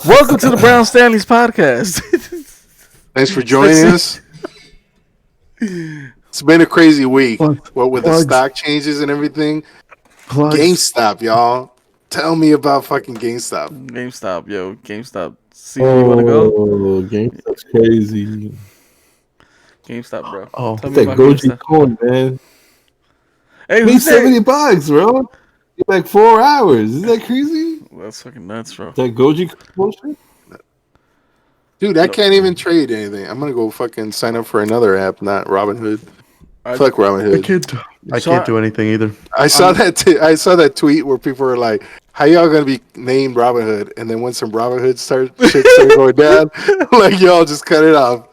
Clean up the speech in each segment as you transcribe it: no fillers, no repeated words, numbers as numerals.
Welcome to the Brown Stanley's podcast. Thanks for joining us. It's been a crazy week. What with the stock changes and everything. GameStop, y'all. Tell me about fucking GameStop. GameStop, yo, GameStop. Caesar, you want to go? GameStop's crazy. GameStop, bro. Oh, Tell it's me that about Goji GameStop. coin, man. Hey, Made who's that? $70, bro. In like 4 hours. Isn't that crazy? That's fucking nuts, bro. That Goji bullshit? Dude, I can't even trade anything. I'm gonna go fucking sign up for another app, not Robinhood. Fuck Robinhood. I can't do anything either. I saw that tweet where people were like, "How y'all gonna be named Robinhood?" And then when some Robinhood shit started going down, like y'all just cut it off.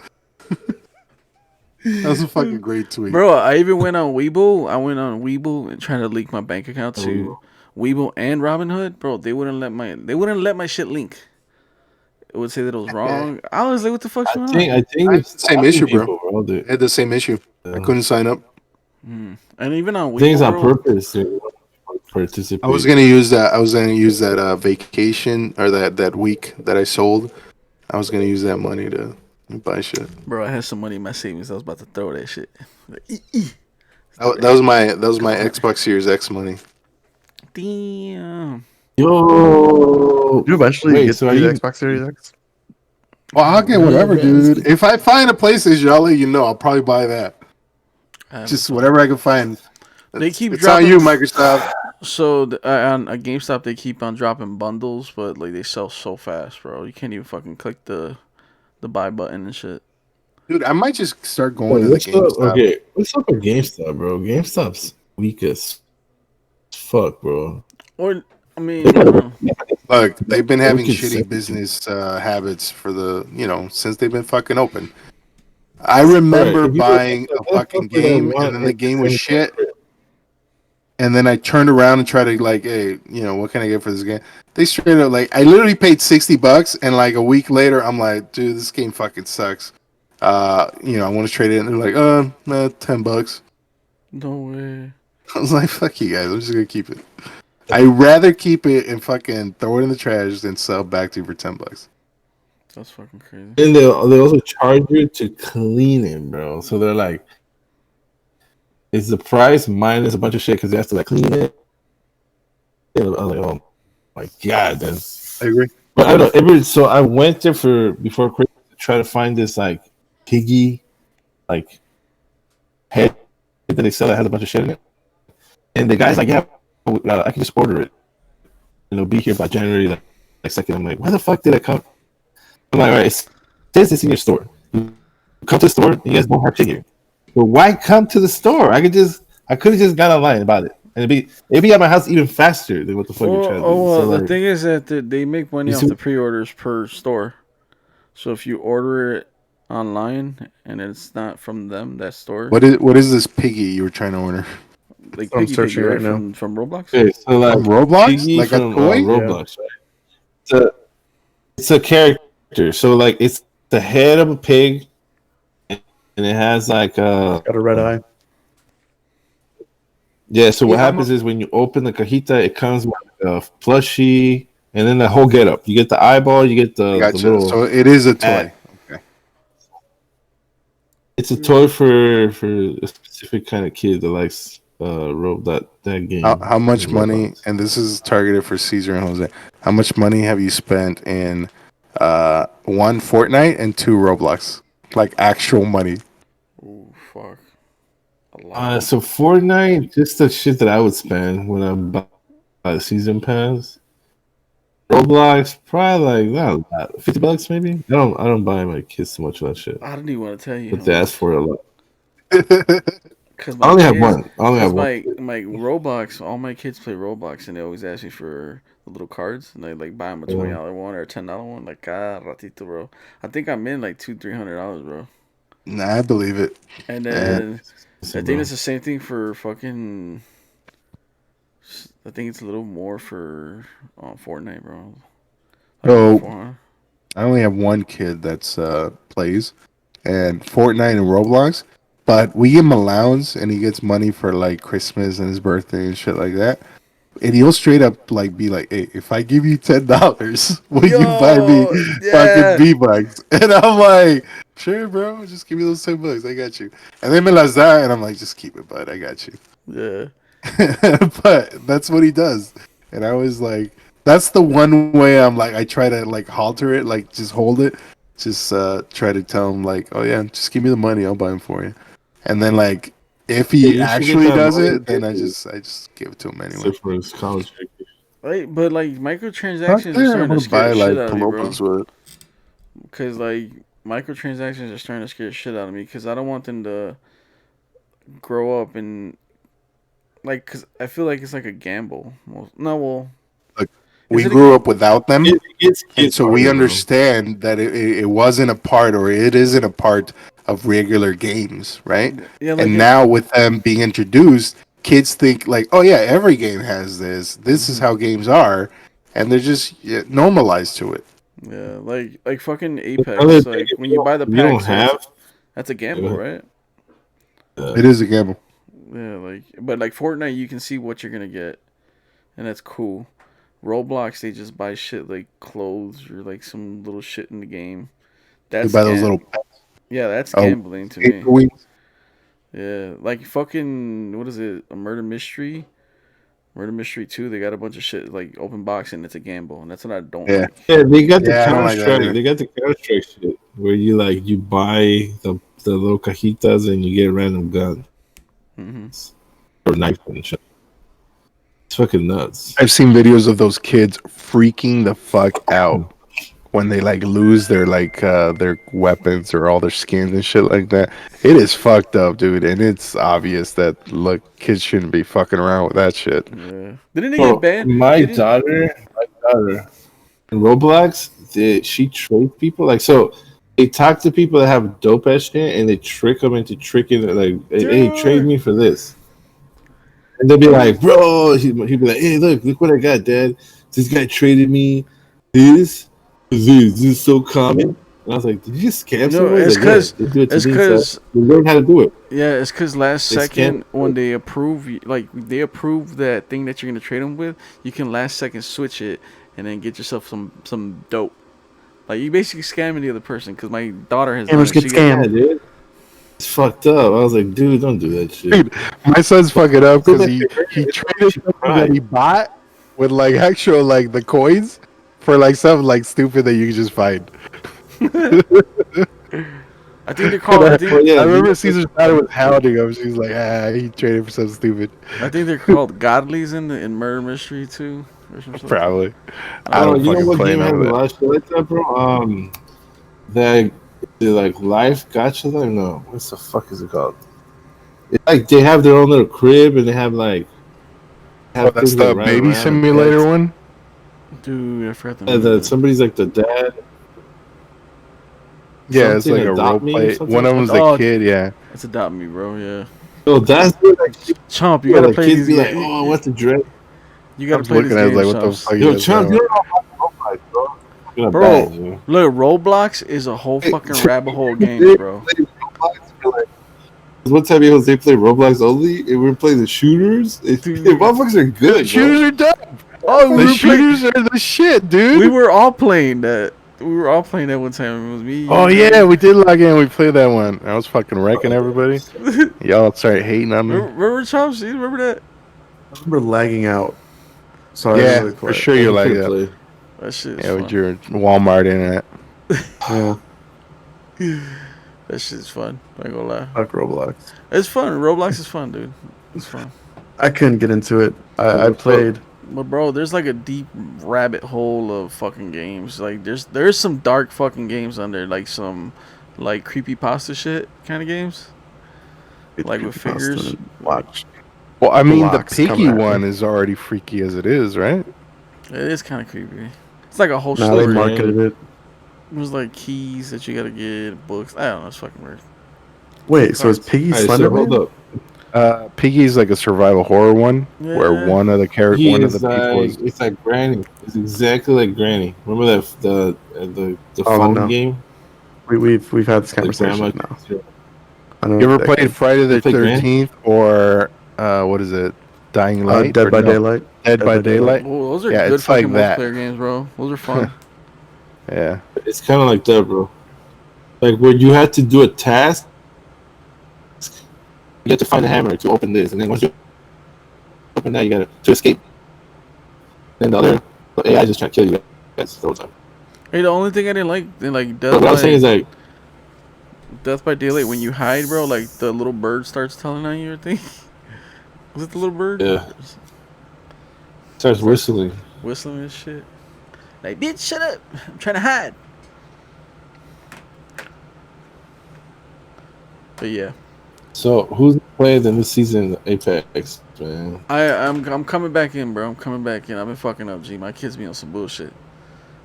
That was a fucking great tweet, Bro, I even went on Webull. I went on Webull and trying to link my bank account to Webull and Robinhood. Bro, they wouldn't let my shit link. It would say that it was wrong. I was like, what the fuck's going on? I think it's the same issue, bro. People, I had the same issue. I couldn't sign up. And even on Webull, things on purpose to participate. I was gonna use that vacation or that week that I sold. I was gonna use that money to buy shit. Bro, I had some money in my savings. I was about to throw that shit. That was my Xbox Series X money. Damn. Yo, You eventually get so the are you Xbox Series X? Well, I'll get whatever, dude. If I find a PlayStation, I'll let you know. I'll probably buy that. Just whatever I can find. They keep it's dropping. on you, Microsoft. So on GameStop, they keep on dropping bundles, but like they sell so fast, bro. You can't even fucking click the buy button and shit. Dude, I might just start going to the GameStop. Okay, what's up with GameStop, bro? GameStop's weak as fuck, bro. Or I mean, I don't know. Look, they've been having Wicked shitty sick. business habits for since they've been fucking open. I remember Right, buying a fucking game, and then the game was shit. And then I turned around and tried to like, hey, what can I get for this game? They straight up I literally paid $60, and like a week later, I'm like, dude, this game fucking sucks. I want to trade it, and they're like, no, $10. No way. I was like, fuck you guys, I'm just gonna keep it. I'd rather keep it and fucking throw it in the trash than sell back to you for $10. That's fucking crazy. And they also charge you to clean it, bro. So they're like, it's the price minus a bunch of shit because they have to like clean it. I was like, oh my god, then. I agree. But I don't know. So I went there before Christmas to try to find this like piggy, like head that they sell that has a bunch of shit in it. And the guy's like, yeah, I can just order it. And it'll be here by January like 2nd. I'm like, where the fuck did it come? I'm like, all right, it says it's in your store. You come to the store, and you guys don't have shit here. But why come to the store? I could have just got online about it. And it'd be at my house even faster than what the fuck you're trying to do. Well, So, the thing is that they make money You off see- the pre-orders per store. So if you order it online and it's not from them, that store, What is this piggy you were trying to order? like I'm Piggy searching Piggy, right now. from Roblox. Okay, so like From Roblox? Piggy Like a from, toy? Roblox, right? It's a character. So like it's the head of a pig, and it has like Got a red eye. yeah. So what Yeah, happens is when you open the cajita, it comes with a plushie, and then the whole getup. You get the eyeball, you get the Gotcha. little. So it is a toy. ad. Okay. It's a toy for a specific kind of kid that likes that game. How much in money? Roblox. And this is targeted for Caesar and Jose. How much money have you spent in one Fortnite and two Roblox? Like actual money. Oh fuck, a lot. So Fortnite, just the shit that I would spend when I buy the season pass. Roblox, probably like not a lot, $50 maybe. I don't buy my kids too much of that shit, I don't even want to tell you. but they ask for it a lot. Cause I only have one. I only have my one. my Roblox, all my kids play Roblox, and they always ask me for the little cards, and I like buy them a $20 one or a $10 one. Like ratito, bro. I think I'm in like $200-300, bro. Nah, I believe it. And then I Listen, think bro. it's the same thing for fucking. I think it's a little more for Fortnite, bro. So- 400. I only have one kid that's plays and Fortnite and Roblox, but we give him allowance and he gets money for like Christmas and his birthday and shit like that. And he'll straight up like be like, "Hey, if I give you $10, will you buy me Yo, fucking yeah, V-Bucks?" And I'm like, "Sure, bro. Just give me those $10. I got you." And then me las da, and I'm like, "Just keep it, bud. I got you." yeah. But that's what he does. And I was like, that's the one way I'm like, I try to like halter it, like just hold it, just try to tell him like, oh yeah, just give me the money, I'll buy them for you. And then like, if Yeah, he you should get actually that does money it, then I just give it to him anyway. except for his college degree. Like, but like Fuck microtransactions are yeah, I'm starting to gonna scare buy the shit like out of me, bro. Palumpas with it. Because like microtransactions are starting to scare the shit out of me. Because I don't want them to grow up and like. Because I feel like it's like a gamble. No, well, Like, is we it? grew up without them. It's And so we harder, bro. understand that it wasn't a part, or it isn't a part of regular games, right? Yeah, like And now with them being introduced, kids think like, oh yeah, every game has this. This is how games are, and they're just normalized to it. yeah, like fucking Another Apex. thing, Like when you buy the you don't packs, have. that's a gamble, right? It is a gamble. Yeah, like but like Fortnite, you can see what you're gonna get, and that's cool. Roblox, they just buy shit like clothes or like some little shit in the game. You That's buy those little yeah, that's oh, gambling to me. wings. Yeah, like fucking what is it? A murder mystery, Murder Mystery 2. They got a bunch of shit like open box and it's a gamble, and that's what I don't Yeah, like. Yeah, they got the yeah, I don't Counter like that Strike. either. They got the Counter Strike shit where you like you buy the little cajitas and you get random guns Hmm. or knives and shit. It's fucking nuts. I've seen videos of those kids freaking the fuck out when they like lose their weapons or all their skins and shit like that. It is fucked up, dude, and it's obvious that look, kids shouldn't be fucking around with that shit. Yeah, didn't they get Bro, banned? my Didn't daughter in Roblox, she trades people like so. They talk to people that have dope ass shit and they trick them into tricking it. Like, hey, trade dude? me for this. And they'll be like, bro, he'll be like, hey, look what I got, dad. This guy traded me this. This is so common. And I was like, did you just scam No, someone? He's it's like, yeah, cause they do it to it's me, so cause we learn how to do it. yeah, it's cause last They scam. second when they approve like they approve that thing that you're gonna trade them with, you can last second switch it and then get yourself some dope. Like you basically scamming the other person. Cause my daughter has done Gamers it. get She got Yeah, scammed. dude. It's fucked up. I was like, dude, don't do that shit. Dude, my son's fucking up So because that he it's traded she something cried. that he bought with like actual like the coins for like something like stupid that you can just find. I think they're And called. I think Well, yeah, I they remember got Caesar's daughter was hounding him. She's like, he traded for something stupid. I think they're called Godlies in Murder Mystery 2 or some shit like that. Probably. I Oh, don't you know fucking what play game has none a of that. lot of shit like that, bro? That the like life gotcha thing. No, what the fuck is it called? It's like they have their own little crib and they have like Oh, that's things that the ride baby around and simulator pets. one? Dude, I forgot the And name of it. somebody's like the dad. Yeah, it's Something like a role adopt me or play. One something. of them's the Oh, kid, yeah. it's Adopt Me, bro. Yeah. So that's where Chomp, you gotta like play kids these be like, games. oh, what the dread? You I gotta was play these looking at it games, like, what the Chomps. fuck Yo, is Chump, that? you don't know how to Roblox, bro. You're a Bro, bad, you. look, Roblox is a whole fucking rabbit hole game, They bro. play Roblox, you're like, one time they play Roblox only, and we're playing the shooters. The Dude. motherfuckers are good, The shooters bro. are dope. Oh, The shooters are the shit, dude. we were all playing that. We were all playing that one time. It was me. Oh you, yeah, we did log in. We played that one. I was fucking wrecking everybody. remember, Y'all started hating on me. remember Chomps? You remember that? I remember lagging out, so I Yeah, didn't really for play. sure you're like couldn't that. play. That shit is Yeah, fun. with your Walmart internet. Yeah, That shit's fun. I ain't gonna lie. fuck Roblox. It's fun. Roblox is fun, dude. It's fun. I couldn't get into it. I played. But bro, there's like a deep rabbit hole of fucking games. Like there's some dark fucking games on there, like some like creepypasta shit kind of games. Like with figures. Watch. Well, I mean, the Blocks come piggy at me. one is already freaky as it is, right? It is kind of creepy. It's like a whole Now they story. marketed it. It was like keys that you gotta get, books. I don't know. It's fucking weird. Wait, so is Piggy Alright, so hold Slenderman? up. Piggy's like a survival horror one where Yeah. one of the He one of the is people like is. it's like Granny. It's exactly like Granny. Remember that the Oh, phone no. game? We've had this The conversation grandma. now. I know You ever that played game. Friday the You play Granny? 13th or what is it? Dying Light. Dead or by no, Daylight. Dead by Daylight. Well, those are Yeah, good it's like fucking that. multiplayer games, bro. Those are fun. Yeah. It's kind of like that, bro. Like when you had to do a task, you had to find a hammer to open this, and then once you open that, you gotta to escape. Then the other AI just trying to kill you guys the whole time. Hey, the only thing I didn't like, But what I'm saying is like, Death by Daylight, when you hide, bro, like the little bird starts telling on you or thing. Was it the little bird? yeah, starts whistling. Whistling and shit. Like, bitch, shut up. I'm trying to hide. But yeah. So who's playing the new season of Apex, man? I'm coming back in, bro. I'm coming back in. I've been fucking up, G. My kids be on some bullshit.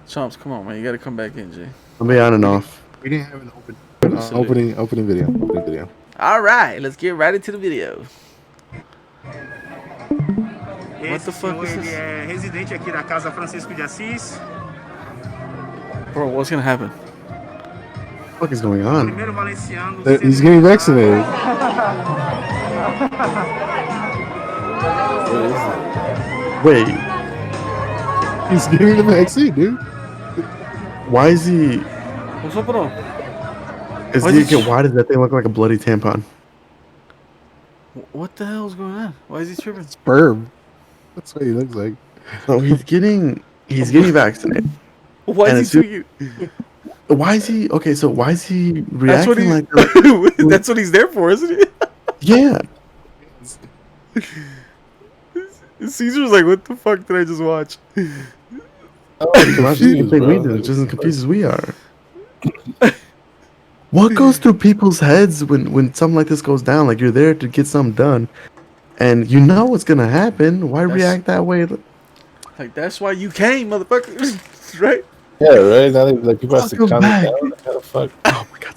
Chomps, come on, man. You gotta come back in, G. I'll be on and off. We didn't have an opening video. All right, let's get right into the video. What the fuck is this? Ele é residente aqui da Casa Francisco de Assis. Bro, what's gonna happen? What the fuck is going on? Primeiro valenciano. He's getting vaccinated. Wait, He's getting the vaccine, dude. why is he? What's up, bro? Is Why he? is he- Why does that thing look like a bloody tampon? What the hell is going on? Why is he tripping? Sperm. That's what he looks like. No, he's getting vaccinated. Why And is he tweaking? Why is he? Okay, so why is he That's what reacting he. like? That's what he's there for, isn't it? Yeah. Caesar's like, what the fuck did I just watch? Watch the thing we do, just as confused as we are. What goes through people's heads when something like this goes down? Like you're there to get something done, and you know what's gonna happen. Why react that way? Like, that's why you came, motherfucker. Right? Yeah, right. Now like people have to Welcome calm back. it down. Like, how the fuck? Oh my god.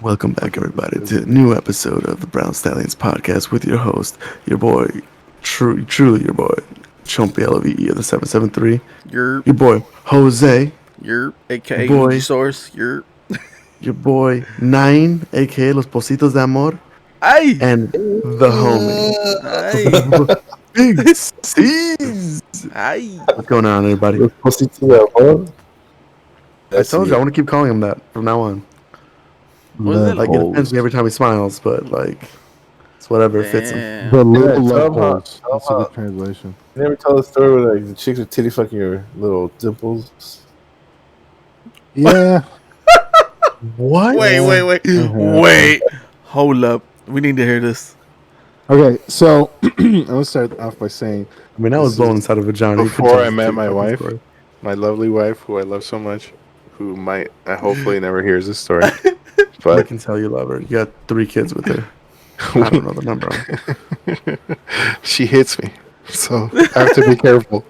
Welcome back, everybody, to a new episode of the Brown Stallions podcast with your host, your boy, truly your boy, Chumpy LVE of the 773. You're Your boy, Jose. aka Boy. Luigi Source. Your boy, Nine, aka Los Positos de Amor. Ay! And the homie, Ay! Big C's. Ay! What's going on, everybody? Los Positos de Amor. I told you, I want to keep calling him that from now on. What is it? Like, it offends me every time he smiles, but, like, it's whatever fits him. Damn. The little Yeah, love somehow- holes. That's a somehow- good translation. You never tell the story where like the chicks are titty fucking your little dimples. Yeah. What? Wait. Hold up. We need to hear this. Okay, so I'm gonna start off by saying I mean, I was blown inside of a vagina. You could before tell I us met the my fucking wife, story. my lovely wife, who I love so much, who might hopefully never hears this story, I but can tell you love her. You got 3 kids with her. I don't know the number. she hits me, so I have to be careful.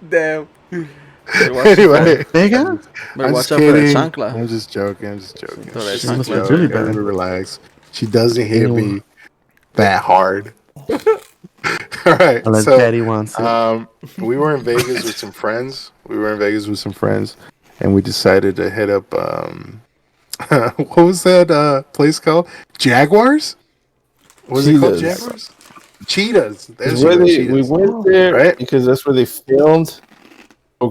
Damn. Anyway, Vega? Better I'm watch just out for that kidding. chancla. I'm just joking. Throw that She's chancla. a joke. Really bad. Everybody relax. She doesn't hit me that hard. All right, Unless so daddy wants it. we were in Vegas with some friends. And we decided to hit up. What was that place called? Jaguars? Was it called Cheetahs. Jaguars? Cheetahs. There's Where the we Cheetahs. went there Right? because that's where they filmed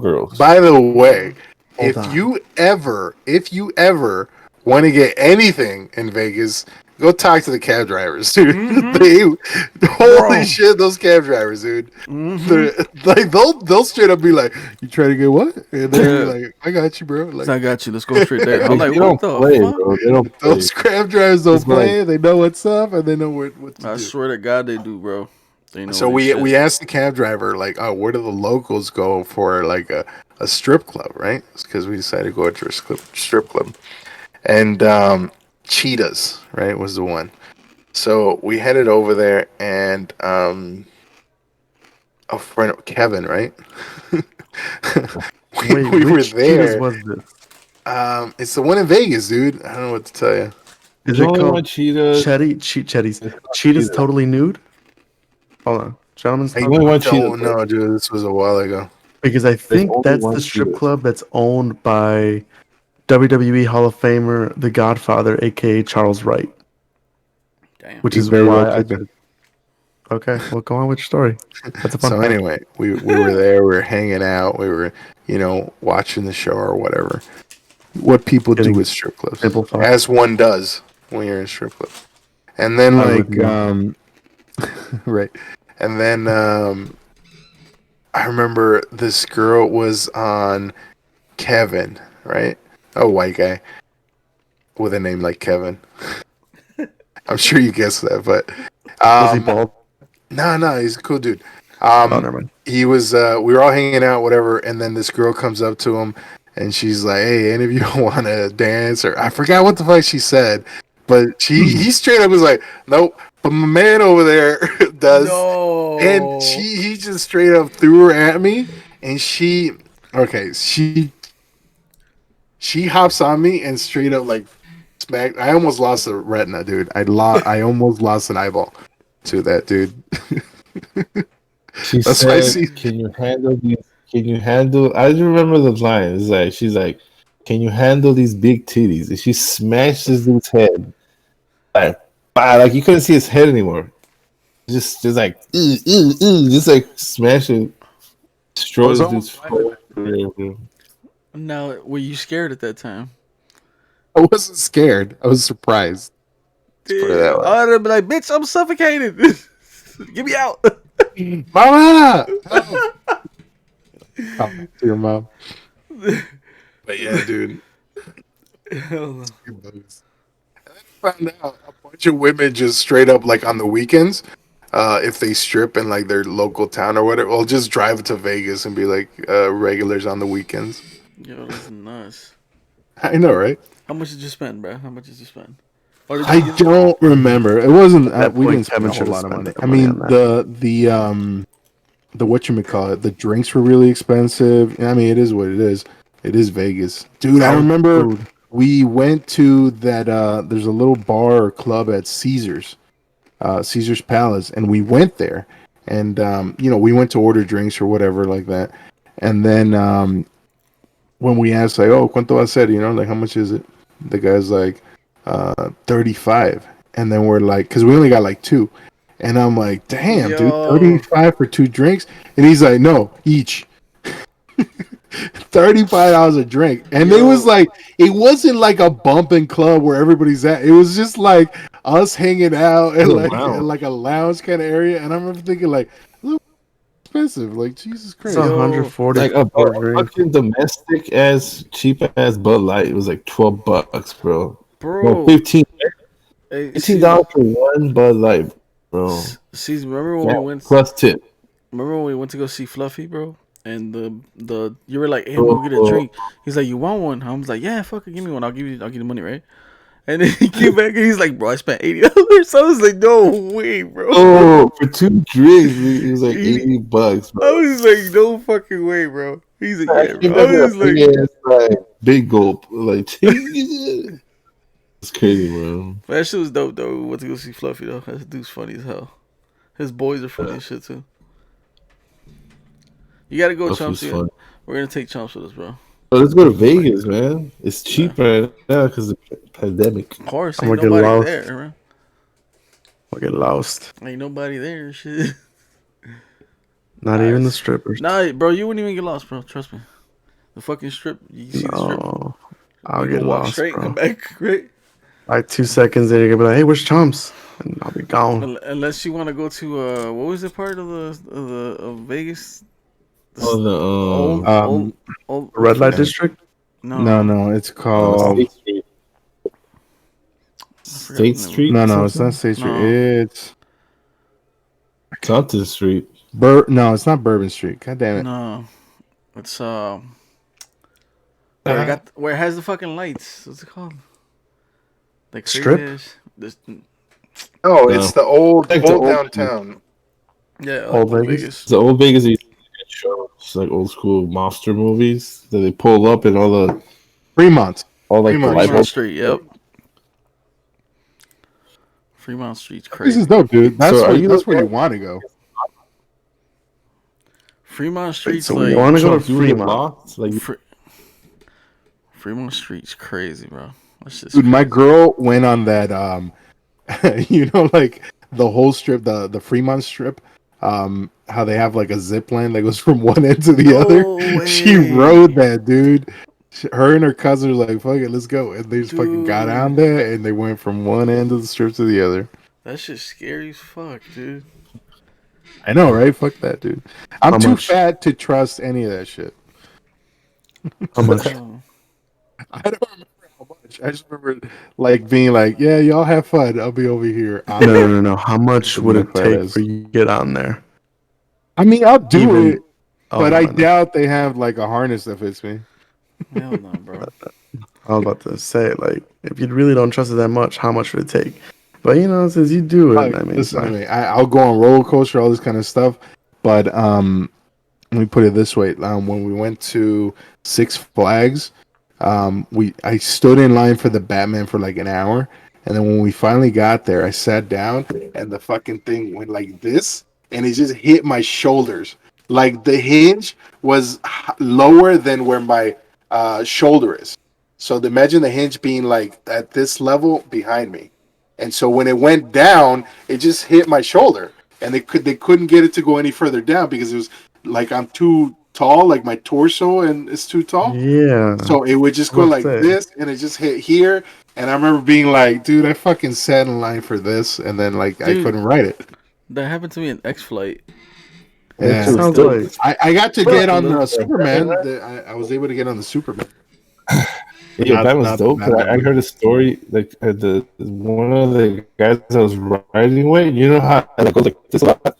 Girls. By the way, Hold if on. you ever want to get anything in Vegas, go talk to the cab drivers, dude. Holy shit, those cab drivers, dude. They're, like they'll straight up be like, "You trying to get what?" And they're like, "I got you, bro." Like I got you. Let's go straight there. I'm Like, like, they what don't the play, fuck? bro. They don't play. those cab drivers don't It's like- play. They know what's up and they know what to I do. swear to God they do, bro. They know So this shit. we asked the cab driver like, "Oh, where do the locals go for like a strip club?" Right? Because we decided to go to a strip club, and Cheetahs, right, was the one. So we headed over there, and a friend, Kevin, right? Wait, we were which there. Cheetahs was this? It's the one in Vegas, dude. I don't know what to tell you. Is There's it only called one cheetah. Cheetahs? It's not Cheetahs cheetah. totally nude? Hold on. Gentlemen's I Club? only one cheetah, don't know, dude. This was a while ago. Because I think only that's one the strip Cheetahs. club that's owned by WWE Hall of Famer, The Godfather, aka Charles Wright. Damn. Which He's is very well why I. taken. Okay, well, go on with your story. That's a fun So fact. anyway, we were there, we were hanging out, we were, watching the show or whatever. What people do Getting with strip clubs, simple fun. as one does when you're in a strip club. And then I would not. right. And then I remember this girl was on Kevin, right? A white guy with a name like Kevin. I'm sure you guessed that, but Was he bald? no, he's a cool dude. Oh, never mind. He was we were all hanging out, whatever, and then this girl comes up to him and she's like, "Hey, any of you want to dance?" Or I forgot what the fuck she said, but he straight up was like, "Nope." But my man over there does, No. and he just straight up threw her at me, and she hops on me and straight up like smacked. I almost lost a retina, dude. I almost lost an eyeball to that dude. She That's why I see. said, "Can you handle these? Can you handle?" I just remember the line. It's like she's like, "Can you handle these big titties?" And she smashed this dude's head, like, bah, like you couldn't see his head anymore. Just like, just like smashing, destroy was this dude's almost career. Now, were you scared at that time? I wasn't scared. I was surprised. Let's put it that way. I would have been like, bitch, I'm suffocated. Get me out. Mama! Help. Talk to your mom. But yeah, dude. Hell no. And then I found out a bunch of women just straight up like on the weekends, if they strip in like their local town or whatever, will just drive to Vegas and be like regulars on the weekends. Yo, that's nuts. I know, right? How much did you spend, bro? How much did you spend? Or did I you don't remember. It wasn't. At that We point, didn't spend Kevin a whole should have lot of money. spent the I money mean, on that. the whatchamacallit, the drinks were really expensive. I mean, it is what it is. It is Vegas. Dude, I How's remember food? we went to that there's a little bar or club at Caesars Palace, and we went there, and we went to order drinks or whatever like that, and then when we asked like, "Oh, cuánto va a ser?" Like how much is it? The guy's like 35, and then we're like, because we only got like two, and I'm like, damn, dude, Yo. 35 for two drinks, and he's like, no, each. $35 a drink, and Yo. it was like, it wasn't like a bumping club where everybody's at. It was just like us hanging out and like a lounge kind of area. And I remember thinking like, look, expensive, like Jesus It's Christ. 140 Like a for a drink. fucking domestic ass cheap ass Bud Light. It was like $12, bro. Bro. No, 15. Hey, $15 for one Bud Light, bro. See, remember when we went? Plus tip. Remember when we went to go see Fluffy, bro? And the you were like, hey, I'm gonna get a drink. He's like, you want one? I was like, yeah, fuck it, give me one. I'll give you the money, right? And then he came back and he's like, bro, I spent $80. So I was like, no way, bro. Oh, for two drinks, it was like $80, bro. I was like, no fucking way, bro. He's like, yeah, bro. I was like, big gulp, like it's crazy, bro. that shit was dope though. We went to go see Fluffy though. That dude's funny as hell. His boys are funny as shit too. You gotta go, Chumps. We're gonna take Chumps with us, bro. So let's go to Vegas, man. It's cheap right now because of the pandemic. Of course, I'm ain't gonna get nobody lost. there, man. I'll get lost. Ain't nobody there, shit. Not even the strippers. Nah, bro, you wouldn't even get lost, bro. Trust me. The fucking strip, you see the strip. No, I'll You get can walk lost, straight bro. and come back, right? Like 2 seconds, then you're gonna be like, "Hey, where's Chumps?" And I'll be gone. Unless you want to go to what was the part of Vegas? Oh, Old Red light district. No, it's called. State Street. State Street? No, it's not State Street. No. It's Compton Street. No, it's not Bourbon Street. God damn it. No, it's where it has the fucking lights. What's it called? Like Strip? No. It's the old Like the old downtown. Yeah, Old Vegas? It's the old Vegas shows, like old school monster movies that they pull up and all the Fremont. the light Fremont bulbs. Street. Yep. Fremont Street's This crazy. is dope, dude. That's So are that's where you you want to go. Fremont Street's So like we want to go to Trump, you were Fremont. lost? Like, Fremont Street's crazy, bro. That's just Dude, my crazy. girl went on that You know, like the whole strip, the Fremont strip. How they have like a zip line that goes from one end to the other. No She rode way, that, dude. Her and her cousin were like, "Fuck it, let's go," and they just fucking got on dude. there and they went from one end of the strip to the other. That shit's scary as fuck, dude. I know, right? Fuck that, dude. I'm How too much? fat to trust any of that shit. How much? Oh, I don't remember how much. I just remember like being like, "Yeah, y'all have fun. I'll be over here." No. How much would My it fat take ass. for you to get on there? I mean, I'll do Even. it, Oh but no, I I know. doubt they have like a harness that fits me. hell no, bro. I was about to say, like, if you really don't trust it that much, how much would it take? But since you do it, Like, I mean, it's listen to fine. me. I'll go on roller coaster, all this kind of stuff. But let me put it this way: when we went to Six Flags, I stood in line for the Batman for like an hour, and then when we finally got there, I sat down, and the fucking thing went like this, and it just hit my shoulders. Like the hinge was lower than where my shoulder is. So imagine the hinge being like at this level behind me. And so when it went down, it just hit my shoulder, and they couldn't get it to go any further down because it was like I'm too tall, like my torso and it's too tall. Yeah, So it would just I go was about like to say. this, and it just hit here. And I remember being like, "Dude, I fucking sat in line for this, and then like I Dude, couldn't write it." that happened to me in X Flight. That Yeah, shit was Sounds dope. like I got to It's get like a on little. the Batman, Superman. right? I was able to get on the Superman, Yeah, yo, Batman was not the dope. But I Batman. heard a story like the one of the guys I was riding with. You know how it like, goes like this a lot.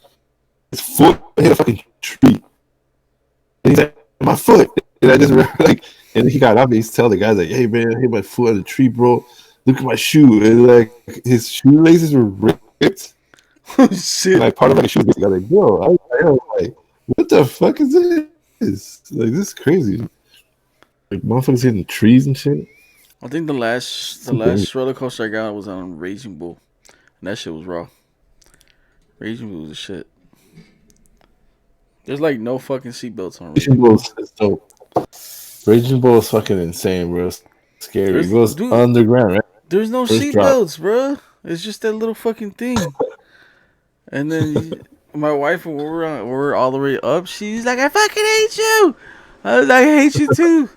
His foot hit a fucking tree. And he's like, "My foot!" And I just remember, like, and he got up and he's telling the guys like, "Hey man, I hit my foot on the tree, bro. Look at my shoe." And like his shoelaces were ripped. Oh And shit, like part of my shoes, I was like, "Bro, I was like, what the fuck is this? Like this is crazy." Like motherfuckers hitting trees and shit. I think the Super last roller coaster I got was on Raging Bull, and that shit was raw. Raging Bull was the shit. There's like no fucking seatbelts on Raging Raging Bull Bull. is dope. Raging Bull is fucking insane, bro. It's scary. It There's goes dude, underground, right? there's no First drop. seatbelts, bro. It's just that little fucking thing. And then my wife, when we're all the way up, she's like, "I fucking hate you." I was like, "I hate you too."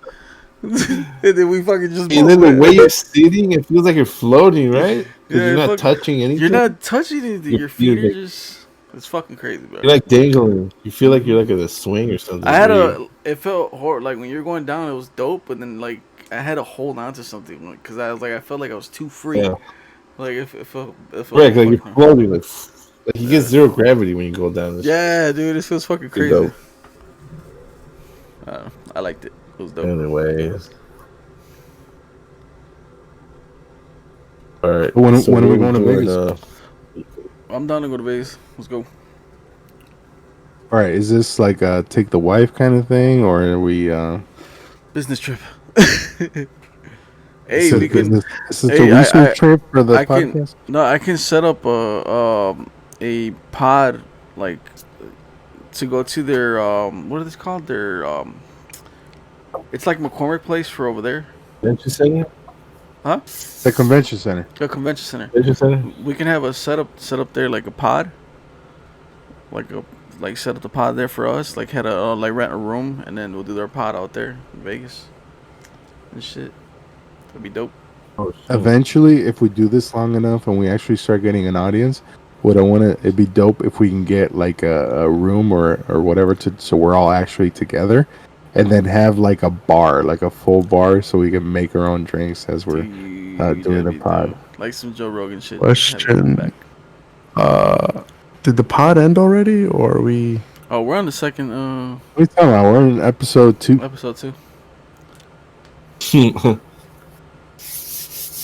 And then we fucking just And both then the way went. you're sitting, it feels like you're floating, right? Because Yeah, you're not fuck. touching You're anything. not touching anything. Your Your feet feet are are like, just. It's fucking crazy, bro. you're like dangling. You feel like you're like in a swing or something. I It's had weird. a. It felt horrible. Like when you're going down, it was dope, but then like I had to hold on to something because I was like I felt like I was too free. Yeah. Like it felt Right, like you're fucking. floating. Like you get Yeah. zero gravity when you go down. This Yeah, dude, it feels fucking pretty crazy. dope. I liked it. It was dope. Anyways. All right. When So when are what we are we going to doing? Vegas? I'm down to go to Vegas. Let's go. All right, is this like a take the wife kind of thing, or are we? Business trip. This Hey, is we can. business. This is a Hey, research trip for the I can. podcast. No, I can set up a pod like to go to their what is this called? Their it's like McCormick Place for over there. Convention center? Huh? The convention center. The convention center. Convention center? We can have a set up there like a pod, like a like set up the pod there for us. Like had a like rent a room and then we'll do their pod out there in Vegas and shit. That'd be dope. Oh, shit. Eventually, if we do this long enough and we actually start getting an audience, what I want to, it'd be dope if we can get like a room or whatever so we're all actually together, and then have like a bar, like a full bar, so we can make our own drinks as we're Dude, doing that'd the be pod. dope. Like some Joe Rogan shit. Question. Did the pod end already, or are we? Oh, we're on the second What are you talking about? We're in episode 2. episode 2.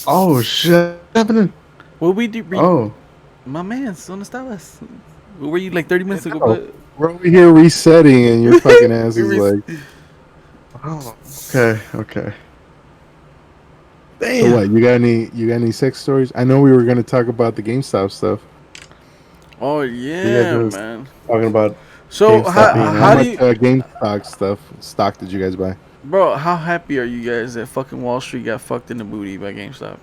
Oh shit! What's happening? Well, we did. Oh, My man's on the estabas. Where were you like 30 minutes ago? know. But We're over here resetting, and your fucking ass is We like, oh, okay. so Damn. what? You got any sex stories? I know we were gonna talk about the GameStop stuff. oh You guys yeah, were man. talking about So GameStop being how do much you, GameStop stock did you guys buy? bro? How happy are you guys that fucking Wall Street got fucked in the booty by GameStop?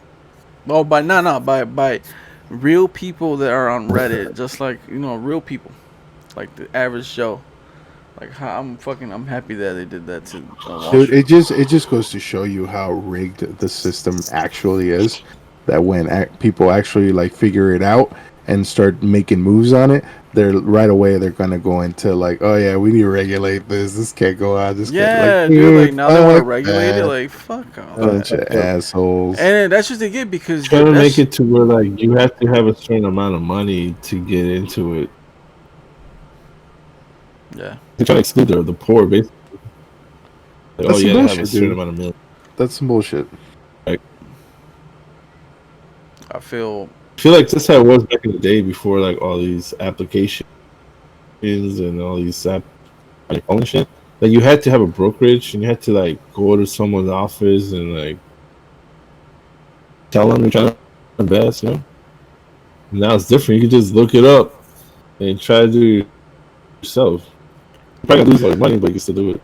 Oh, by no, by real people that are on Reddit, just like real people, like the average Joe. Like I'm happy that they did that to Wall Dude, Street. it just goes to show you how rigged the system actually is. That when people actually like figure it out and start making moves on it, they're right away they're gonna go into like, oh yeah, we need to regulate this. This can't go on. This can't like, Yeah, dude. Like dude, now they want to fuck regulate it. that. Like fuck all Bunch that. of assholes. And that's just they get because Trying to make that's it to where like you have to have a certain amount of money to get into it. yeah. They're trying to exclude the poor, basically. Like, That's you some gotta have a bullshit, certain dude. amount of million. That's some bullshit. I feel I feel like that's how it was back in the day before like all these applications and all these like phone shit. Like you had to have a brokerage and you had to like go to someone's office and like tell them you're trying to invest, you know? Now it's different. You can just look it up and try to do it yourself. You probably gonna lose all your money, but you can still do it.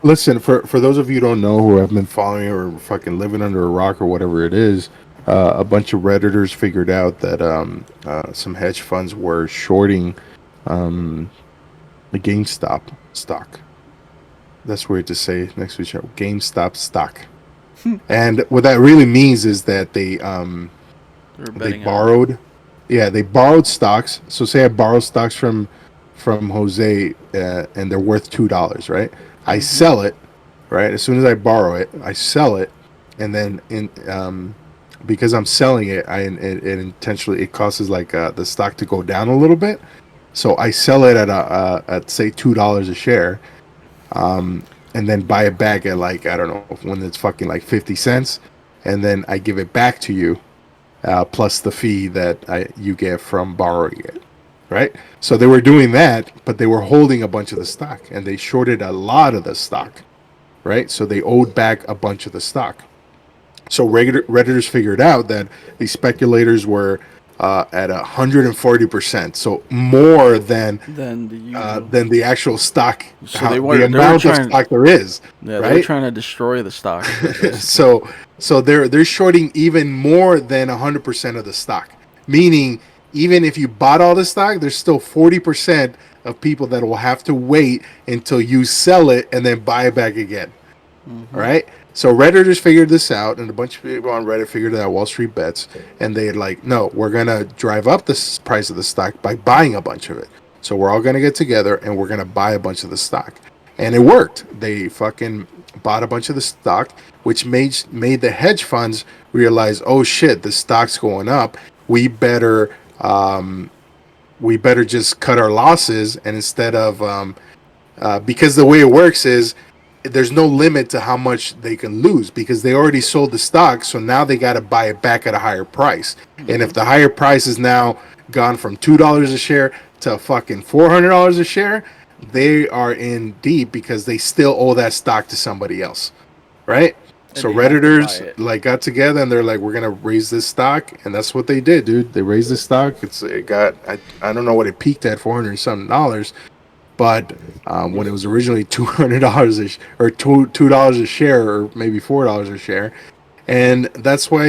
Listen, for those of you who don't know who have been following or fucking living under a rock or whatever it is, a bunch of redditors figured out that some hedge funds were shorting the GameStop stock. That's weird to say next to each other. GameStop stock. And what that really means is that they they're betting on. borrowed, yeah, they borrowed stocks. So say I borrow stocks from Jose, and they're worth $2, right? I sell it, right? As soon as I borrow it, I sell it, and then because I'm selling it, it intentionally it causes like the stock to go down a little bit. So I sell it at say $2 a share, and then buy it back at like I don't know when it's fucking like 50 cents, and then I give it back to you, plus the fee that you get from borrowing it. Right? So they were doing that, but they were holding a bunch of the stock and they shorted a lot of the stock. Right? So they owed back a bunch of the stock. So Redditors figured out that these speculators were at 140%, so more Than the usual. than the actual stock, So they the were amount of trying. stock there is. Yeah, they were right? trying to destroy the stock. basically. So they're shorting even more than 100% of the stock, meaning even if you bought all the stock, there's still 40% of people that will have to wait until you sell it and then buy it back again. All right. So Redditors figured this out, and a bunch of people on Reddit figured it out. Wall Street Bets, and they're like, "No, we're gonna drive up the price of the stock by buying a bunch of it. So we're all gonna get together and we're gonna buy a bunch of the stock." And it worked. They fucking bought a bunch of the stock, which made the hedge funds realize, "Oh shit, the stock's going up. We better just cut our losses." And instead of because the way it works is there's no limit to how much they can lose because they already sold the stock, so now they got to buy it back at a higher price. And if the higher price is now gone from $2 a share to fucking $400 a share, they are in deep because they still owe that stock to somebody else, right? So they have to buy Redditors it. like got together and they're like, we're gonna raise this stock, and that's what they did, dude. They raised the stock. It got I don't know what it peaked at, $400 something dollars. But when it was originally $200 or $2 a share, or maybe $4 a share, and that's why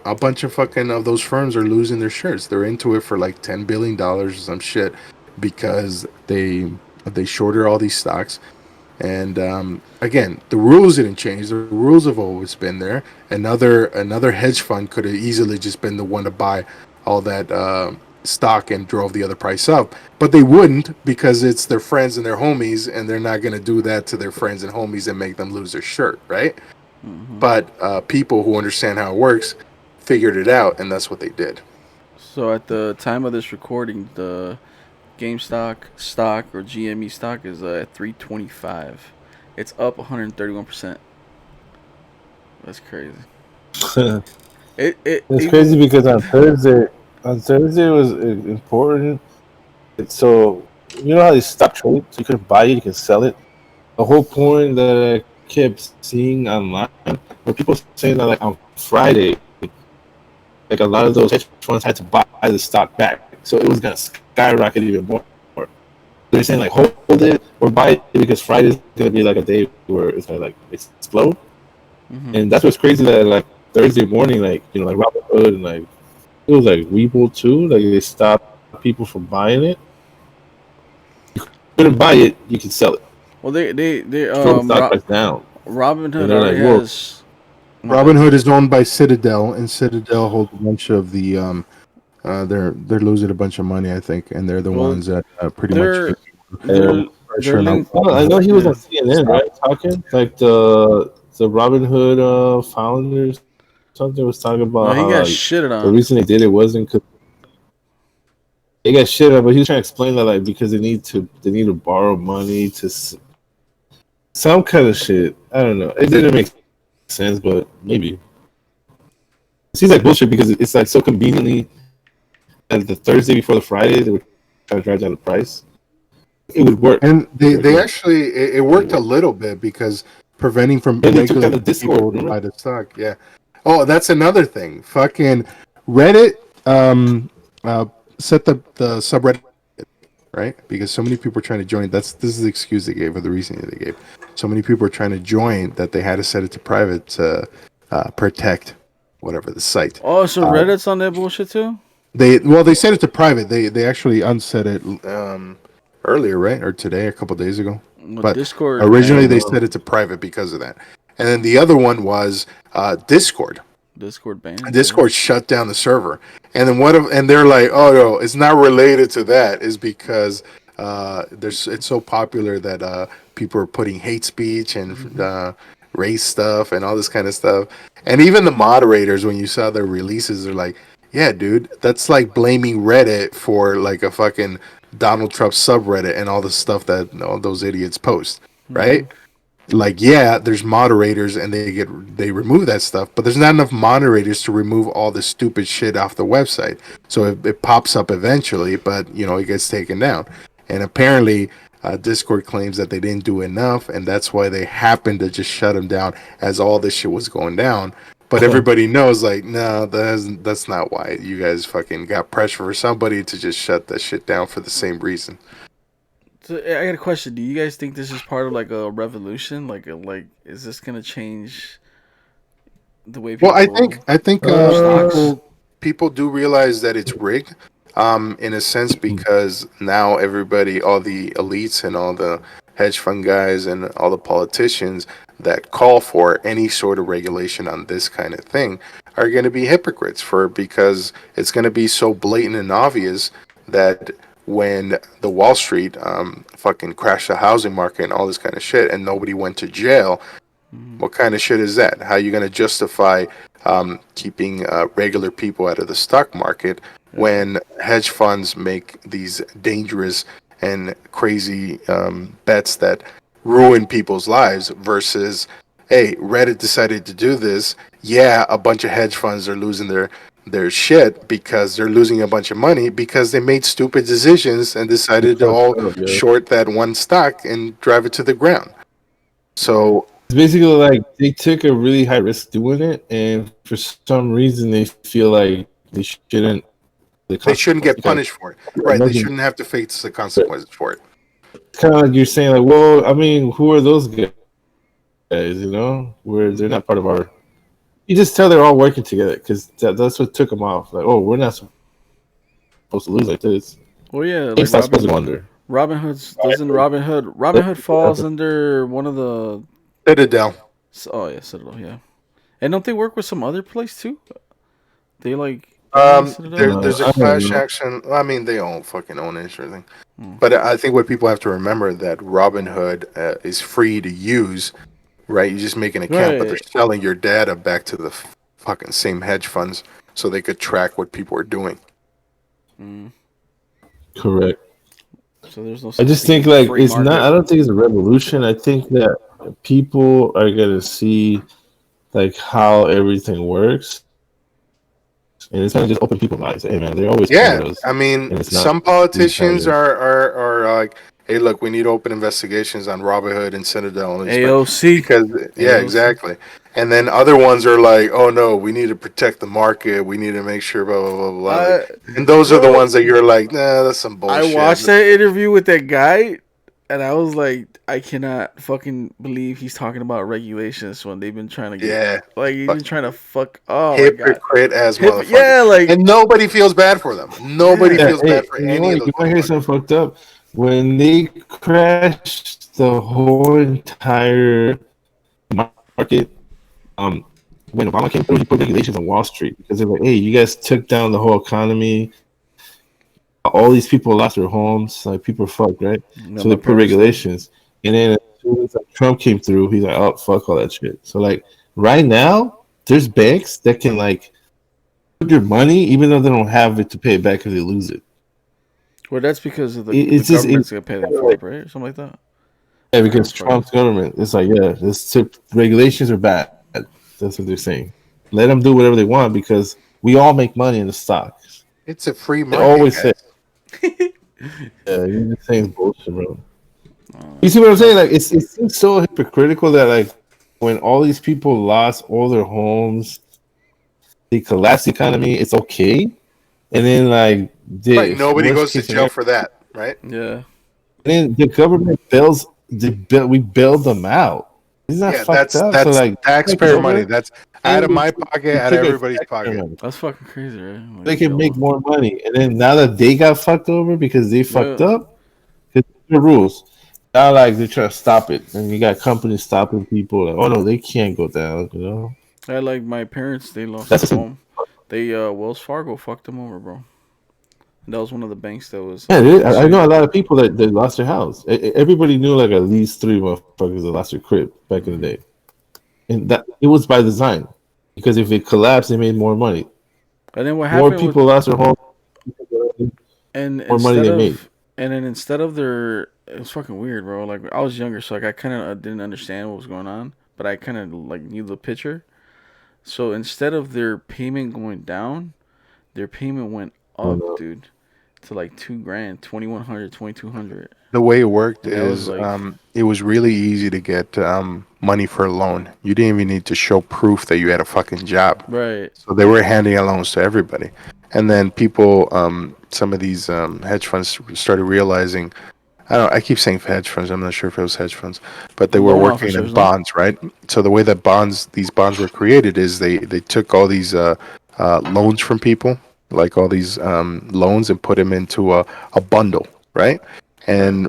a bunch of fucking of those firms are losing their shares. They're into it for like $10 billion or some shit because they shorted all these stocks. And again, the rules didn't change. The rules have always been there. Another hedge fund could have easily just been the one to buy all that stock and drove the other price up, but they wouldn't because it's their friends and their homies, and they're not going to do that to their friends and homies and make them lose their shirt, right? But people who understand how it works figured it out, and that's what they did. So at the time of this recording, the GameStop stock or GME stock is at 325. It's up 131%. That's crazy. It's crazy because on Thursday it was important. So you know how they stock trade, so you couldn't buy it, you can sell it. The whole point that I kept seeing online were people saying that like on Friday, like a lot of those hedge funds had to buy the stock back, so it was gonna skyrocket even more. They're saying like hold it or buy it because Friday's gonna be like a day where it's gonna like explode. And that's what's crazy that like Thursday morning, like like Robinhood and like it was like Weeble too. Like they stopped people from buying it. You couldn't buy it, you could sell it. Well, they Drove the stock price down. And Robinhood they're already like, whoa. has. My bad. Robinhood is owned by Citadel, and Citadel holds a bunch of the. They're losing a bunch of money, I think, and they're the Well, ones that pretty much they're And they're pressure on linked. I know he was Yeah. on CNN, right? Talking like the Robin Hood founders something was talking No, about he how got like shitted the on. reason they did it wasn't because they got shit on, but he was trying to explain that like because they need to borrow money to some kind of shit. I don't know. It didn't make sense, but maybe it seems like bullshit because it's like so conveniently that the Thursday before the Friday they were trying to drive down the price. It would work. And they actually it worked a little bit because preventing from And they took regular down the Discord, people to remember? buy the stock. Yeah. Oh, that's another thing. Fucking Reddit set the subreddit right because so many people are trying to join. This is the excuse they gave or the reason they gave. So many people are trying to join that they had to set it to private to protect whatever the site. Oh, so Reddit's on that bullshit too. They set it to private. They actually unset it earlier, right, or today, a couple days ago. Well, But Discord originally banned they it. set it to private because of that. And then the other one was Discord. Discord banned. Discord shut down the server. And then and they're like, oh no, it's not related to that. Is because it's so popular that people are putting hate speech and race stuff and all this kind of stuff. And even the moderators, when you saw their releases, are like, yeah, dude, that's like blaming Reddit for like a fucking Donald Trump subreddit and all the stuff that all those idiots post, right? Like, yeah, there's moderators and they remove that stuff, but there's not enough moderators to remove all the stupid shit off the website. So it pops up eventually, but it gets taken down. And apparently, Discord claims that they didn't do enough, and that's why they happened to just shut them down as all this shit was going down. But everybody knows, like, no, that's not why. You guys fucking got pressure for somebody to just shut that shit down for the same reason. So I got a question. Do you guys think this is part of like a revolution? Like is this gonna change the way people? Well, I think Stocks? people do realize that it's rigged, in a sense because now everybody, all the elites and all the hedge fund guys and all the politicians that call for any sort of regulation on this kind of thing are going to be hypocrites because it's going to be so blatant and obvious that when the Wall Street fucking crashed the housing market and all this kind of shit and nobody went to jail. What kind of shit is that? How are you going to justify keeping regular people out of the stock market when hedge funds make these dangerous and crazy bets that ruin people's lives versus, hey, Reddit decided to do this. Yeah, a bunch of hedge funds are losing their shit because they're losing a bunch of money because they made stupid decisions and decided to all short that one stock and drive it to the ground. So it's basically like they took a really high risk doing it, and for some reason they feel like they shouldn't. they shouldn't get punished for it. Right. They shouldn't have to face the consequences for it. It's kind of like you're saying, like, well, I mean, who are those guys? Where they're not part of our. You just tell they're all working together because that's what took them off. Like, oh, we're not supposed to lose like this. Well, yeah, like GameStop's supposed to wonder. Robinhood falls under one of the Citadel. Oh yeah, Citadel, yeah. And don't they work with some other place too? They like There's a class action. I mean, they all fucking own it, sure thing. But I think what people have to remember that Robinhood is free to use, right? You just make an account, but they're selling your data back to the fucking same hedge funds so they could track what people are doing. Correct. So there's no. I just think like it's not. I don't think it's a revolution. I think that people are gonna see like how everything works, and it's gonna just open people's eyes. Hey man, they're always I mean, some politicians are like, hey, look, we need open investigations on Robinhood and Citadel and AOC because AOC. Exactly. And then other ones are like, oh no, we need to protect the market. We need to make sure, blah blah blah blah. And those are the ones that you're like, nah, that's some bullshit. I watched that interview with that guy. And I was like, I cannot fucking believe he's talking about regulations when they've been trying to get, Yeah, like, he's been fucking trying to fuck. Oh my god, hypocrite as motherfuckers, yeah, like, and nobody feels bad for them. Nobody yeah, Yeah, feels bad hey, for you any of want those you want to hear something motherfuckers. fucked up? When they crashed the whole entire market, um, when Obama came through, he put regulations on Wall Street because they're like, hey, you guys took down the whole economy. All these people lost their homes. Like people are fucked, right? no, So they my put parents did. regulations, and then as soon as like, Trump came through, he's like, oh fuck all that shit. So like right now, there's banks that can like put your money even though they don't have it to pay it back if they lose it. Well, that's because of the It's just government's gonna pay them for like it, right, or something like that. yeah, I forgot what because the fuck it Trump's is. government. It's like yeah, regulations are bad. That's what they're saying. Let them do whatever they want because we all make money in the stocks. It's a free They market, always say, guys. yeah, you're just saying bullshit, bro. You Uh, see what I'm saying? no, Like it seems so hypocritical that like when all these people lost all their homes, they collapsed the economy. It's okay, and then like Right, the nobody worst goes to case jail scenario, for that, right? yeah, and then the government bails. We bailed them out. Isn't that Yeah, fucked up? So that's like, like is taxpayer money. over, That's out and of my pocket, they out of took our everybody's taxpayer pocket. money. that's fucking crazy, right? They Like, can make yo, more money, and then now that they got fucked over because they fucked yeah, up, it's the rules. Now, like they're trying to stop it, and you got companies stopping people. Like, oh no, they can't go down. You know, I like my parents. They lost that's their just home. They Wells Fargo fucked them over, bro. And that was one of the banks that was yeah. getting I know sued. a lot of people that lost their house. Everybody knew like at least three motherfuckers that lost their crib back in the Hmm. day, and that it was by design because if it collapsed, they made more money. And then what More happened people with lost their home, and more money instead they made. of and then instead of their it was fucking weird, bro. Like I was younger, so like I kind of didn't understand what was going on, but I kind of like knew the picture. So instead of their payment going down, their payment went Oh up, no. dude, to like 2 grand, 2100, 2200, The way it worked and that was is like, it was really easy to get money for a loan. You didn't even need to show proof that you had a fucking job. right, So they were handing out loans to everybody. And then people, some of these hedge funds started realizing, I don't. I keep saying hedge funds. I'm not sure if it was hedge funds, but they were loan working in officers, no, bonds, right? So the way that these bonds were created is they took all these loans from people, like all these loans, and put them into a bundle, right? right, And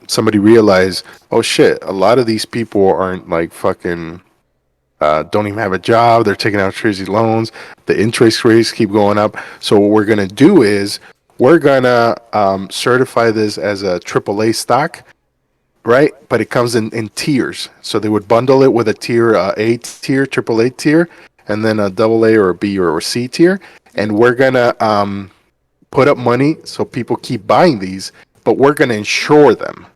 somebody realized, oh shit, a lot of these people aren't like fucking. Don't even have a job. They're taking out crazy loans. The interest rates keep going up. So what we're gonna do is we're gonna certify this as a AAA stock, right? But it comes in tiers. So they would bundle it with a tier A tier, AAA tier, and then a double A or a B or a C tier. And we're gonna put up money so people keep buying these, but we're gonna insure them,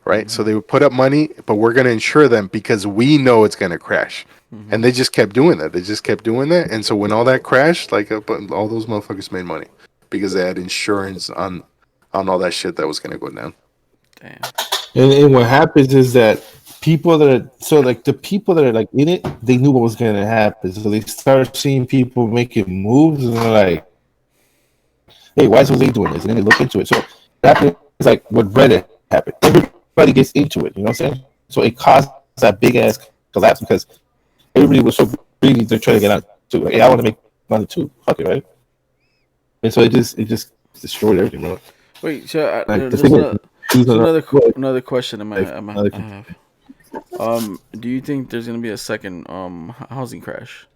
right? So hmm, they would put up money, but we're going to insure them because we know it's going to crash. hmm, And they just kept doing that. They just kept doing that. And so when all that crashed, like all those motherfuckers made money because they had insurance on all that shit that was going to go down. damn, And what happens is that people that are so like the people that are like in it, they knew what was going to happen, so they start seeing people making moves, and they're like, "Hey, why is Jose doing this?" And then they look into it. So that happens like what Reddit happened. Everybody gets into it. You know what I'm saying? So it caused that big ass collapse because everybody was so greedy. They're trying to get out too. Like, hey, I want to make money too. Fuck it, right? And so it just destroyed everything, bro. wait, so Like the there's thing is, another. choosing So another another question like another I have. Do you think there's gonna be a second housing crash?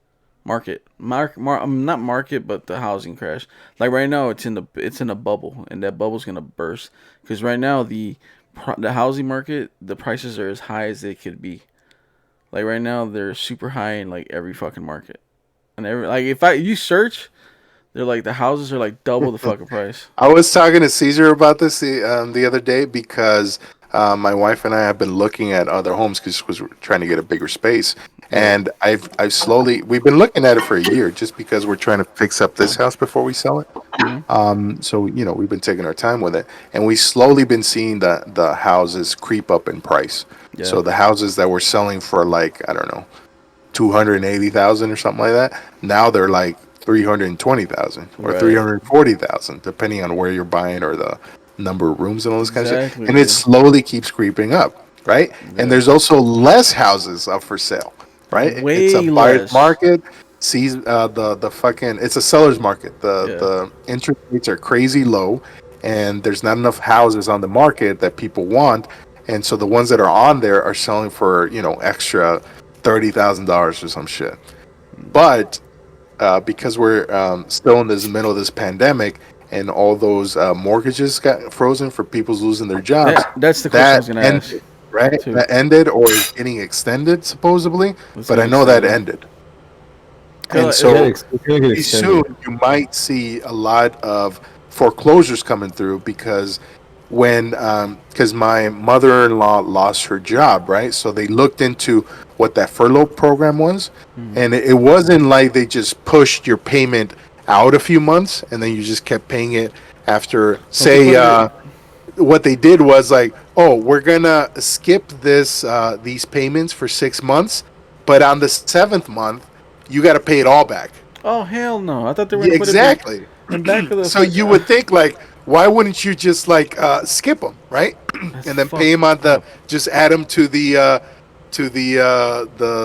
Not market, but the housing crash. Like right now, it's in a bubble, and that bubble's gonna burst because right now the housing market, the prices are as high as they could be. Like right now, they're super high in like every fucking market, and every like if you search, they're like the houses are like double the fucking price. I was talking to Caesar about this the other day because my wife and I have been looking at other homes because we're trying to get a bigger space. Right. And I've slowly we've been looking at it for a year just because we're trying to fix up this house before we sell it. Hmm. So we've been taking our time with it, and we slowly been seeing the houses creep up in price. Yeah. So the houses that were selling for like I don't know 280,000 or something like that, now they're like 320,000 or Right. 340,000, depending on where you're buying or number of rooms and all this kind of shit, Exactly, and it dude. slowly keeps creeping up, right? And Yeah. there's also less houses up for sale, right? It's a Way buyer's less. market. Sees the fucking it's a seller's market. The Yeah. the interest rates are crazy low, and there's not enough houses on the market that people want, and so the ones that are on there are selling for extra $30,000 or some shit. But because we're still in this middle of this pandemic and all those mortgages got frozen for people losing their jobs, That's the question I that was gonna ask ended, right? too. That ended or is getting extended supposedly, Let's but get I know that extended. ended. And 'Cause so It's gonna get pretty soon extended. you might see a lot of foreclosures coming through because when because my mother-in-law lost her job, right? So they looked into what that furlough program was, and it wasn't like they just pushed your payment out a few months and then you just kept paying it after, don't they say, put it? what they did was like, oh, we're gonna skip these payments for 6 months, but on the seventh month you got to pay it all back. Oh hell no! I thought they were Yeah, gonna put it exactly. in back of the So fuck. you would think like, why wouldn't you just like skip them, right? That's And then pay fucked them on the up. just add them to the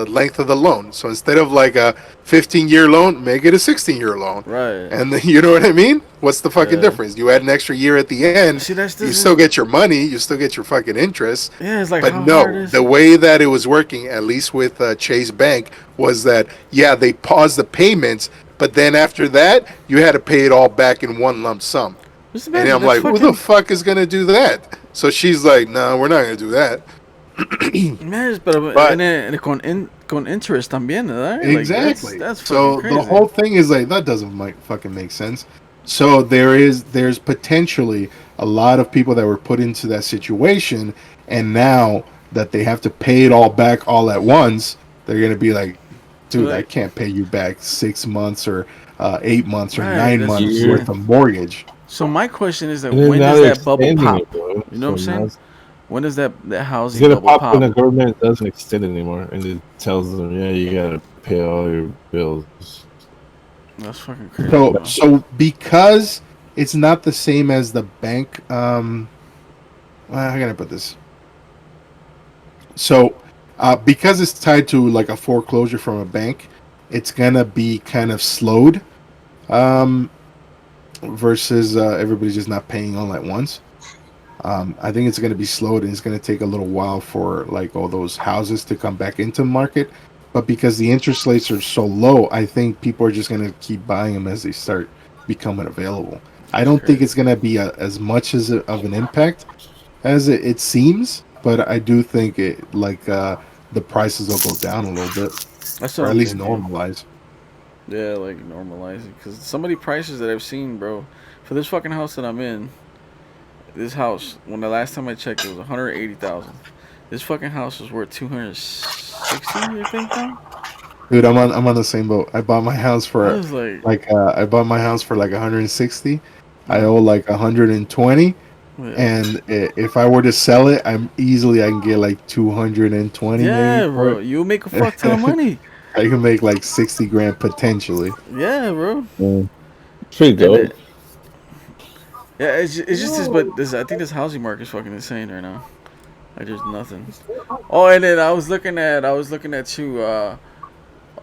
length of the loan. So instead of like a 15-year loan, make it a 16-year loan. Right. And then, you know what I mean? What's the fucking Yeah. difference? You add an extra year at the end, See, that's you this still is. get your money, you still get your fucking interest. Yeah, it's like But how hard no, is the it? way that it was working, at least with Chase Bank, was that yeah, they paused the payments, but then after that, you had to pay it all back in one lump sum. Just And imagine I'm that's like, who the fucking. fuck is gonna do that? So she's like, no, we're not gonna do that. Man, pero But con interest también, right? Like exactly. that's fucking So the crazy. whole thing is like that doesn't fucking make sense. So there's potentially a lot of people that were put into that situation, and now that they have to pay it all back all at once, they're gonna be like, dude, I Like, can't pay you back 6 months or 8 months or right, nine that's what I'm months Year. worth saying. of mortgage. So my question is that And then when now does they're that bubble extending pop? it, bro. You know what I'm So now saying? When does that it's housing gonna bubble pop when pop? the government doesn't extend it anymore, and it tells them, yeah, you gotta pay all your bills. That's fucking crazy, So bro. so because it's not the same as the bank. Well, how can I put this? So, because it's tied to like a foreclosure from a bank, it's gonna be kind of slowed, um, versus everybody just not paying all at once. I think it's gonna be slowed, and it's gonna take a little while for like all those houses to come back into market. But because the interest rates are so low, I think people are just gonna keep buying them as they start becoming available. I That's don't think crazy. it's gonna be as much of an impact as it seems, but I do think the prices will go down a little bit, That's what or at I'm least thinking. normalize. Yeah, like normalizing. Cause so many prices that I've seen, bro, for this fucking house that I'm in. This house, when the last time I checked, it was 180,000. This fucking house was worth 260, I think now. Dude, I'm on the same boat. I bought my house I for was like, I bought my house for like 160. I yeah, owe like 120, yeah, and if I were to sell it, I can get like 220 maybe yeah, for bro. it. You make a fuck ton of money. I can make like 60 grand potentially. Yeah, bro. Mm. Pretty And dope. yeah, it's just this, but this I think this housing market is fucking insane right now. Like there's nothing. Oh, and then I was looking at two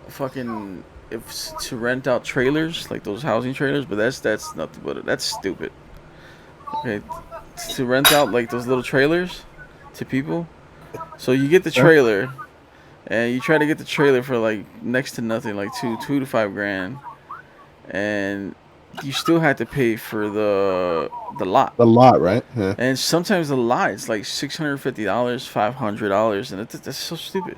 fucking if to rent out trailers like those housing trailers, but that's nothing but that's stupid. Okay, to rent out like those little trailers to people. So you get the trailer, and you try to get the trailer for like next to nothing, like two to 5 grand, and you still have to pay for the lot. A lot, right? Yeah. And sometimes the lot is like $650, $500, and that's so stupid.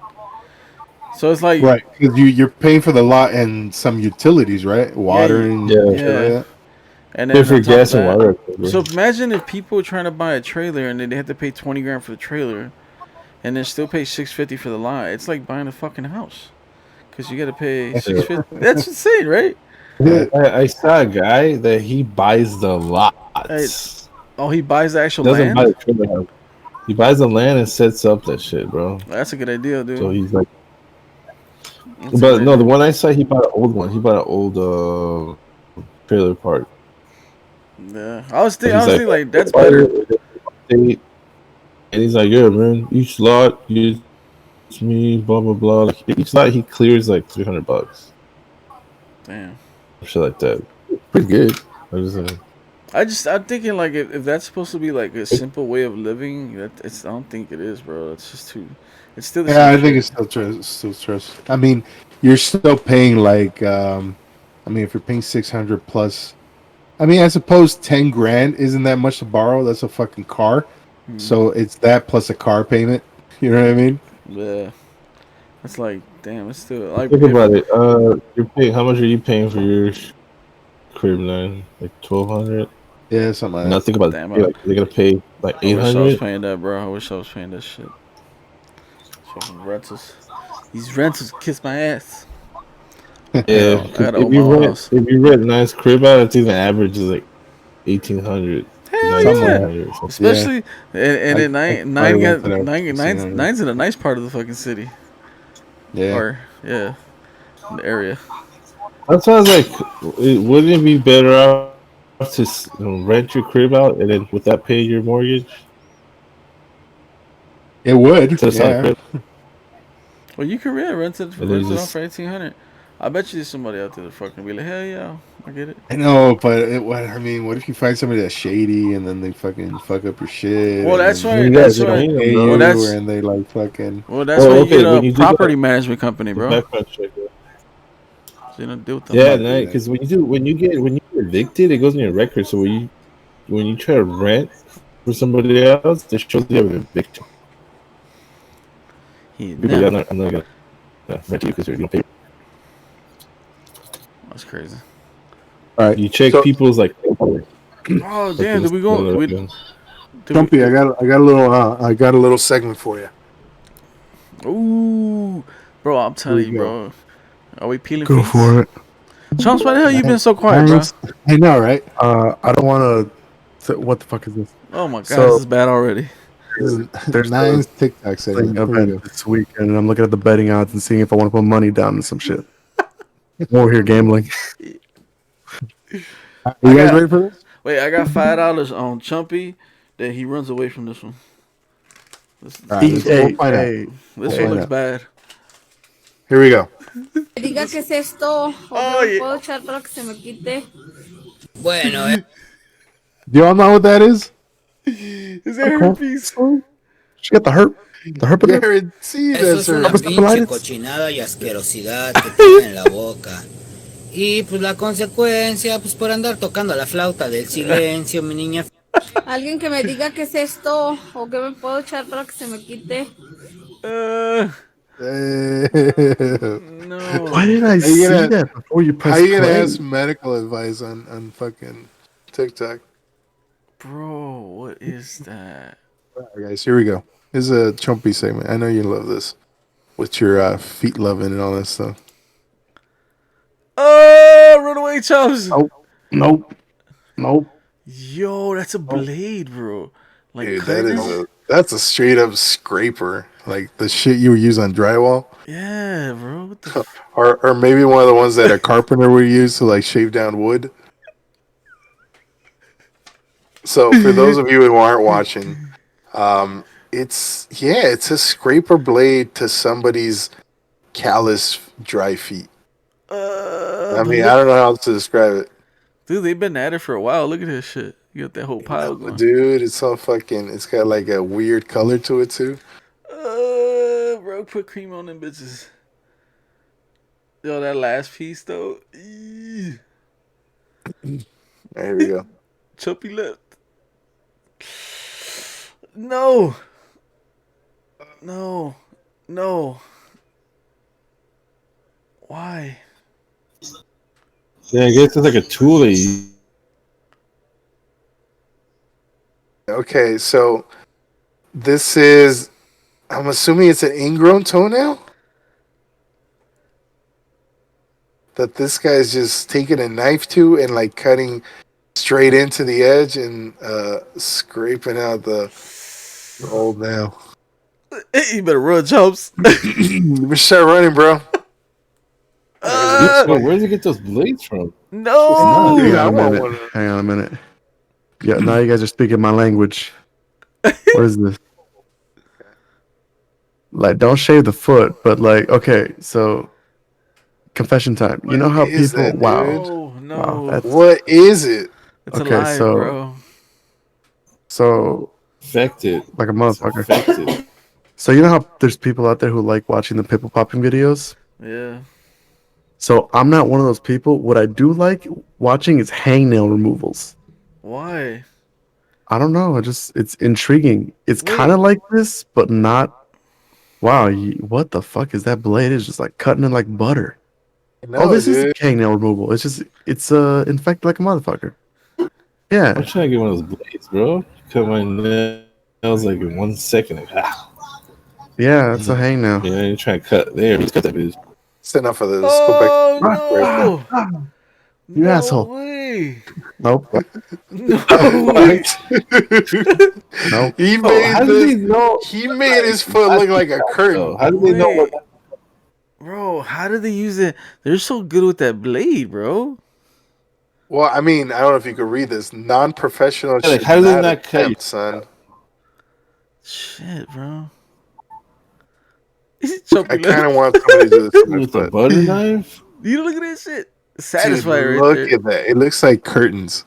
So it's like, Right, because you're paying for the lot and some utilities, right? yeah, Water and Yeah. shit like yeah, that. and Pay then for on top of gas and that, water. so imagine if people are trying to buy a trailer and then they have to pay 20 grand for the trailer, and then still pay 650 for the lot. It's like buying a fucking house, cause you got to pay Yeah. 650. That's insane, right? Yeah. I saw a guy that he buys the Hey, lots. oh, he buys the actual Doesn't buy land. the trailer house. He buys the land and sets up that shit, bro. That's a good idea, So dude. he's like, That's a good but no, the idea. one I saw, he bought an old one. He bought an old trailer park. Yeah, But I he's was like, thinking like that's "Oh, better. and he's like, yeah, man, each lot gets me, blah blah blah. Like each lot he clears like $300, Damn. shit like that. Pretty good. I was I'm thinking like if that's supposed to be like a simple way of living, I don't think it is, bro. It's just too. It's still the Yeah, same I think shit. it's still trust. I mean, you're still paying like, I mean, if you're paying 600 plus, I mean, I suppose 10 grand isn't that much to borrow. That's a fucking car, Hmm. so it's that plus a car payment. You know what I mean? Yeah, it's like damn. It's still like think if about it. You're paying. How much are you paying for your crib line? Like 1,200. Yeah, something like Now that. think about it. damn. Like they're gonna pay like I eight wish I was hundred. paying that, bro. I wish I was paying that shit. Fucking rentals. These rentals kiss my ass. Yeah, I because gotta own my own house. if you rent nice crib out, I think the average is like 1,800 to Hell Something like yeah. that. 1,900 or something. Yeah, Especially and then I could probably rent it out for 1600. nine's in a nice part of the fucking city. Yeah, Or yeah, the area. That sounds like wouldn't it be better off to rent your crib out and then with that pay your mortgage it would. instead of selling a Yeah, crib Well, you can and then you rent it out just for 1800. I bet you there's somebody out there that fucking be like, hell yeah, I get it. I know, but what I mean, what if you find somebody that's shady and then they fucking fuck up your shit Well, and that's then when why. you That's guys they why. don't paying them, pay Well, bro. you that's and they like fucking that's why Oh, you okay. get When a you do property management company, the bro. background check, So you don't deal with them. yeah, might do nice. that. Because when you get evicted, it goes in your record. So when you try to rent for somebody else, it shows you have an eviction. He People, yeah, now. I'm not gonna rent to you because you don't pay. That's crazy. All right, You check so people's like Oh for damn! this. Did we? Jumpy, I got a little segment for you. Ooh, bro, I'm Here we telling you, go. bro. Are we peeling Go feast? for it. Chumps, why the hell you been Nine, so quiet, bro? nines, I know, right? I don't want to. What the fuck is this? Oh my god, this So is bad already. This is there's a nines TikTok thing segment. Here we event go. this weekend, and I'm looking at the betting odds and seeing if I want to put money down on some shit. More here gambling. Are I you guys got ready for this? wait, I got $5 on Chumpy. That he runs away from this one. All right, we'll Hey, find out. hey, This We'll one find looks out. bad. Here we go. Diga qué es esto o Oh qué me yeah. puedo echar para que se me quite. Do y'all know what that is? Is that okay. herpes? She got the herpes, Guarantee Eso that's es una her. herpes pinche papillitis. cochinada y asquerosidad que tiene en la boca. Y pues la consecuencia, pues por andar tocando la flauta del silencio, mi niña. Alguien que me diga qué es esto o qué me puedo echar para que se me quite. Uh, How no, Why did I you see gonna that before you how press you gonna play? ask medical advice on fucking TikTok? bro. What is that? All right, guys, here we go. This is a Chumpy segment. I know you love this with your feet loving and all that stuff. Oh, run away, Chumps. Nope. Yo, that's a blade, bro. Like Dude, cutting. that's a straight up scraper, like the shit you would use on drywall, Yeah, bro. What the? or maybe one of the ones that a carpenter would use to like shave down wood. So for those of you who aren't watching, it's a scraper blade to somebody's callous dry feet. I But mean, I look, don't know how else to describe it. dude, they've been at it for a while. Look at this shit. You got that whole pile But going. dude, it's all fucking. It's got like a weird color to it too. Bro, put cream on them bitches. Yo, that last piece though. Here we go. Chumpy left. No. No. No. Why? Yeah, I guess it's like a tool that you. Okay, so this is. I'm assuming it's an ingrown toenail that this guy's just taking a knife to and like cutting straight into the edge and scraping out the old nail. You better run, Chumps. We start running, bro. Where does he get those blades from? No. Dude, Hang I on a want minute. one. Hang on a minute. Yeah, now you guys are speaking my language. What is this? Like, don't shave the foot, but like, okay, so confession time. You know how Is people? that, dude? No, Wow, no. that's What is it? It's okay. alive, bro. So Infected. like a It's motherfucker. infected. So you know how there's people out there who like watching the pimple popping videos. Yeah. So I'm not one of those people. What I do like watching is hangnail removals. Why? I don't know. It's intriguing. It's Wait. kind of like this, but not. Wow, what the fuck is that blade? It's just like cutting it like butter. No, This is dude. hangnail removal. It's infected like a motherfucker. I'm Yeah, trying to get one of those blades, bro. Cut my nails like in 1 second. Like, yeah, it's a hangnail. Yeah, you're trying to cut there. Just cut that bitch. It's enough of this. Let's go back. Oh no! You No asshole. way! Nope. No way! Nope. He Oh, made how did he know? He made his foot look like a curtain. How did they know what? Wait. Bro, how did they use it? They're so good with that blade, bro. Well, I mean, I don't know if you could read this. Non-professional. Like, should how do they not not cut attempt, you? son? Shit, bro. I kind of want somebody to do this to my With a foot. butter knife? You look at that shit. Dude, Satisfied right look there. at that. It looks like curtains.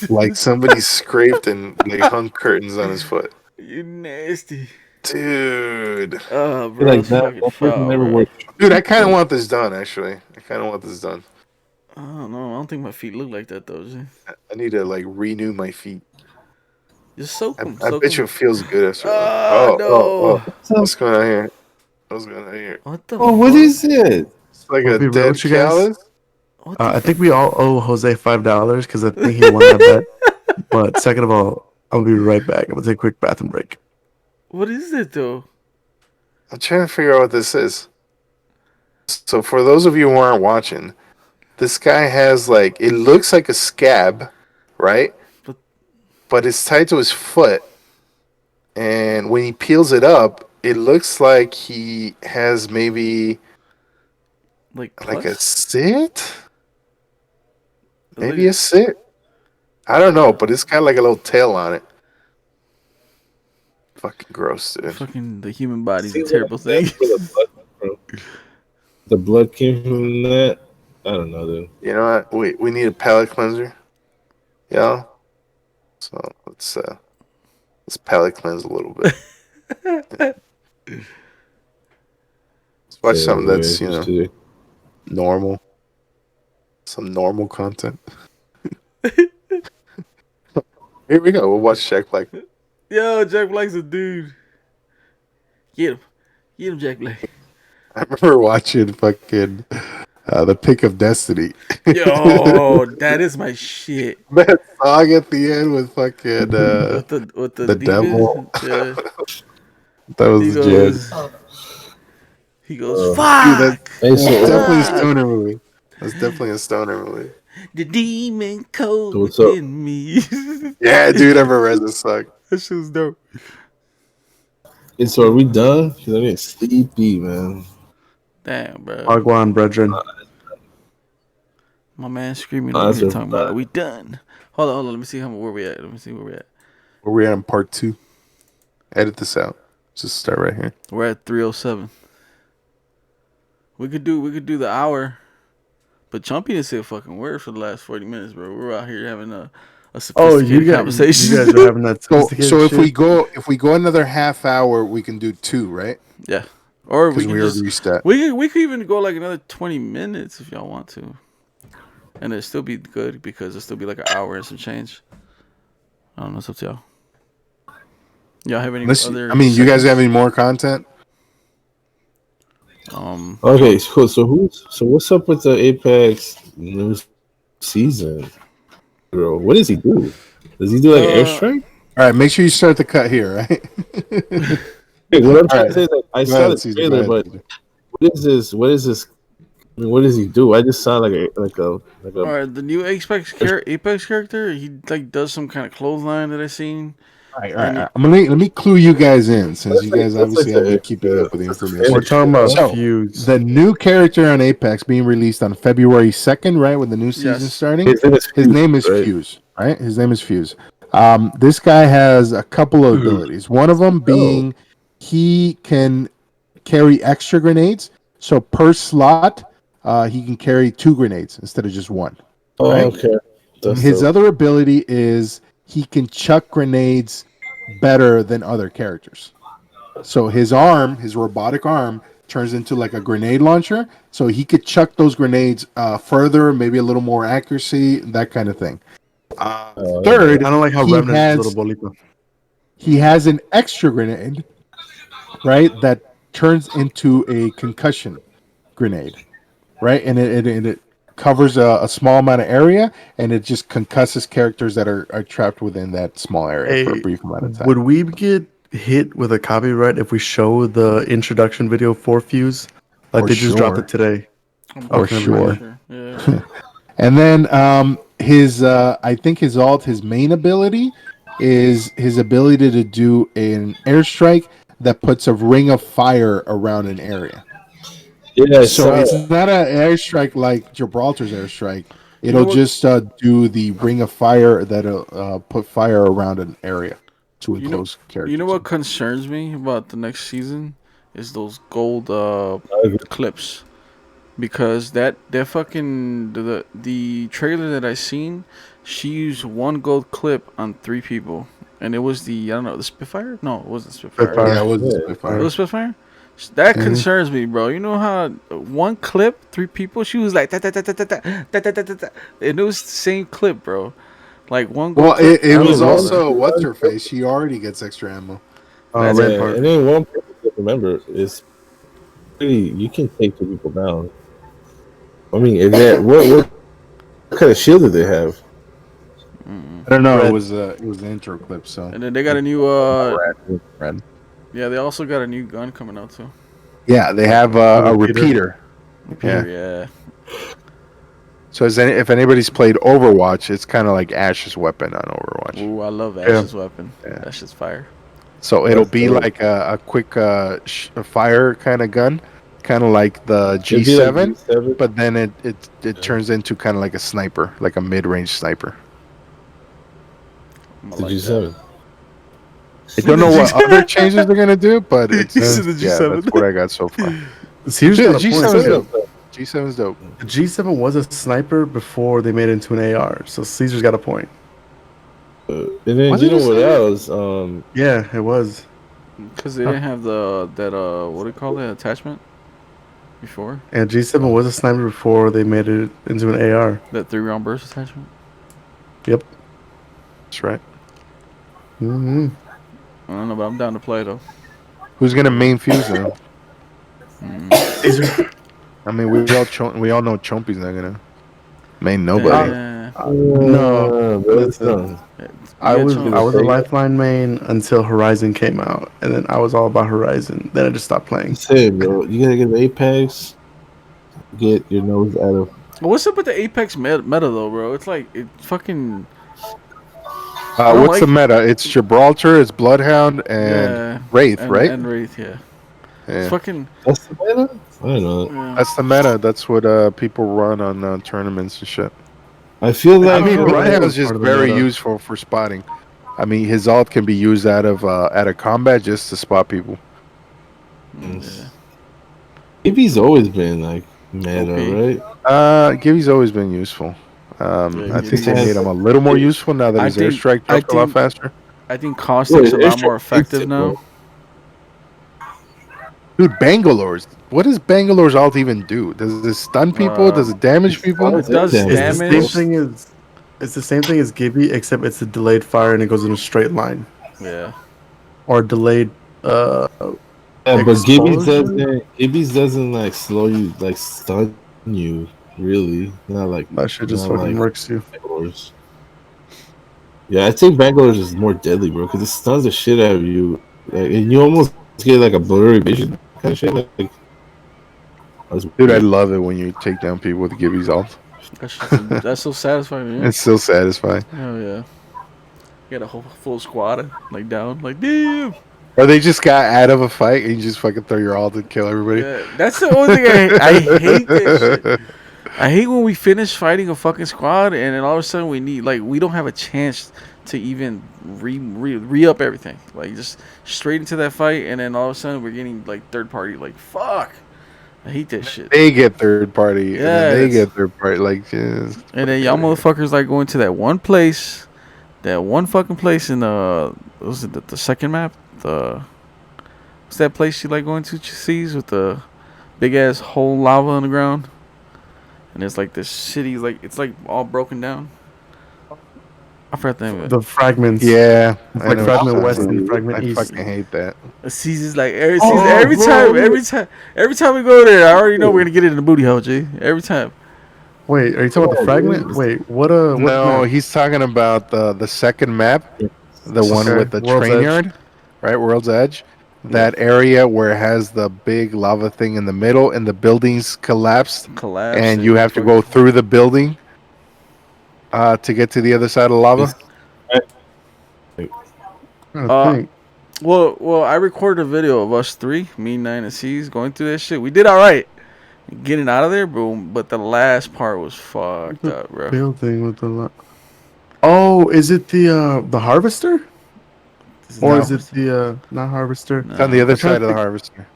Like somebody scraped and like hung curtains on his foot. You nasty. Dude. Oh, Feel bro. like It's that fucking person foul, never bro. worked. Dude, I kind of want this done, actually. I kind of want this done. I don't know. I don't think my feet look like that, though. G. I need to, like, renew my feet. Just soak them. I bet you it feels good after one. Oh, no. What's going on here? What's going on here? What the Oh, what fuck? is it? It's like I'll a be real dead with you guys. callus. What the I think we all owe Jose $5 because I think he won that bet. But second of all, I'll be right back. I'm gonna take a quick bathroom break. What is it, though? I'm trying to figure out what this is. So for those of you who aren't watching, this guy has like, it looks like a scab, right? But it's tied to his foot. And when he peels it up, it looks like he has maybe Like a pus? sit? Maybe Like- a sit? I don't know, but it's got like a little tail on it. Fucking gross, dude. Fucking the human body's a terrible thing. The blood came from that? I don't know, dude. You know what? We need a palate cleanser. Yeah. So let's palate cleanse a little bit. Let's watch something that's, normal. Some normal content. Here we go. We'll watch Jack Black. Yo, Jack Black's a dude. Get him. Get him, Jack Black. I remember watching fucking The Pick of Destiny. Yo, that is my shit. That song at the end with fucking With the the demon. devil. Yeah. That was He the goes, jam. he goes, Dude, fuck! that's definitely a stoner movie. That's definitely a stoner movie. The demon code What's up? within me. Yeah, dude, I remember that song. That shit was dope. And so are we done? Because I'm getting sleepy, man. Damn, bro. Wagwan, brethren. My man screaming Oh, over that's here a- talking about, are we done? Hold on. Let me see where we at. Let me see where we at. Where we at on part 2? Edit this out. Just start right here. We're at 3:07. We could do the hour, but Chumpy didn't say a fucking word for the last 40 minutes, bro. We're out here having a sophisticated conversation. You guys are having that So sophisticated if shit? we go another half hour, we can do 2, right? Yeah, or we Because can we just already reached that. we could even go like another 20 minutes if y'all want to, and it'd still be good because it'll still be like an hour and some change. I don't know. It's up to y'all. Y'all have any other? I mean, you guys have any more content? Okay, cool. So what's up with the Apex new season, bro? What does he do? Does he do like an airstrike? All right, make sure you start the cut here, right? Hey, what I'm trying All to say is that I Go saw ahead, the Caesar, trailer, go but ahead. what is this? What is this? I mean, what does he do? I just saw like a All right, the new Apex character, he like does some kind of clothesline that I seen. All right. Let me clue you guys in, since you guys obviously have been keeping up with the information. We're talking about So, feuds. the new character on Apex being released on February 2nd, right? With the new season Yes. starting. His name is His name is right? Fuse. Right? His name is Fuse. This guy has a couple of abilities. One of them being he can carry extra grenades. So per slot, he can carry 2 grenades instead of just one. Oh, Right? okay. That's His dope. other ability is he can chuck grenades better than other characters. So his arm, his robotic arm, turns into like a grenade launcher. So he could chuck those grenades further, maybe a little more accuracy, that kind of thing. Third, I don't like how he Revenant is a has little bolita. he has an extra grenade, right? That turns into a concussion grenade, right? And it covers a small amount of area, and it just concusses characters that are trapped within that small area for a Hey, brief amount of time. would we get hit with a copyright if we show the introduction video for Fuse? Like For they just dropped sure. it today. I'm For pretty sure. Yeah. And then his I think his ult, his main ability is his ability to do an airstrike that puts a ring of fire around an area. Yeah, I So saw it's it. not an airstrike like Gibraltar's airstrike. You know It'll what? just do the ring of fire that'll put fire around an area to You know. enclose characters. You know what concerns me about the next season is those gold clips, because that fucking the trailer that I seen, she used one gold clip on 3 people, and it was the, I don't know, the Spitfire. No, it wasn't Spitfire. Spitfire. Yeah, it was Yeah. the It Spitfire. was Spitfire. That Mhm. concerns me, bro. You know how one clip, 3 people, she was like that, and it was the same clip, bro. Like one gold Well, clip. it I was don't know, also man. what's her face. She already gets extra ammo. That's Yeah, Rampart. and then one person to remember is pretty. You can take 2 people down. I mean, is that what kind of shield did they have? I don't know. Red. It was the intro clip. So And then they got a new Red. yeah, they also got a new gun coming out too. Yeah, they have a repeater. Peter, yeah. So if anybody's played Overwatch, it's kind of like Ash's weapon on Overwatch. Ooh, I love Ash's weapon. Yeah. That shit's fire. So it'll That's be dope. like a quick fire kind of gun, kind of like the It'd be like G7, G7. but then it turns into kind of like a sniper, like a mid-range sniper. I'm The gonna like G7. I don't know what other changes they're gonna do, but it's He said the yeah, G7. that's what I got so far. Caesar's Dude, got a G7 point. is too. dope. G7 is dope. The G7 was a sniper before they made it into an AR, so Caesar's got a point. And then Was you it a know what sniper? else? Yeah, it was. Because they didn't have that what do you call it, attachment before, And G7 was a sniper before they made it into an AR. that 3-round burst attachment. Yep. That's right. Mm-hmm. I don't know, but I'm down to play though. Who's gonna main Fuse then? Caesar. I mean, we all know Chompy's not gonna main nobody. No, listen. I Yeah, was Chomp. I was a Lifeline main until Horizon came out, and then I was all about Horizon. Then I just stopped playing. Say, bro, you gotta get an Apex. Get your nose out of. What's up with the Apex meta though, bro? It's like it fucking What's the meta? It's Gibraltar, it's Bloodhound, and yeah, Wraith, right? And Wraith, yeah. Yeah. It's fucking That's the meta. I don't know. yeah. That's the meta. That's what people run on tournaments and shit. I feel I like mean, Horizon Bloodhound was is just part of the very meta. useful for spotting. I mean, his ult can be used out of combat just to spot people. Yeah. Gibby's always been like meta, OP. right? Gibby's always been useful. Yeah, I think Gibby's they made him a little more useful now that I his think- airstrike I drops a lot think- faster. I think Caustic's a Wait, lot more effective Airstrike now. Dude, Bangalore's. What does Bangalore's ult even do? Does it stun people? Does it damage people? It does It's the It's the same damage. thing as it's the same thing as Gibby, except it's a delayed fire and it goes in a straight line, Yeah. or delayed. Yeah, but Exposure? Gibby's doesn't like slow you, like stun you. Really, not like That shit just not fucking like works you. Bangalore's. Yeah, I think Bangalore's is more deadly, bro, because it stuns the shit out of you, like, and you almost get like a blurry vision kind of shit. Like, that's Dude, I weird. love it when you take down people with Gibby's ult. That's so satisfying, man. It's so satisfying. Hell yeah. You got a whole full squad like down, like damn. Or they just got out of a fight and you just fucking throw your ult and kill everybody. Yeah, that's the only thing I hate that shit. I hate when we finish fighting a fucking squad and then all of a sudden we don't have a chance to even re up everything. Like just straight into that fight and then all of a sudden we're getting like third party. Like fuck. I hate that shit. They get third party, and then Yeah, they that's, get third party. Like, and then y'all motherfuckers like going to that one place, that one fucking place in what was it the second map? What's that place you like going to seas with the big ass hole lava on the ground? And it's like this city, like it's like all broken down. I forgot the name of it. The fragments. yeah, It's I like know fragment what you're west saying. and fragment I east. fucking hate that. Seas is like every Oh, every bro. every time we go there, I already know we're gonna get it in the booty hole, G. Every time. Wait, are you talking about the fragment? Wait, what? What No, map? he's talking about the second map, the one Okay, with the World's train Edge. yard, right? World's Edge. That area where it has the big lava thing in the middle, and the buildings collapsed, Collapse and you have to go fucking- through the building to get to the other side of lava. I Uh, think. well, I recorded a video of us three, me, Nine, and C's going through that shit. We did all right, getting out of there, but the last part was fucked up, bro. Building with the. Oh, is it the harvester? Or is it the not harvester? It's on the other I'm trying side to of the think- harvester.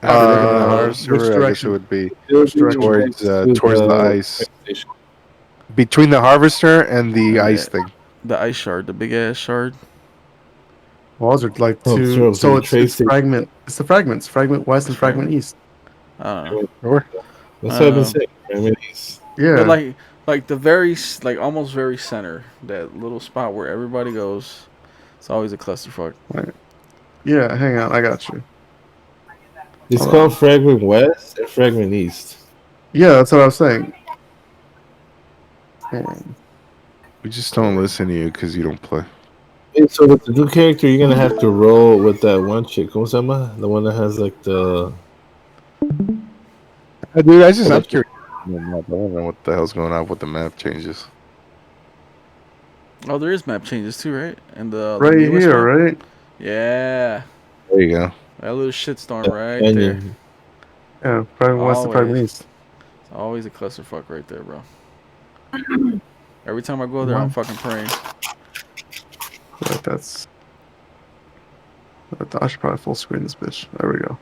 After the which harvester, I guess direction? it would be Which direction? towards the ice, between the harvester and the Yeah. ice thing. The ice shard, the big ass shard. Walls are like Oh, two. sure, So the it's trace station. fragment. It's the fragments. Fragment west and fragment east. I don't know. Sure. That's what I've been saying. I mean, Yeah. But like the very like almost very center, that little spot where everybody goes, it's always a clusterfuck. Yeah. Hang on, I got you. it's Hold called on. Fragment West and Fragment East. Yeah, that's what I was saying. Hang on. We just don't listen to you because you don't play. Hey, so with the new character, you're gonna have to roll with that one chick. ¿Cómo se llama? The one that has like the. Dude, I'm curious. I don't know what the hell's going on with the map changes. Oh, there is map changes too, right? And the Right newest here, one? right? Yeah, There you go. that little shitstorm right there. Canyon. Yeah, fragment west and fragment Always. east. It's always a clusterfuck right there, bro. Every time I go there, I'm fucking praying. Like that's. I should probably full screen this bitch. There we go.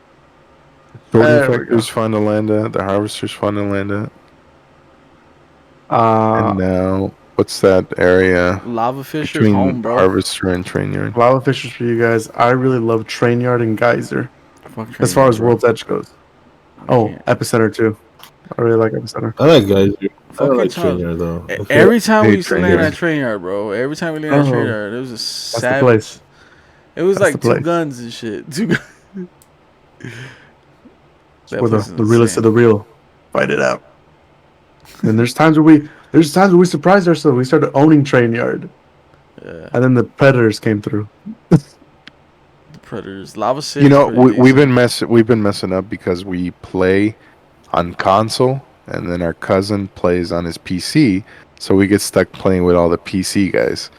Golden There we Factory's fun to land at. The Harvester's fun to land at. Uh, And now, what's that area Lava Fisher's between home, bro. Harvester and Train Yard? lava fishers for you guys. I really love Train Yard and Geyser Fuck as Train far Yard, as bro. World's Edge goes. I Oh, can't. Epicenter too. I really like Epicenter. I like guys. I Fucking like time. Trainer though. I feel Every time we hate used to Train land Yard. at Train Yard, bro. Every time we landed at Train Oh. Yard, it was a That's the savage. place. It was That's like the two place. guns and shit. Two guns. That Where place the is realest of insane. the real fight it out. And there's times where we surprised ourselves. We started owning Train Yard, Yeah, and then the Predators came through. the Predators. Lava City. You know, we've been messing up because we play on console, and then our cousin plays on his PC, so we get stuck playing with all the PC guys,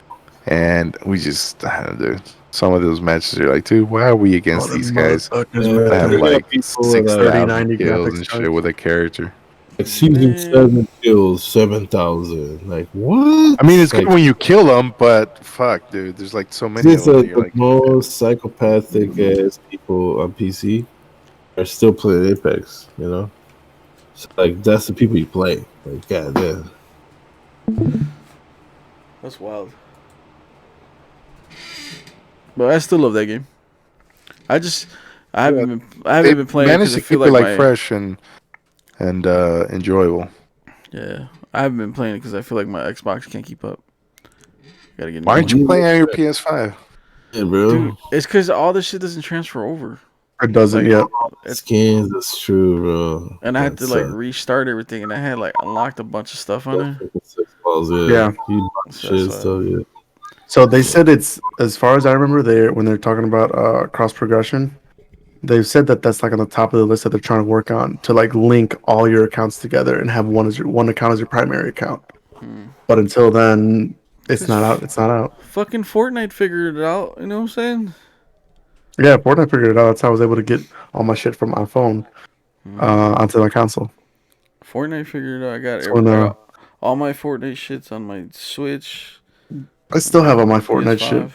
and we just, I don't know, dude. Some of those matches are like, dude, why are we against these guys that have like people 6,000 3090 kills graphics and cards. shit with a character? like season 7 kills 7,000. Like what? I mean, it's good like, when you kill them, but fuck, dude, there's like so many of these them. are that You're the like, most psychopathic ass people on PC are still playing Apex. You know, so, like that's the people you play. Like goddamn. That's wild. But I still love that game. I haven't been playing managed because I to feel keep it like like fresh and enjoyable. Yeah, I haven't been playing it because I feel like my Xbox can't keep up. Gotta get. Why aren't you playing on your PS5? Yeah, bro. Dude, it's because all this shit doesn't transfer over. It doesn't yet. Skins, that's true, bro. And I had to That's, like restart everything, and I had like unlocked a bunch of stuff on there. Yeah. You So shit that's stuff, yeah. So they said it's, as far as I remember, when they're talking about cross progression, they've said that that's like on the top of the list that they're trying to work on to like link all your accounts together and have one account as your primary account. But until then, it's not out. It's not out. Fucking Fortnite figured it out. You know what I'm saying? Yeah, Fortnite figured it out. That's how I was able to get all my shit from my phone onto my console. Fortnite figured out. So when, I got all my Fortnite shits on my Switch. I still have all my Fortnite shit. PS5.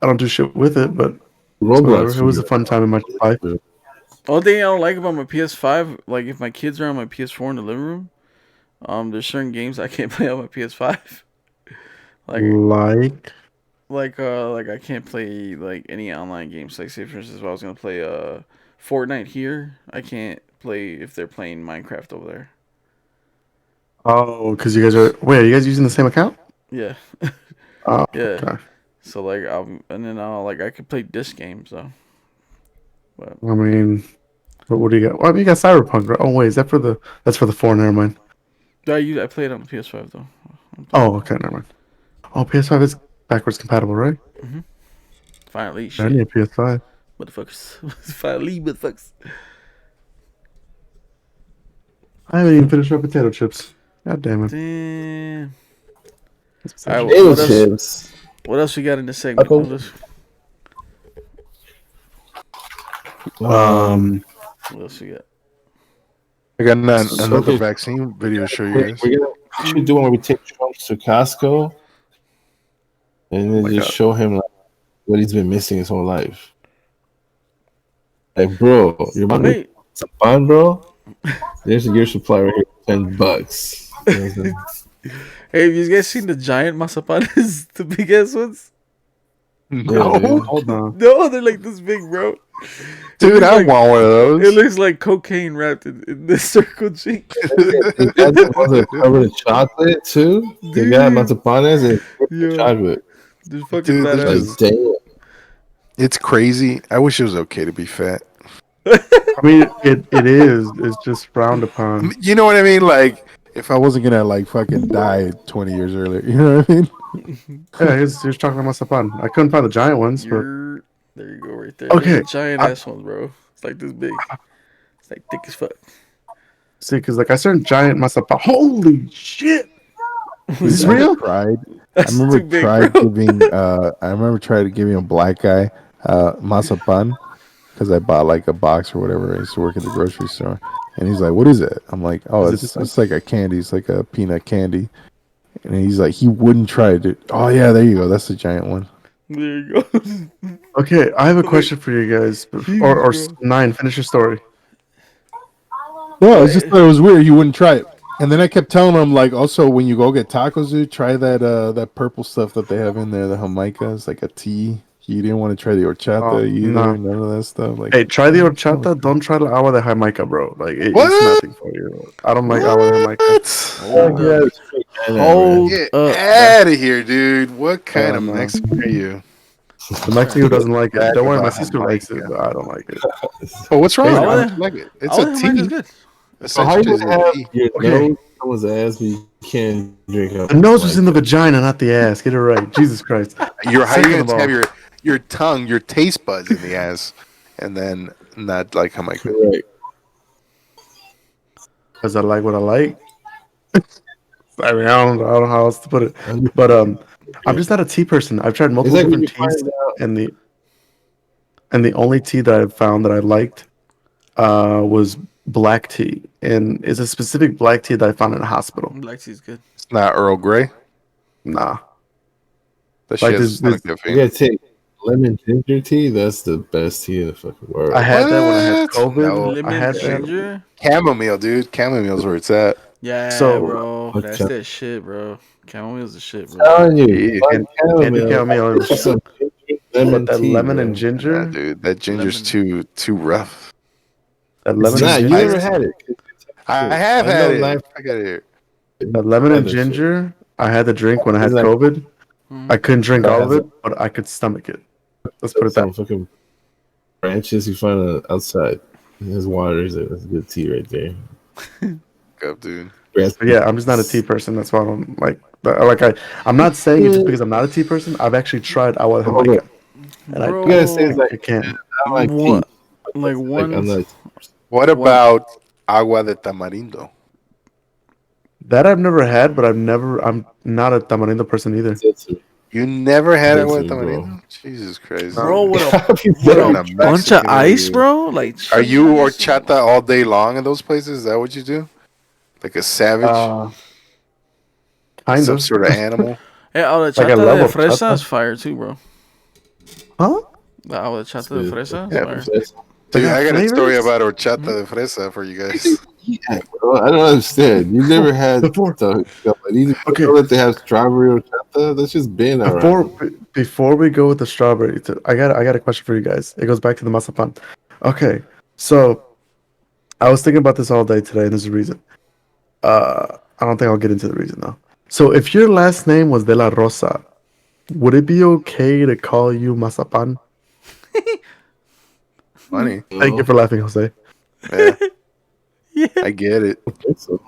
I don't do shit with it, but Roblox. it was a fun time in my life. Only thing I don't like about my PS5, like if my kids are on my PS4 in the living room, there's certain games I can't play on my PS5. Like I can't play like any online games. Like say for instance, if I was gonna play Fortnite here, I can't play if they're playing Minecraft over there. Oh, because you guys are you guys using the same account? Yeah, Oh, yeah. okay. So like I'll like I could play disc games though. But I mean, what do you got? Well, you got Cyberpunk, right? Oh wait, is that for the? That's for the 4. Never mind. I play it on the PS5 though. Oh, okay, never mind. Oh, PS5 is backwards compatible, right? Finally, I need a shit, PS5. motherfuckers. Finally, motherfuckers. I haven't even finished my potato chips. God damn it. Damn. That's All right, potato what chips. else? chips. What else we got in this segment? Taco. What else, what else we got? I got another Okay. vaccine video to show you guys. We should do one where we take Trump to Costco and then my just God. show him like what he's been missing his whole life. Like, bro, you're about to Wait, some fun, bro. There's your supply right here, $10. You know what I'm saying? hey, have you guys seen the giant masapanes? The big ass ones? Yeah, dude. Hold on. No, they're like this big, bro. Dude, looks I like- want one of It those. looks like cocaine wrapped in this circle cheek. They got the ones that are covered in chocolate too. They got Dude. mazapanes and Yeah. chocolate. They're fucking Dude, they're Like, badass. damn. It's crazy. I wish it was okay to be fat. I mean, it is. It's just frowned upon. You know what I mean? Like, if I wasn't gonna like fucking die 20 years earlier, you know what I mean? Yeah, here's chocolate masapan. I couldn't find the giant ones, but There you go, right there. Okay, There's the giant I- ass ones, bro. It's like this big. It's like thick as fuck. see, because like I said, giant masapan. Holy shit! Is this I real? tried. That's I remember too big, tried bro. giving a black guy masapan because I bought like a box or whatever. I used to work at the grocery store, and he's like, "What is it?" I'm like, "Oh, Is it it's this like a candy. It's like a peanut candy." And he's like, he wouldn't try it. Oh yeah, there you go. That's the giant one. There you go. Okay, I have a question for you guys. Or Jesus, 9, finish your story. No, I just thought it was weird. You wouldn't try it. And then I kept telling him, like, also when you go get tacos, dude, try that purple stuff that they have in there, the jamaica. It's like a tea. You didn't want to try the horchata either, no. none of that stuff. Like, Hey, try the horchata. Don't try the agua de Jamaica, bro. Like it's What? nothing for you. I don't like agua de Jamaica. Hold Yeah, up. it's fake. Hold Get up. out of here, dude. What kind of no. Mexican are you? The Mexican who doesn't like it. Back Don't worry, my about sister likes it, Jamaica. but I don't like it. Oh, what's wrong? Hey, Why Agua don't de- you like it? It's Agua a de Jamaica's tea. good. So how you Essentially, gonna have tea. your Okay. nose someone's ass, but you can't drink up? The nose was in the vagina, not the ass. Get it right. Jesus Christ. How you Second gonna of all- have your tongue, your taste buds in the ass, and then not like Jamaica? Right. Because I like what I like. I mean, I don't know how else to put it. But I'm just not a tea person. I've tried It's multiple like when you different teas, find out. and the only tea that I've found that I liked was black tea, and it's a specific black tea that I found in a hospital. Black tea's good. It's not Earl Grey. Nah, That Like shit's this- not this- good for You you. gotta take lemon ginger tea. That's the best tea in the fucking world. I had that when I had What? COVID. No. I Lemon had that. ginger. Chamomile, dude. Chamomile's where it's at. Yeah, So- bro. Okay. That's that shit, bro. Chamomile's the shit, bro. telling you, Yeah, fucking Candy chamomile. Get you some ginger, lemon But that tea, lemon bro. and ginger, Nah, dude, that ginger's too rough. that It's lemon not. and You ginger, never had it. I have I had know it. life- I got it here. that lemon and Other shit. ginger. I had to drink when I had It's like- COVID. Mhm. I couldn't drink That all of has it, but I could stomach it. Let's put it Some that. fucking branches you find outside. There's water. That's good tea right there. Up, dude. Branch- But yeah, I'm just not a tea person. That's why I don't like. I'm not saying it's just because I'm not a tea person. I've actually tried agua de Jamaica, and Bro, You gotta say it's like I can't. I don't like tea. What? Like I'm one. not. What about agua de tamarindo? That I've never had, but I'm not a tamarindo person either. You never had That's agua de it, bro. tamarindo? Jesus Christ. Bro, with a, What with in a a bunch of Mexican ice, area? bro? Like, Are you Jesus. horchata all day long in those places? Is that what you do? Like a savage, Kind some of. sort of animal. Hey, agua de Like I chata love de fresa horchata. is fire too, bro. Huh? The agua de chata de fresa is Yeah, fire. They dude, got I got a story flavors? about horchata de fresa for you guys. Yeah, bro, I don't understand. You never had Before, the you okay, know that they have strawberry horchata? That's just been around. before we go with the strawberry, I got a question for you guys. It goes back to the mazapan. Okay, so I was thinking about this all day today, and there's a reason. I don't think I'll get into the reason though. So if your last name was De La Rosa, would it be okay to call you Mazapan? Funny. Thank you for laughing, Jose. Yeah, Yeah. I get it. So,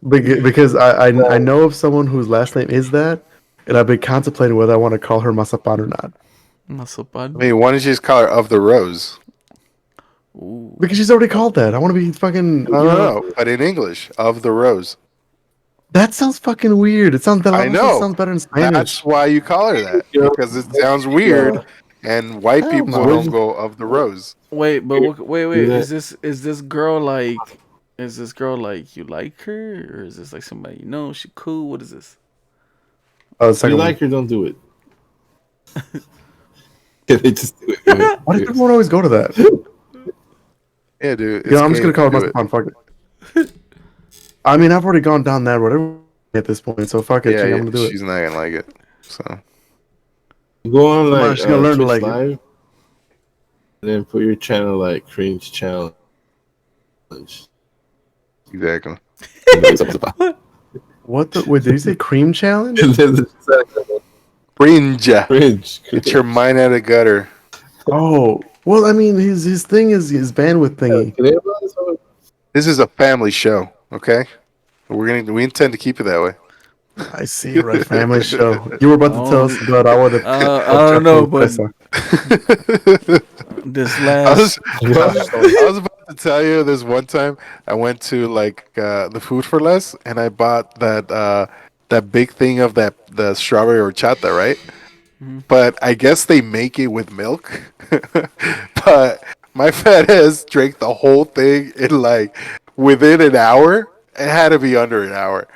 Because I know of someone whose last name is that, and I've been contemplating whether I want to call her Mazapan or not. I Mazapan. mean, why don't you just call her of the rose? Ooh. Because she's already called that. I want to be fucking. No, but in English, of the rose. That sounds fucking weird. It sounds. I know. Sounds better in That's Spanish. why you call her that, because it sounds weird, and white Hell people no. don't go of the rose. Wait, but wait. that. Is this girl like? Is this girl like you like her, or is this like somebody you know? She cool. What is this? Oh, the If you second like one. her, don't do it. Yeah, they just do it. Why does everyone always go to that? Yeah, dude. Yeah, I'm just gonna call her do it. Mazapan. Fuck it. I mean, I've already gone down that road at this point, so fuck it. Yeah, I'm gonna do it. she's not gonna like it. So Go on like she's gonna learn to Twitch like it. Live, and then put your channel like Cringe Challenge. exactly. What the? Wait, did you say cream challenge? And then the Cringe. Cringe. Get your mind out of gutter. Oh, well, I mean, his thing is his bandwidth thingy. This is a family show, okay? We intend to keep it that way. I see, right? Family show. You were about to tell us about I don't know, but this last. I was about to tell you this one time I went to like the Food for Less and I bought that big thing of the strawberry horchata, right? But I guess they make it with milk. But my fat ass drank the whole thing in like within an hour. It had to be under an hour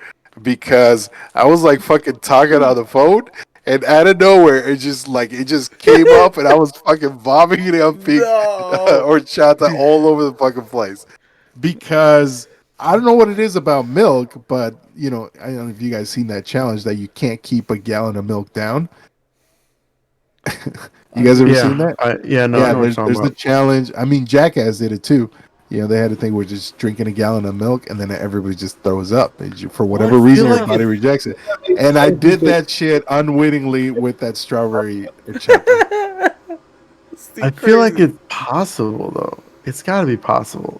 because I was like fucking talking on the phone. And out of nowhere, it just came up, and I was fucking vomiting it up pink horchata all over the fucking place. Because I don't know what it is about milk, but I don't know if you guys seen that challenge that you can't keep a gallon of milk down. You guys ever seen that? I know what you're talking there's the about. challenge. I mean, Jackass did it too. They had a thing where just drinking a gallon of milk and then everybody just throws up. For whatever reason, your body rejects it. And I did that shit unwittingly with that strawberry horchata. I feel like it's possible though. It's got to be possible.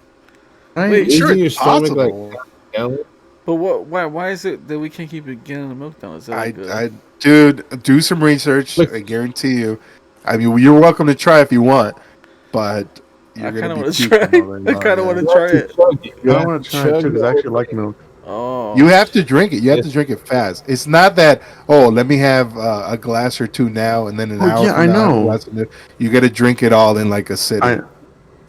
Right? Wait, Sure, Isn't your it's stomach possible. like gallon? But why is it that we can't keep it getting the milk down? Is that like Dude, do some research. I guarantee you. I mean, you're welcome to try if you want, but you're I gonna kind of be want to puking try. all day I long, kind of yeah. want to try it. I want to try it too because I actually like milk. Oh, You have to drink it. You have to drink it fast. It's not that let me have a glass or two now and then an hour. Yeah, from I now, I have a know. glass of milk. You got to drink it all in like a sitting.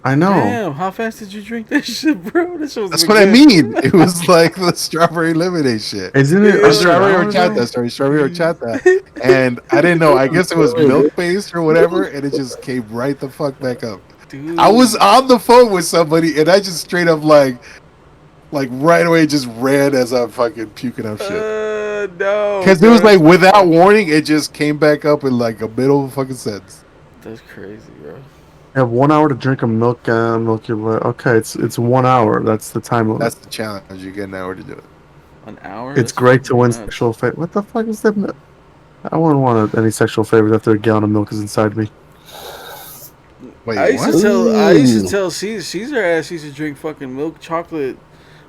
I know. damn! How fast did you drink that shit, bro? This was That's what I mean. It was like the strawberry lemonade shit. Isn't it? Or strawberry horchata. Strawberry horchata. And I didn't know. I guess it was milk based or whatever, and it just came right the fuck back up. Dude. I was on the phone with somebody, and I just straight up like right away just ran as I'm fucking puking up shit. No. Because it was like without warning, it just came back up in like a middle of a fucking sentence. That's crazy, bro. You have 1 hour to drink a milk your way. Okay, it's 1 hour. That's the time limit. That's the challenge. You get an hour to do it. An hour? It's That's great to win nuts. sexual favor. What the fuck is that? I wouldn't want any sexual favors after a gallon of milk is inside me. Wait, I used what? to tell Caesar ass used to drink fucking milk chocolate.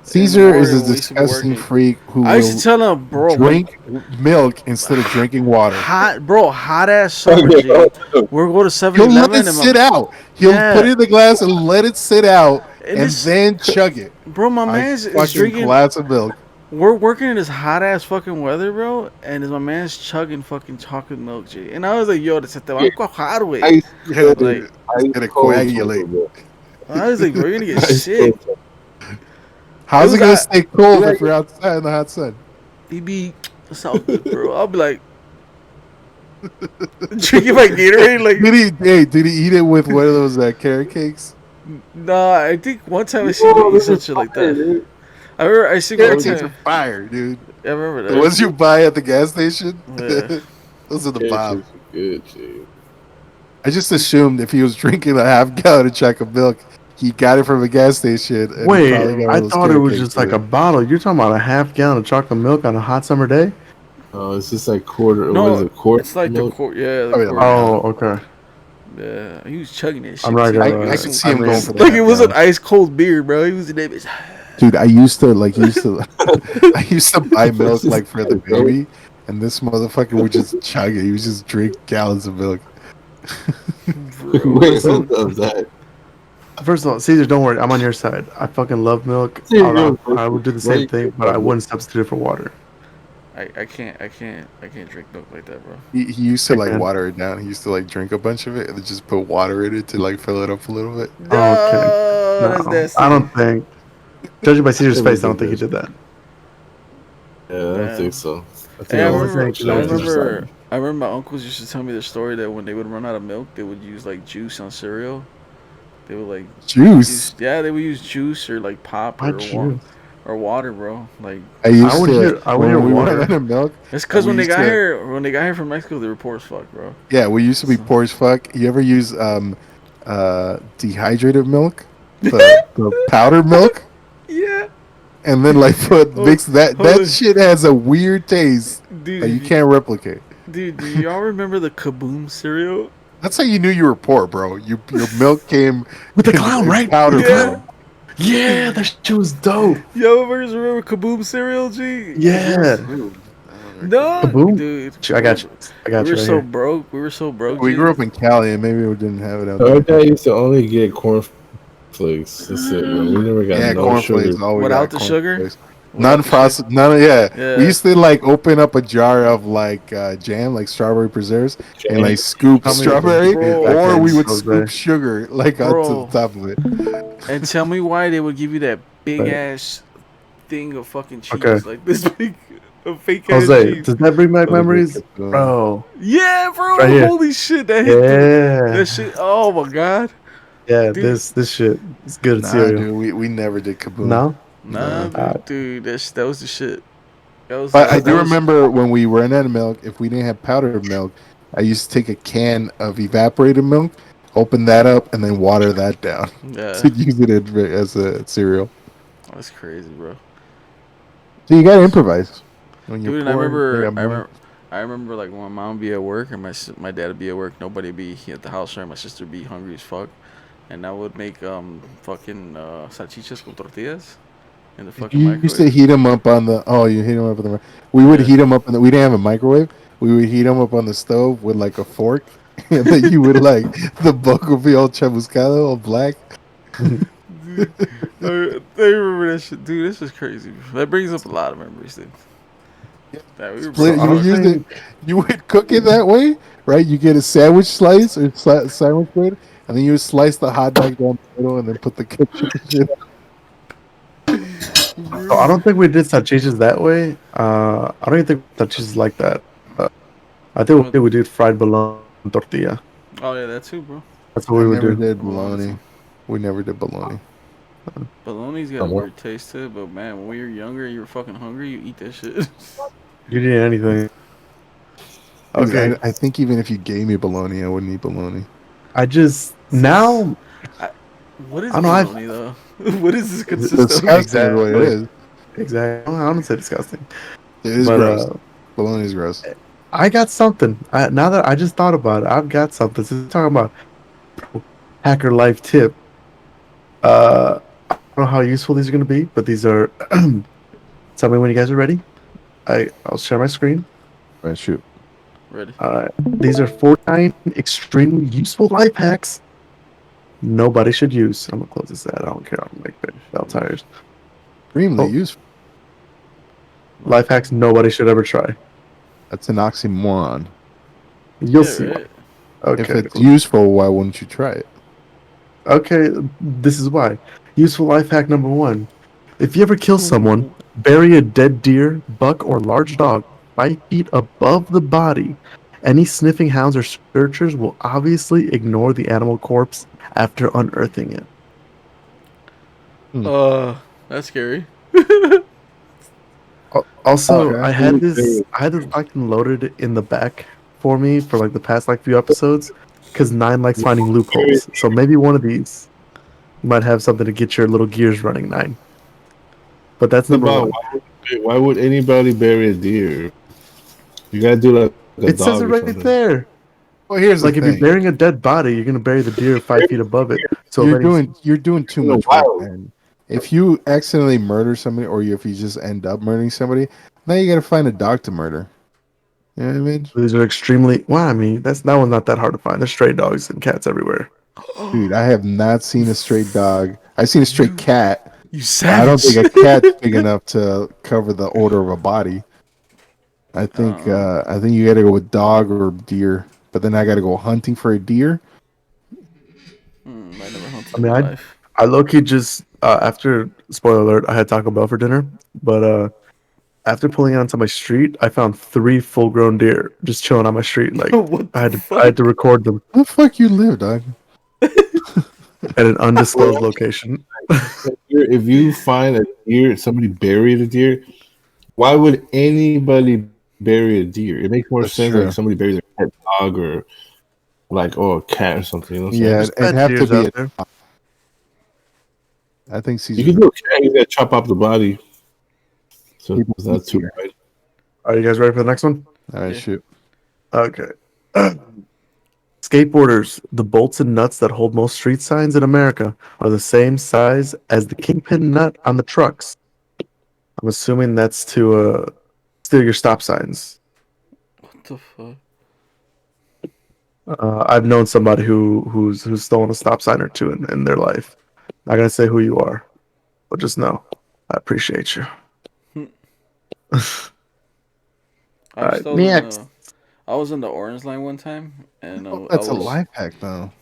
Caesar is a morning when we used to be disgusting working. freak who I used to will tell him, bro, drink milk instead of drinking water. hot ass summer, G. We're going to 7-Eleven. He'll let it sit out. He'll put it in the glass and let it sit out and then chug it. Bro, my man's is fucking drinking glass of milk. We're working in this hot ass fucking weather, bro, and my man's chugging fucking chocolate milk, G. And I was like, yo, se te va a cuajar, güey. It's gonna coagulate. I was like, bro, you're gonna get sick. How's was it gonna I- stay cold if you're outside in the hot sun? He be it's all good, bro. I'll be like drinking my Gatorade. Like, Did he eat it with one of those carrot cakes? nah. I think one time I seen Oh, him eat this some is shit like fire, that. dude. I remember I seen one Carrot cakes are time. fire, dude. I remember The that. ones you buy at the gas station, Yeah. those are the Carrot bomb. cakes are good, dude. I just assumed if he was drinking a half gallon of chocolate milk, he got it from a gas station, and he Wait, probably got one I of those thought it carrot was cakes just like with a it. bottle. You're talking about a half gallon of chocolate milk on a hot summer day? Oh, it's just like quarter. What is No, it? Quart it's like milk? the quart. Yeah, the Oh, yeah, quart. Oh, okay. Yeah, he was chugging that I'm shit not too. gonna Like it I was lie. could some, see I him going mean, for the like half it was an gallon. ice cold beer, bro. He was in it. Dude, I used to I used to buy milk like for the baby, and this motherfucker would just chug it. He would just drink gallons of milk. Bro, Wait, hold up, that first of all, Caesar, don't worry. I'm on your side. I fucking love milk. cereal. I would do the Why same you thing, but I wouldn't substitute it for water. I can't drink milk like that, bro. He used to I like can. water it down. He used to like drink a bunch of it and then just put water in it to like fill it up a little bit. Okay. No, that's No, I nasty. don't think. Judging by Caesar's never face, I don't did think he that. did that. Yeah, I don't think Man. so. I think Hey, I The was only just thing, the I only thing chilling. remember, I remember my uncles used to tell me the story that when they would run out of milk, they would use like juice on cereal. They would like Juice. yeah, they would use juice or like pop Why juice? or water, bro. Like I would hear when we water. ran out of milk. it's because we used to, when they got here from Mexico, they were poor as fuck, bro. yeah, we used to be So- poor as fuck. You ever use dehydrated milk, the powdered milk, Yeah, and then like put Oh, mix that hold that on. shit has a weird taste dude. that you can't replicate. Dude, do y'all remember the Kaboom cereal? That's how you knew you were poor, bro. Your milk came With the in- clown, in right? powder Yeah. form. Yeah, that shit was dope. Y'all ever remember Kaboom cereal, G? Yeah. No, Kaboom? dude. I got you. I got We you were right so here. broke. We were so broke. We G. grew up in Cali, and maybe we didn't have it out Our there. dad used to only get cornflakes. That's it, man. We never got Yeah, no cornflakes. sugar. All we Without got the sugar? cornflakes. Without the Non-frosted. None. Yeah. We used to like open up a jar of like jam, like strawberry preserves, and like scoop Tell me strawberry, Bro. or we would Jose. scoop sugar like onto the Bro. top of it. And tell me why they would give you that big Right. ass thing of fucking cheese, Okay. like this big, a fake ass Jose, cheese. does that bring back Oh, they memories? get the- Bro. Yeah, bro. Right here. Holy shit, that hit. Yeah. That shit. Oh my god. Yeah, Dude. this shit is good at Nah, cereal. dude, we never did kaboom. No? Nah, dude, that was the shit. That was. But I that do was- remember when we ran out of milk, if we didn't have powdered milk, I used to take a can of evaporated milk, open that up, and then water that down Yeah, to use it as a cereal. that's crazy, bro. So you gotta improvise. When you're Dude, and I poor, remember, you gotta move. I remember like when my mom would be at work and my dad would be at work, nobody be at the house, right? My sister would be hungry as fuck, and I would make fucking salchichas con tortillas in the fucking You used to microwave. heat them up on the. Oh, you heat them up on the. We would Yeah. heat them up on the. We didn't have a microwave. We would heat them up on the stove with like a fork, and then you would like the book would be all chamuscado, all black. Dude, I remember that shit, dude. This is crazy. That brings up a lot of memories, dude. That we were Split, broke. you would use it. You would cook it that way, right? You get a sandwich slice or sandwich bread, and then you would slice the hot dog down the middle, and then put the ketchup and shit. So I don't think we did salchichas that way. I don't even think salchichas like that. I think we did fried bologna and tortilla. Oh yeah, that too, bro. That's what We we would never do. did bologna. We never did bologna. Bologna's got a weird taste to it, but man, when we were younger, you were fucking hungry, you eat that shit. You did anything. Okay. I think even if you gave me bologna, I wouldn't eat bologna. I just now What is I don't know, bologna though? What is this It's consistent? disgusting is what it is. exactly. I don't say disgusting. It is But, gross. Bologna is gross. I got something. Now that I just thought about it, I've got something. So talking about hacker life tip. I don't know how useful these are going to be, but these are. Tell me when you guys are ready. I'll share my screen. Right, shoot. Ready? These are 49 extremely useful life hacks nobody should use. I'm gonna close this ad. I don't care. I'm gonna make bell tires. Extremely Oh. useful. Life hacks nobody should ever try. That's an oxymoron. You'll Yeah, see. right. Okay. If it's useful, why wouldn't you try it? Okay, this is why. Useful life hack number 1. If you ever kill someone, bury a dead deer, buck, or large dog 5 feet above the body. Any sniffing hounds or searchers will obviously ignore the animal corpse after unearthing it. That's scary. Also, Okay. I had this icon loaded in the back for me for like the past like few episodes because Nine likes finding loopholes. So maybe one of these might have something to get your little gears running, Nine. But that's number About one. why would anybody bury a deer? You gotta do like a It dog says or it right something. there. Well, here's the Like if you're thing. burying a dead body, you're gonna bury the deer 5 feet above it. So if You're any, doing too In the much work, wild. man. If you accidentally murder somebody, or if you just end up murdering somebody, now you got to find a dog to murder. You know what I mean? these are extremely well, I mean, that one's not that hard to find. There's stray dogs and cats everywhere. Dude, I have not seen a stray dog. I've seen a stray You cat, you but I don't think savage. a cat's big enough to cover the order of a body. I think you got to go with dog or deer. But then I got to go hunting for a deer. I never hunted I in mean, my life. I low key just after spoiler alert, I had Taco Bell for dinner, but after pulling onto my street, I found 3 full-grown deer just chilling on my street. Like What I the had to, I had to fuck? record them Where the fuck you live, dog? at an undisclosed location. If you find a deer, somebody buried a deer, why would anybody bury a deer? It makes more That's sense like true. somebody buries a pet dog or like a cat or something. You know what I'm Yeah, saying? There's it'd pet have to deers be. out there. I think You Caesar's can do a cat. You gotta chop off the body, so people it's eat not too deer. bad. Are you guys ready for the next one? All right, Yeah. shoot. Okay. Skateboarders, the bolts and nuts that hold most street signs in America are the same size as the kingpin nut on the trucks. I'm assuming that's to steal your stop signs. What the fuck? I've known somebody who's stolen a stop sign or two in their life. Not gonna say who you are, but just know I appreciate you. All I've right, stolen. next. I was in the orange line one time, and Oh, I that's a was life hack, though. All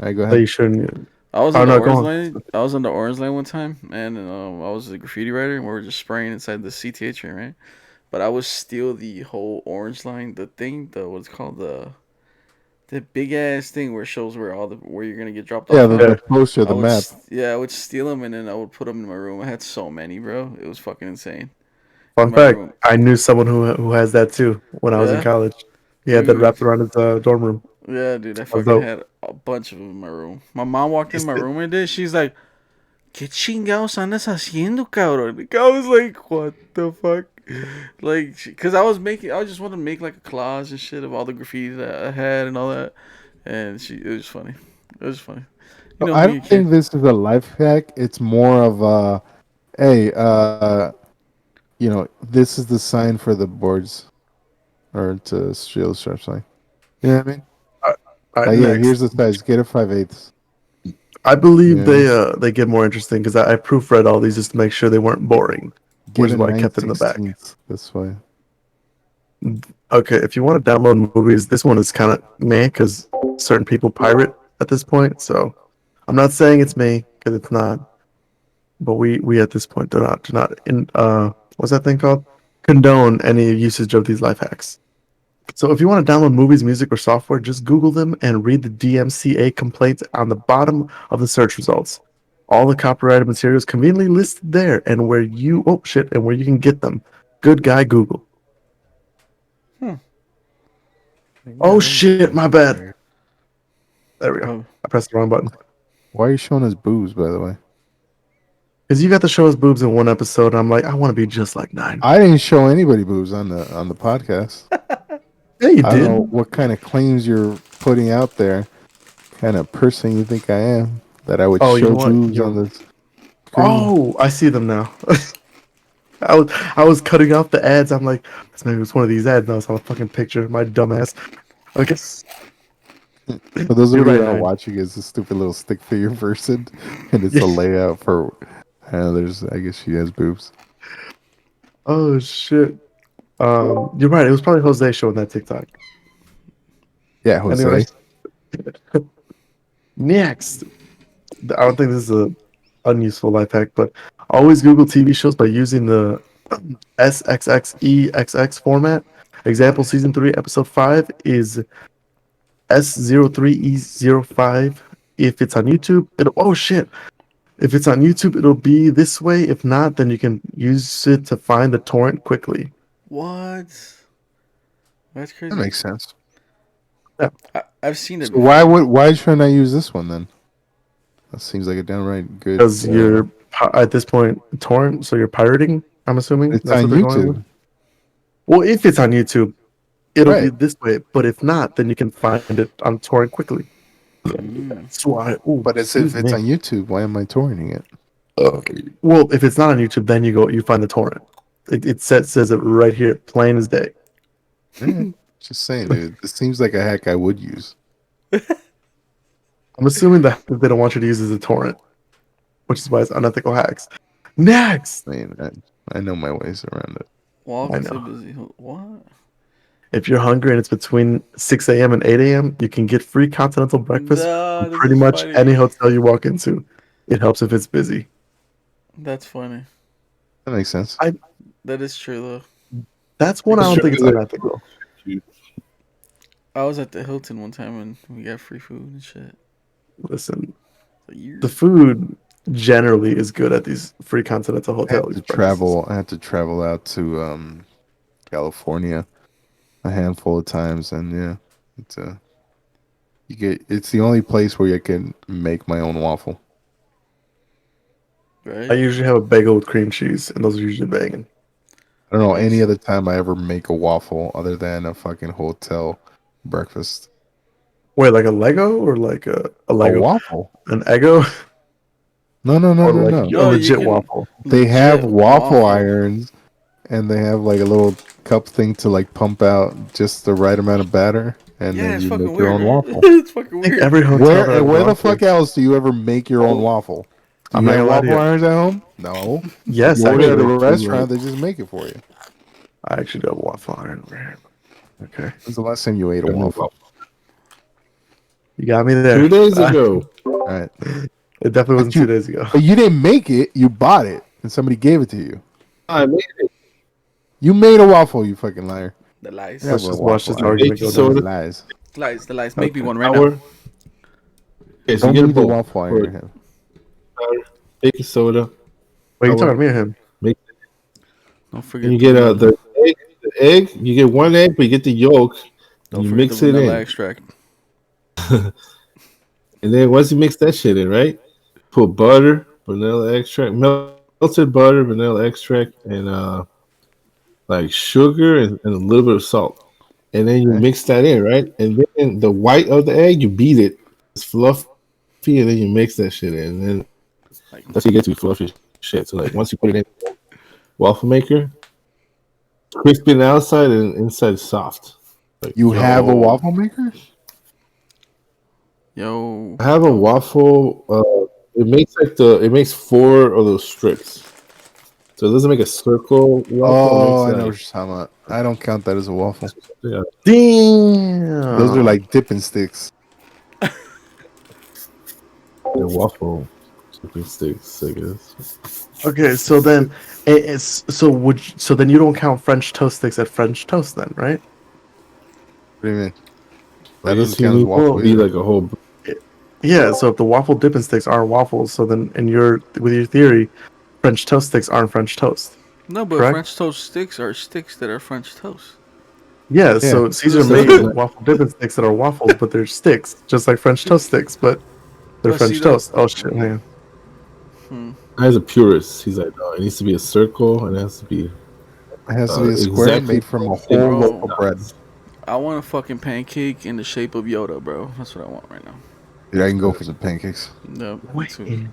right, go So ahead. you shouldn't. I was Oh in the no, go orange on. line. I was in the orange line one time, and I was a graffiti writer, and we were just spraying inside the CTA train, right? But I would steal the whole orange line, the thing, the what's called the big ass thing where it shows where you're gonna get dropped Yeah, off the, at. the poster, the map. I would steal them and then I would put them in my room. I had so many, bro. It was fucking insane. In Fun my fact: room, I knew someone who has that too when I was in yeah, college. He had that dude, wrapped around his dorm room. yeah, dude. I That's fucking dope. had a bunch of them in my room. My mom walked in He's my room one day. She's like, "¿Qué chingados andas haciendo, cabrón?" Like, I was like, "What the fuck?" Like, cause I just wanted to make like a collage and shit of all the graffiti that I had and all that. And it was funny. It was funny. You So know, I being a don't kid. think this is a life hack. It's more of a, hey, this is the sign for the boards or to steal sharp sign. You know what I mean? All right, Like, yeah, next. here's the size. Get a 5/8. I believe Yeah. they get more interesting because I proofread all these just to make sure they weren't boring, which Get is a why I kept it in the back. 9/16. This way. Okay, if you want to download movies, this one is kind of meh because certain people pirate at this point. So I'm not saying it's me because it's not, but we at this point do not in what's that thing called? Condone any usage of these life hacks. So if you want to download movies, music, or software, just Google them and read the DMCA complaints on the bottom of the search results. All the copyrighted materials conveniently listed there and where you can get them. Good guy Google. Oh shit, my bad. There we go. Oh, I pressed the wrong button. Why are you showing us boobs, by the way? Because you got to show us boobs in one episode, and I'm like, I want to be just like Nine. I didn't show anybody boobs on the podcast. Yeah, you I don't did. know what kind of claims you're putting out there. Kind of person you think I am that I would Oh, you know show what? boobs on the screen? Oh, I see them now. I was cutting off the ads. I'm like, this maybe it's one of these ads. No, it's on a fucking picture. My dumbass. Okay, For those of you're you right, who are Nine. watching, it's a stupid little stick figure person, and it's Yeah. a layout for. I guess she has boobs. Oh shit. You're right. It was probably Jose showing that TikTok. Yeah, Jose. Anyways, next. I don't think this is unuseful life hack, but always Google TV shows by using the SXXEXX format. Example: season 3, episode 5 is S03E05. If it's on YouTube, it'll oh shit. If it's on YouTube, it'll be this way. If not, then you can use it to find the torrent quickly. What? That's That crazy. makes sense. I've seen it So before. why shouldn't I use this one then? That seems like a downright good. Because you're at this point torrent, so you're pirating. I'm assuming It's that's on what they're going with. YouTube. Well, if it's on YouTube, it'll be Right. this way. But if not, then you can find it on torrent quickly. Mm. That's why. Ooh, But it's if excuse it's me. on YouTube, why am I torrenting it? Well, if it's not on YouTube, then you find the torrent. It says it right here, plain as day. Just saying, dude. This seems like a hack I would use. I'm assuming that they don't want you to use it as a torrent, which is why it's unethical hacks. Next, I mean, I know my ways around it. Walk I to know. busy. What? if you're hungry and it's between 6 a.m. and 8 a.m., you can get free continental breakfast Nah, from this pretty is much funny. any hotel you walk into. It helps if it's busy. That's funny. That makes sense. That is true though. That's one I don't think it's unethical. I was at the Hilton one time and we got free food and shit. Listen, Like, you- the food generally is good at these free continental I hotels. had to travel out to California a handful of times, and yeah, it's the only place where you can make my own waffle. right? I usually have a bagel with cream cheese, and those are usually banging. I don't know Nice. any other time I ever make a waffle other than a fucking hotel breakfast. Wait, like a Lego or like a A Lego? waffle? An Eggo? No, Or like no. a No, you legit can- waffle? They have Legit waffle irons, and they have like a little cup thing to like pump out just the right amount of batter, and Yeah, then it's you fucking make your weird. own Right? waffle. It's fucking I think weird. every hotel that I've Where the gone fuck to- else do you ever make your own waffle? Do I'm you not have gonna lie to waffle you. irons at home? No. Yes, You order at a actually. restaurant, they just make it for you. I actually do have a waffle iron over here. Okay, When's the last time you ate a waffle? you got me there. 2 days ago. All right. It definitely wasn't 2 days ago. But you didn't make it, you bought it, and somebody gave it to you. I made it. You made a waffle, you fucking liar. The lies. Yeah, Let's well, just watch this waffle argument baking go soda. down. Lies. Lies. The lies. Make me Okay. one right Flour. now. Okay, so Don't you leave get the both. waffle iron in him. Baking soda. Wait, you Flour. talking to me or him? Don't forget. And you get the egg. The egg. You get one egg, but you get the yolk. Don't You forget mix the it vanilla in, extract. and then once you mix that shit in, right? Put butter, vanilla extract, melted butter, vanilla extract, and like sugar and a little bit of salt. And then you mix that in, right? And then the white of the egg, you beat it. It's fluffy, and then you mix that shit in. And then Like, that's how you get to be fluffy shit. So like once you put it in the waffle maker, crispy on the outside and inside is soft. Like, You have a Yo. waffle maker? yo. I have a waffle. It makes 4 of those strips. So it doesn't make a circle waffle. Oh, I it know what makes you're talking about. I don't count that as a waffle. like, yeah. Damn. Those are like dipping sticks. The waffle chicken sticks, I guess. Okay, so then so then you don't count French toast sticks at French toast then, right? What do you mean? I That guess doesn't you count as need waffle to be either. like a whole. Yeah, so if the waffle dipping sticks are waffles, so then with your theory, French toast sticks aren't French toast. No, but Correct? French toast sticks are sticks that are French toast. Yeah, so Caesar So- made waffle dipping sticks that are waffles, but they're sticks, just like French toast sticks, but they're But French see, toast. Oh shit, man. As a purist, he's like, no, it needs to be a circle and it has to be. It has to be a square exactly made from a the whole same loaf of size. bread. I want a fucking pancake in the shape of Yoda, bro. That's what I want right now. Dude, I can go for some pancakes. Yep. Wait, too.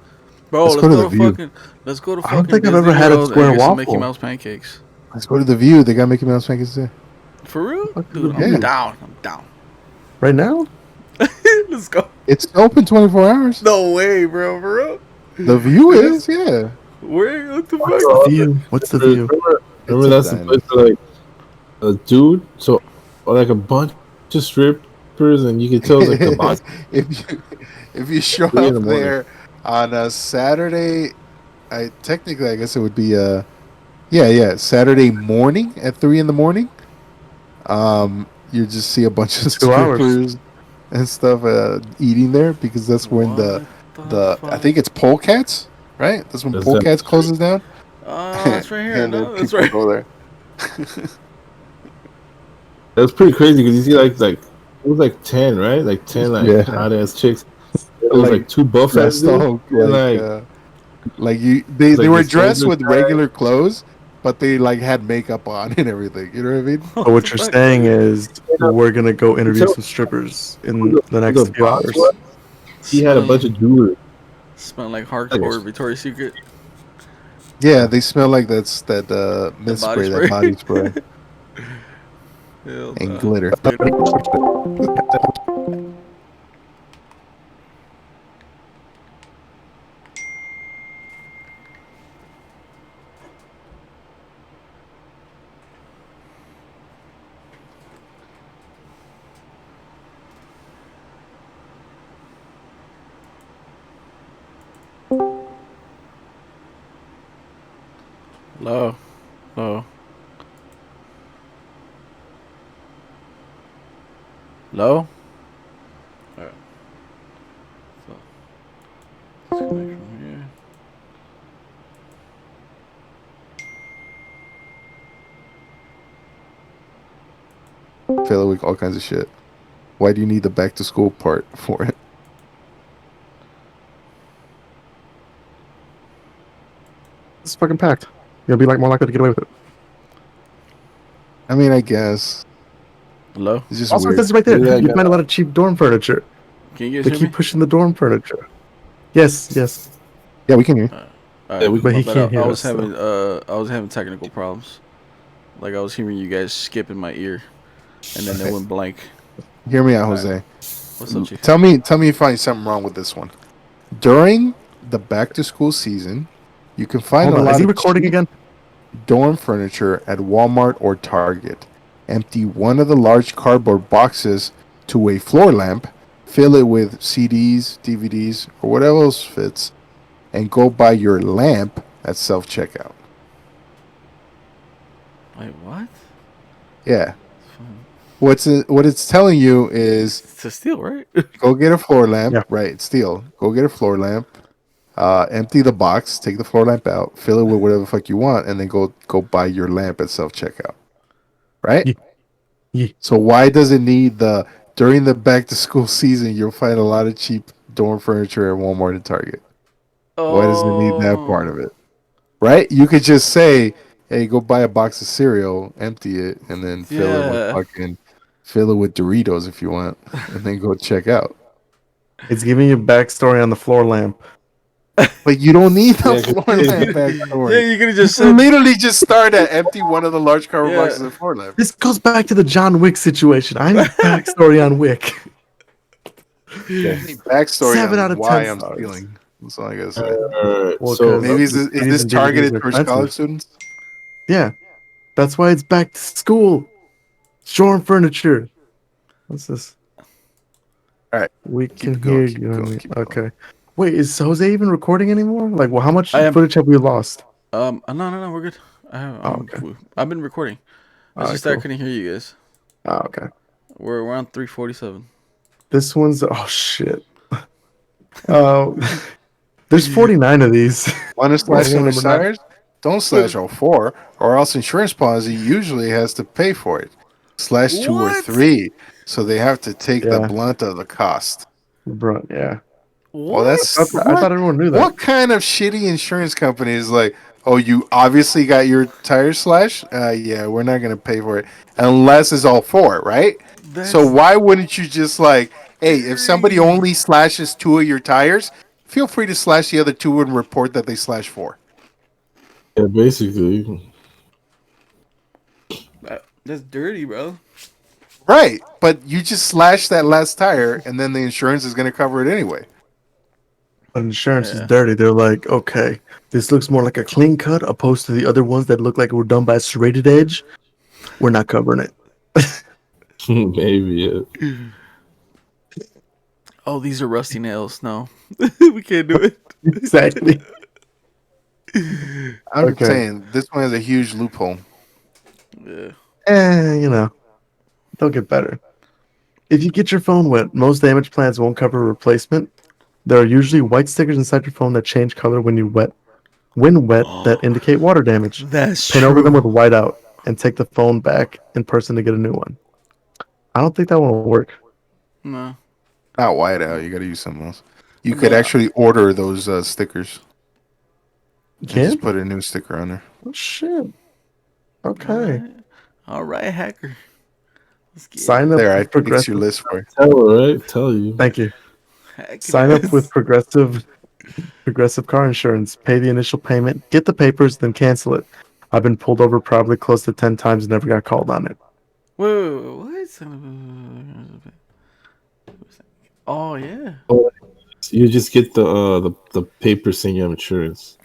Bro, Let's let's, go to go, the to View. fucking. Let's go to I don't fucking think I've Disney ever had a World square and get some Mickey waffle. Mouse pancakes. Let's go to the View. They got Mickey Mouse pancakes there. For real, Fuck dude. the I'm View. down. I'm down. right now? Let's go. It's open 24 hours. No way, bro. For real. The View is, yeah. Where? What the fuck? What's the view? What's the view? Remember a that's the diner. place where, like a dude, so like a bunch of strippers, and you can tell it's like the boss. if you show Three in up the morning. there On a Saturday, I guess it would be Saturday morning at 3 in the morning. You just see a bunch of 2 hours. strippers and stuff eating there because that's when What the I fuck? think it's polecats, right? That's when Is that polecats closes down, Oh, it's right here. and then No, that's people right. go there. that's pretty crazy because you see like it was like 10, right? Like 10 like Yeah, hot ass chicks. There was like like two buff ass dressed dudes all and like you it's they like were this dressed older with guy. regular clothes, but they like had makeup on and everything. You know what I mean? So What what the you're fuck? saying is You we're gonna go interview tell some strippers who in the the next few boss hours. was? He had a bunch of jewelry. Smelling like Like hardcore Victoria's Secret. Yeah, they smell like that The mist body spray, that spray. body spray, Hell and nah. glitter. Low. Low. Low? Alright. So, disconnect from here. Fill it with all kinds of shit. Why do you need the back to school part for it? It's fucking packed. You'll be like more likely to get away with it. I mean, I guess Low? it's just Also, it weird. says right there, Yeah, I you got find a lot of cheap dorm furniture. Can you guys They hear keep me? pushing the dorm furniture. Yes, yes, Yeah, we can hear. Alright, Yeah, we but my he bad. can't I hear was us. So. having technical problems. Like I was hearing you guys skip in my ear, and then it went blank. Hear me out, Alright. Jose. What's up, Chief? Tell me if you find something wrong with this one. During the back to school season, you can find Hold a on, is lot he of recording cheap again? dorm furniture at Walmart or Target. Empty one of the large cardboard boxes to a floor lamp, fill it with CDs, DVDs, or whatever else fits, and go buy your lamp at self checkout. Wait, what? Yeah. What it's telling you is It's a steal, right? go get a floor lamp. Yeah. Right, steel. Go get a floor lamp. Empty the box, take the floor lamp out, fill it with whatever the fuck you want, and then go buy your lamp at self checkout. Right? Yeah. Yeah. So why does it need the during the back to school season? You'll find a lot of cheap dorm furniture at Walmart and Target. Why does it need that part Oh. of it? Right? You could just say, "Hey, go buy a box of cereal, empty it, and then Yeah. fill it with Doritos if you want, and then go check out." It's giving you backstory on the floor lamp. But you don't need the Yeah, 'cause floor it's- lamp Yeah, backstory. you could have You just can said. literally just start at empty one of the large cardboard Yeah. boxes of floor lamp. This goes back to the John Wick situation. I need backstory on Wick. Backstory 7 out on of why 10 I'm stars. stealing. That's all I gotta say. Well, so 'cause Maybe is CDs this and DVDs targeted are for college expensive. students? Yeah, that's why it's back to school. Dorm furniture. What's this? All right, We keep can it going, hear keep it you. going, keep it going. Okay. Wait, is Jose even recording anymore? Like, well, how much I am. footage have we lost? No, we're good. Okay. I've been recording. It's Alright, just that I cool. couldn't hear you guys. Oh, okay. We're around 347. This one's oh shit. Uh, there's 49 of these. Want to Well, slash some number 9. tires? Don't slash all four, or else insurance policy usually has to pay for it. Slash 2 or What? 3, so they have to take the Yeah. blunt of the cost. Bro, yeah. Well, What? I thought everyone knew that. What kind of shitty insurance company is like, oh, you obviously got your tires slashed? Yeah, we're not going to pay for it unless it's all 4, right? So That's why wouldn't you just like, hey, if somebody dirty. only slashes 2 of your tires, feel free to slash the other 2 and report that they slashed 4. yeah, basically. That's dirty, bro. Right, but you just slash that last tire, and then the insurance is going to cover it anyway. But insurance is Yeah. dirty. They're like, okay, this looks more like a clean cut opposed to the other ones that look like were done by a serrated edge. We're not covering it. Maybe. Yeah. Oh, these are rusty nails. No, we can't do it. Exactly. I'm just Okay. saying this one has a huge loophole. Yeah. You know, they'll get better. If you get your phone wet, most damage plans won't cover replacement. There are usually white stickers inside your phone that change color when wet that indicate water damage. That's Paint over them true. with whiteout and take the phone back in person to get a new one. I don't think that one will work. No. Not whiteout. You got to use something else. You could But actually order those stickers You and just can? put a new sticker on there. Oh shit. all Okay. right. All right, hacker. Let's get it. Sign up There, I with fixed your Progressive. list for you. Tell her, right? Tell you. Thank you. Hacking Sign up with ass. Progressive car insurance. Pay the initial payment, get the papers, then cancel it. I've been pulled over probably close to 10 times and never got called on it. Whoa, what? Oh yeah. You just get the paper saying you have insurance.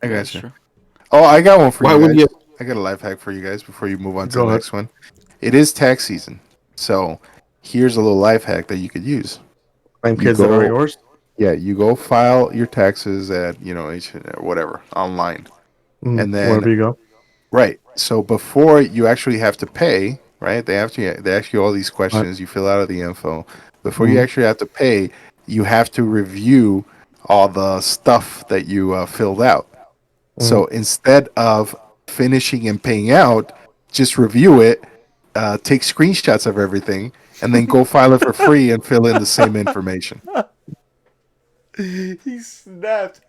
I Yeah, that's got you. true. Oh, I got one for Why you would guys. you? I got a life hack for you guys before you move on to Go the ahead. next one. It is tax season, so here's a little life hack that you could use. Claim You kids that aren't go, yours. yeah, you go file your taxes at whatever online, and then Wherever you go. right. So before you actually have to pay, right? They ask you all these Right. questions. You fill out the info. Before you Mm, actually have to pay, you have to review all the stuff that you filled out. So mm. instead of finishing and paying out, just review it, take screenshots of everything, and then go file it for free and fill in the same information. He snapped.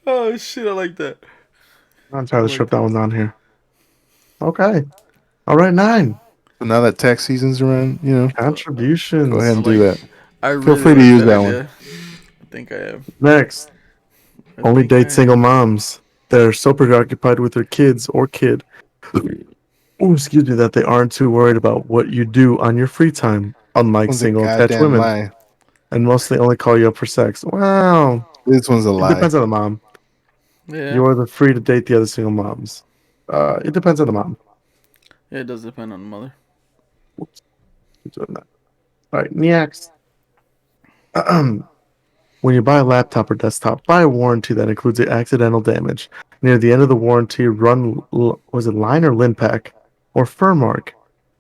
Oh shit, I like that. I'm I trying to like strip that that. one down here. Okay. All right, 9. So now that tax season's around, go ahead Contributions. I and do like. that. I Feel really free to like use that that one. idea. I think I am. Next. I Only think I date am. single moms. They're so preoccupied with their kids or kid. Oh, excuse me, that they aren't too worried about what you do on your free time, unlike One's a single attached goddamn women. lie. And mostly only call you up for sex. Wow. This one's a It lie. depends on the mom. Yeah. You're the free to date the other single moms. It depends on the mom. Yeah, it does depend on the mother. Whoops. Keep doing that. All right, next. When you buy a laptop or desktop, buy a warranty that includes the accidental damage. Near the end of the warranty, was it line or lin pack or fur mark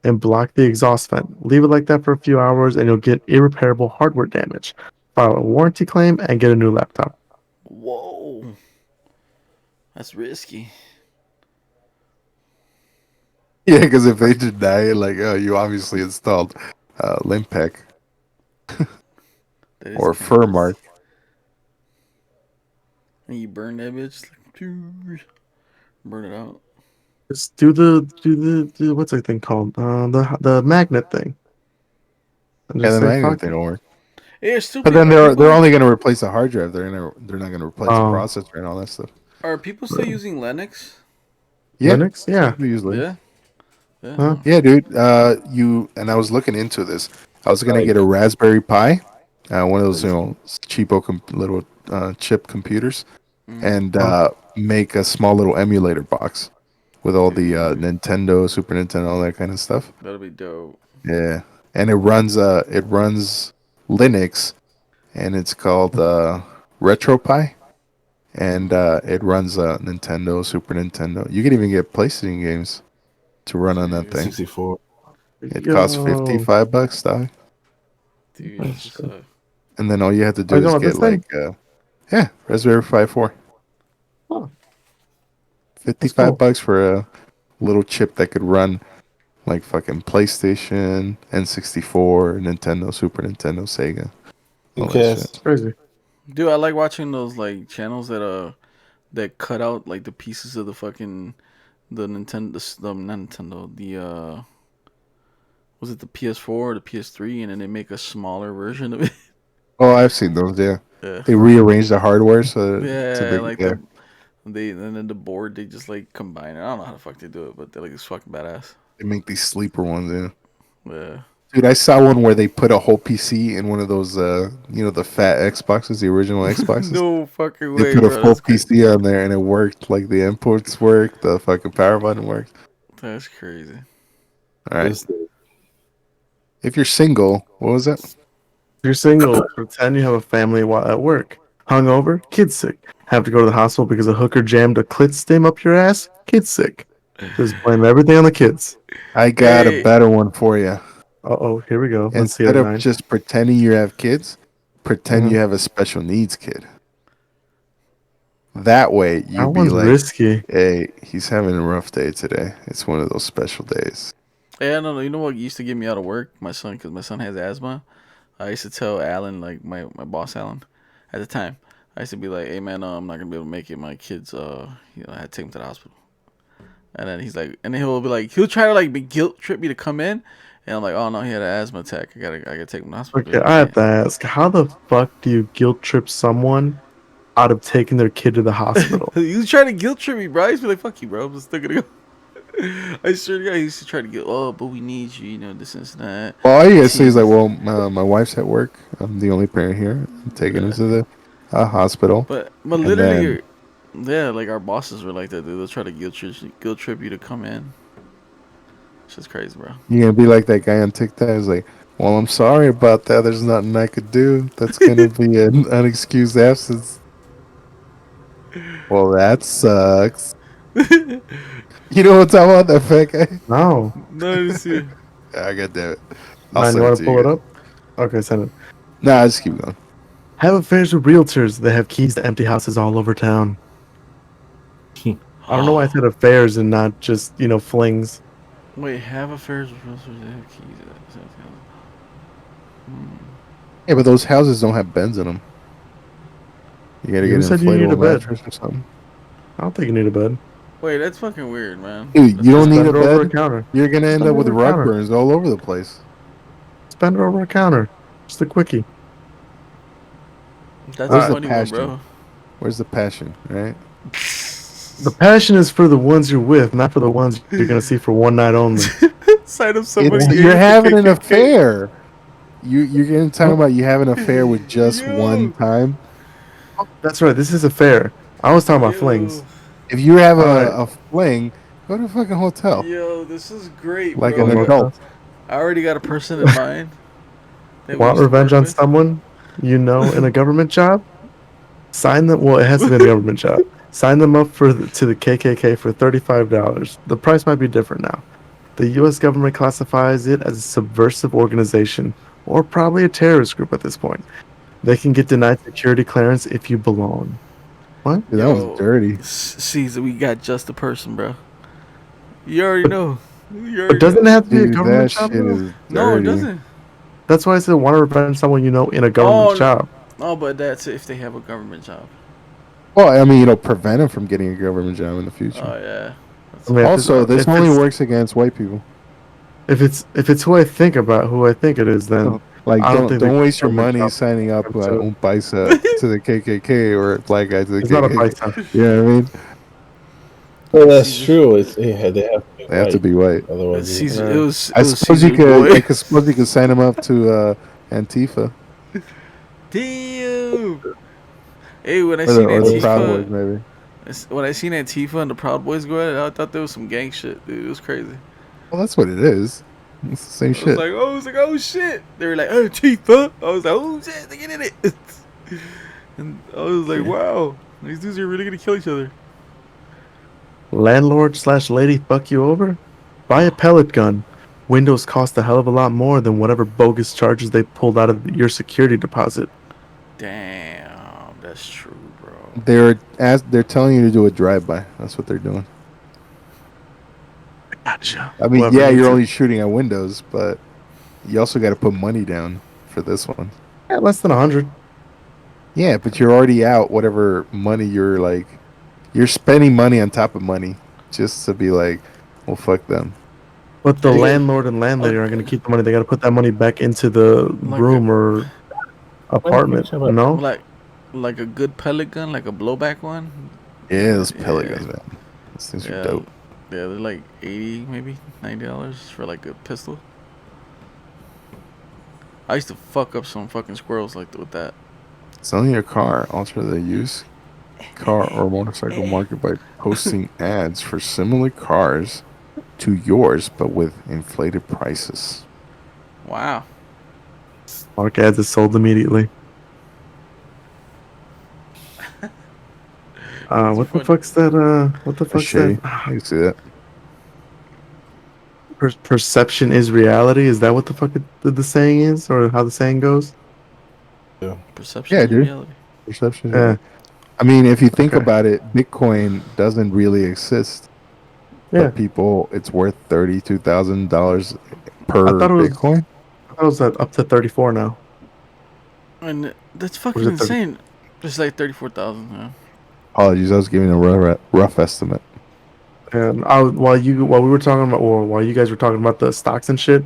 and block the exhaust vent. Leave it like that for a few hours and you'll get irreparable hardware damage. File a warranty claim and get a new laptop. Whoa. That's risky. Yeah, because if they deny it, like, oh, you obviously installed Limpec That is or kind of Furmark. risky. And you burn that bitch. Like, burn it out. Just do what's that thing called? The magnet thing. And Yeah, just the say magnet fuck they it. don't work. Hey, But then are they're people only going to replace the hard drive. They're not going to replace the Oh, processor and all that stuff. are people still using Linux? Yeah, Linux? Yeah. people use Linux. Yeah. Yeah. Huh? Huh. Yeah, dude. I was looking into this. I was gonna get Like, a Raspberry Pi, one of those cheapo little chip computers, Mm-hmm. and Huh? make a small little emulator box with all the Nintendo, Super Nintendo, all that kind of stuff. That'll be dope. Yeah, and it runs Linux, and it's called RetroPie, and it runs Nintendo, Super Nintendo. You can even get PlayStation games to run on that thing. 64. It costs Yo. $55, dog. Dude, that's That's what's good. up. And then all you have to I do is know get this thing. Raspberry Pi 4. Huh, that's 55 cool. bucks for a little chip that could run like fucking PlayStation, N64, Nintendo, Super Nintendo, Sega, all that Okay. shit. It's crazy. Dude, I like watching those like channels that cut out like the pieces of the fucking the Nintendo the not Nintendo the was it the PS4 or the PS3 and then they make a smaller version of it. Oh, I've seen those, yeah. Yeah. They rearrange the hardware so Yeah, they like yeah, they and then the board they just like combine it. I don't know how the fuck they do it, but they're like it's fucking badass. they make these sleeper ones, yeah. Yeah. Dude, I saw one where they put a whole PC in one of those the fat Xboxes, the original Xboxes. No fucking They way, put a bro. full That's crazy. PC on there and it worked. Like the inputs worked, the fucking power button worked. That's crazy. All right. That's If you're single, what was that? If you're single, pretend you have a family while at work. Hungover, kid sick. Have to go to the hospital because a hooker jammed a clit stim up your ass, kid sick. Just blame everything on the kids. I got a Hey, better one for you. Uh-oh, here we go. Let's see Instead that of nine. just pretending you have kids, pretend Mhm. you have a special needs kid. That way, That you'd be one's like, risky. "Hey, he's having a rough day today. It's one of those special days." hey, I don't know. You know what used to get me out of work? My son, because my son has asthma. I used to tell Alan, like my boss Alan, at the time. I used to be like, "Hey man, I'm not gonna be able to make it. My kids, I had to take them to the hospital." And then he's like, and then he'll be like, he'll try to like be guilt trip me to come in, and I'm like, "Oh no, he had an asthma attack. I gotta take him to the hospital." Be Okay, like, I I have can't. to ask, how the fuck do you guilt trip someone out of taking their kid to the hospital? He was trying to guilt trip me, bro. He's be like, "Fuck you, bro. I'm just still gonna go." I swear to God, he used to try to get, "Oh, but we need you, this and that." Well, all you The gotta say is like, teams. "Well, my wife's at work. I'm the only parent here. I'm taking him to the hospital." But And then literally, yeah, like our bosses were like that, dude. They'll try to guilt trip you to come in. It's just crazy, bro. you're gonna be like that guy on TikTok. Is like, "Well, I'm sorry about that. There's nothing I could do. That's gonna be an unexcused absence." Well, that sucks. You know what I'm talking about? That fat guy. No. No, you see. I got damn it. I'll Man, you send it want to to pull you it guys. up? Okay, send it. Nah, just keep going. Have affairs with realtors. They have keys to empty houses all over town. I don't know why I said affairs and not just, flings. Wait, have affairs with realtors? They have keys. Yeah, but those houses don't have beds in them. You gotta get You an said you need inflatable a bed. mattress or something. I don't think you need a bed. Wait, that's fucking weird, man. Dude, That's you not don't Just need right. a bend it over a bed. counter. You're gonna Just end bend up it with over a rug counter. burns all over the place. Just bend it over a counter. Just a quickie. That's a Where's the funny one, passion? bro. Where's the passion, right? The passion is for the ones you're with, not for the ones you're gonna see for one night only. Sign up It's somebody gay you're with the having an KKK. affair. You're gonna talk about you have an affair with just one Yo, time. That's right. This is a fair. I was talking about flings. yo, If you have All right. a fling, go to a fucking hotel yo, this is great, like bro. an Going adult. hotel. I already got a person in mind that we Want used to revenge work on with. someone in a government job? Sign them. Well, it has to be in a government job. Sign them up to the KKK for $35. The price might be different now. The U.S. government classifies it as a subversive organization, or probably a terrorist group at this point. They can get denied security clearance if you belong. What? Dude, that was Yo, dirty. Caesar, we got just the person, bro. You already But, know. You but already doesn't know. it have to be a Dude, government that job shit though? is No, it dirty. doesn't. That's why I said want to revenge someone in a government Oh, no, job. oh, but that's if they have a government job. Well, I mean, prevent him from getting a government job in the future. Oh yeah, that's I mean, true. Also, this only works against white people. if it's who I think about, who I think it is, then Like, I don't think the don't waste your government money job signing up to it. un paisa to the KKK or black guy to the It's not a KKK. paisa. You know what I mean? Well, that's Caesar. true. It's yeah, they have to be They have to white. be white. Otherwise, Caesar. It Yeah. was. I It was suppose you Caesar's could. boy. I could suppose you could sign him up to Antifa Damn. Hey, when I or seen the Proud Boys, Antifa, maybe. when I seen Antifa and the Proud Boys go at it, I thought there was some gang shit, dude. It was crazy. Well, that's what it is. It's the same shit. I was like, oh shit. They were like, Antifa. I was like, oh shit, they get in it. And I was like, wow, these dudes are really gonna kill each other. Landlord/lady fuck you over? Buy a pellet gun. Windows cost a hell of a lot more than whatever bogus charges they pulled out of your security deposit. Damn, that's true, bro. They're telling you to do a drive-by. That's what they're doing. Gotcha. I mean, Whoever yeah, needs you're it. only shooting at windows, but you also got to put money down for this one. Yeah, less than 100. Yeah, but you're already out whatever money you're spending money on top of money just to be like, well, fuck them. But the Hey, landlord and landlady aren't going to keep the money. They got to put that money back into the Like room or apartment. No? like a good pellet gun, like a blowback one. Yeah, those pellet Yeah. guns, man. Those things are Yeah, dope. yeah, they're like 80, maybe $90 for like a pistol. I used to fuck up some fucking squirrels like with that. Selling your car, alter the use car or motorcycle market by posting ads for similar cars to yours, but with inflated prices. Wow. Mark ads is sold immediately. What the fuck's that? What the fuck's Shitty. that? I can see that. Perception is reality. Is that what the fuck the saying is, or how the saying goes? Perception Yeah, is dude. reality. Perception. Yeah. I mean, if you think Okay. about it, Bitcoin doesn't really exist. Yeah. But people, it's worth $32,000 I per thought it was. Bitcoin. I thought it was up to 34 now. And that's Or fucking is it 30? insane. It's like 34,000. Yeah. Apologies, I was giving a rough estimate. And while we were talking about, or while you guys were talking about the stocks and shit,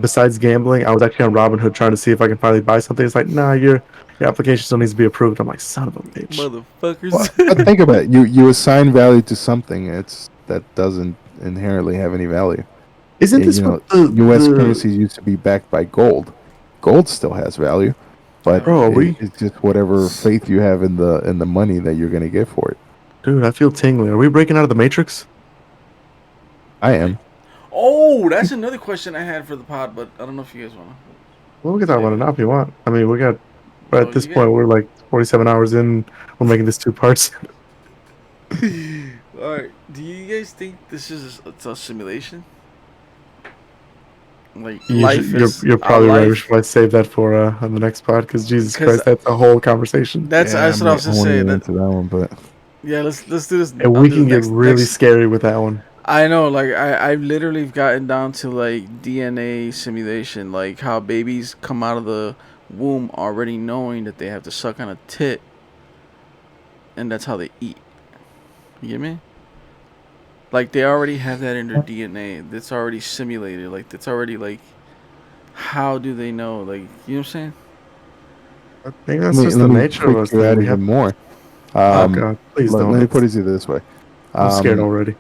besides gambling, I was actually on Robinhood trying to see if I can finally buy something. It's like, nah, your application still needs to be approved. I'm like, son of a bitch. Motherfuckers. But think about it. You assign value to something. That doesn't inherently have any value. Isn't this what the U.S. currency used to be backed by gold. Gold still has value, but Bro, it's just whatever faith you have in the money that you're going to get for it. Dude, I feel tingly. Are we breaking out of the Matrix? I am. Oh, that's another question I had for the pod, but I don't know if you guys want to. Well, we can talk about it now if you want. I mean, we got. But So at this you point, we're like 47 hours in. We're making this 2 parts. Alright, do you guys think this is a simulation? Like, life is You're probably right. We life? should probably save that for on the next pod because Jesus 'Cause Christ, that's a whole conversation. That's what I was gonna say. Get into that one, but Yeah, let's do this. And we can get really scary with that one. I know, like I've literally gotten down to like DNA simulation, like how babies come out of the womb already knowing that they have to suck on a tit, and that's how they eat. You get me? Like they already have that in their DNA. That's already simulated. Like that's already like, how do they know? Like, you know what I'm saying? I think that's just the nature of us. That We even have, more. oh God, please don't. Let me put it to you this way. I'm scared already.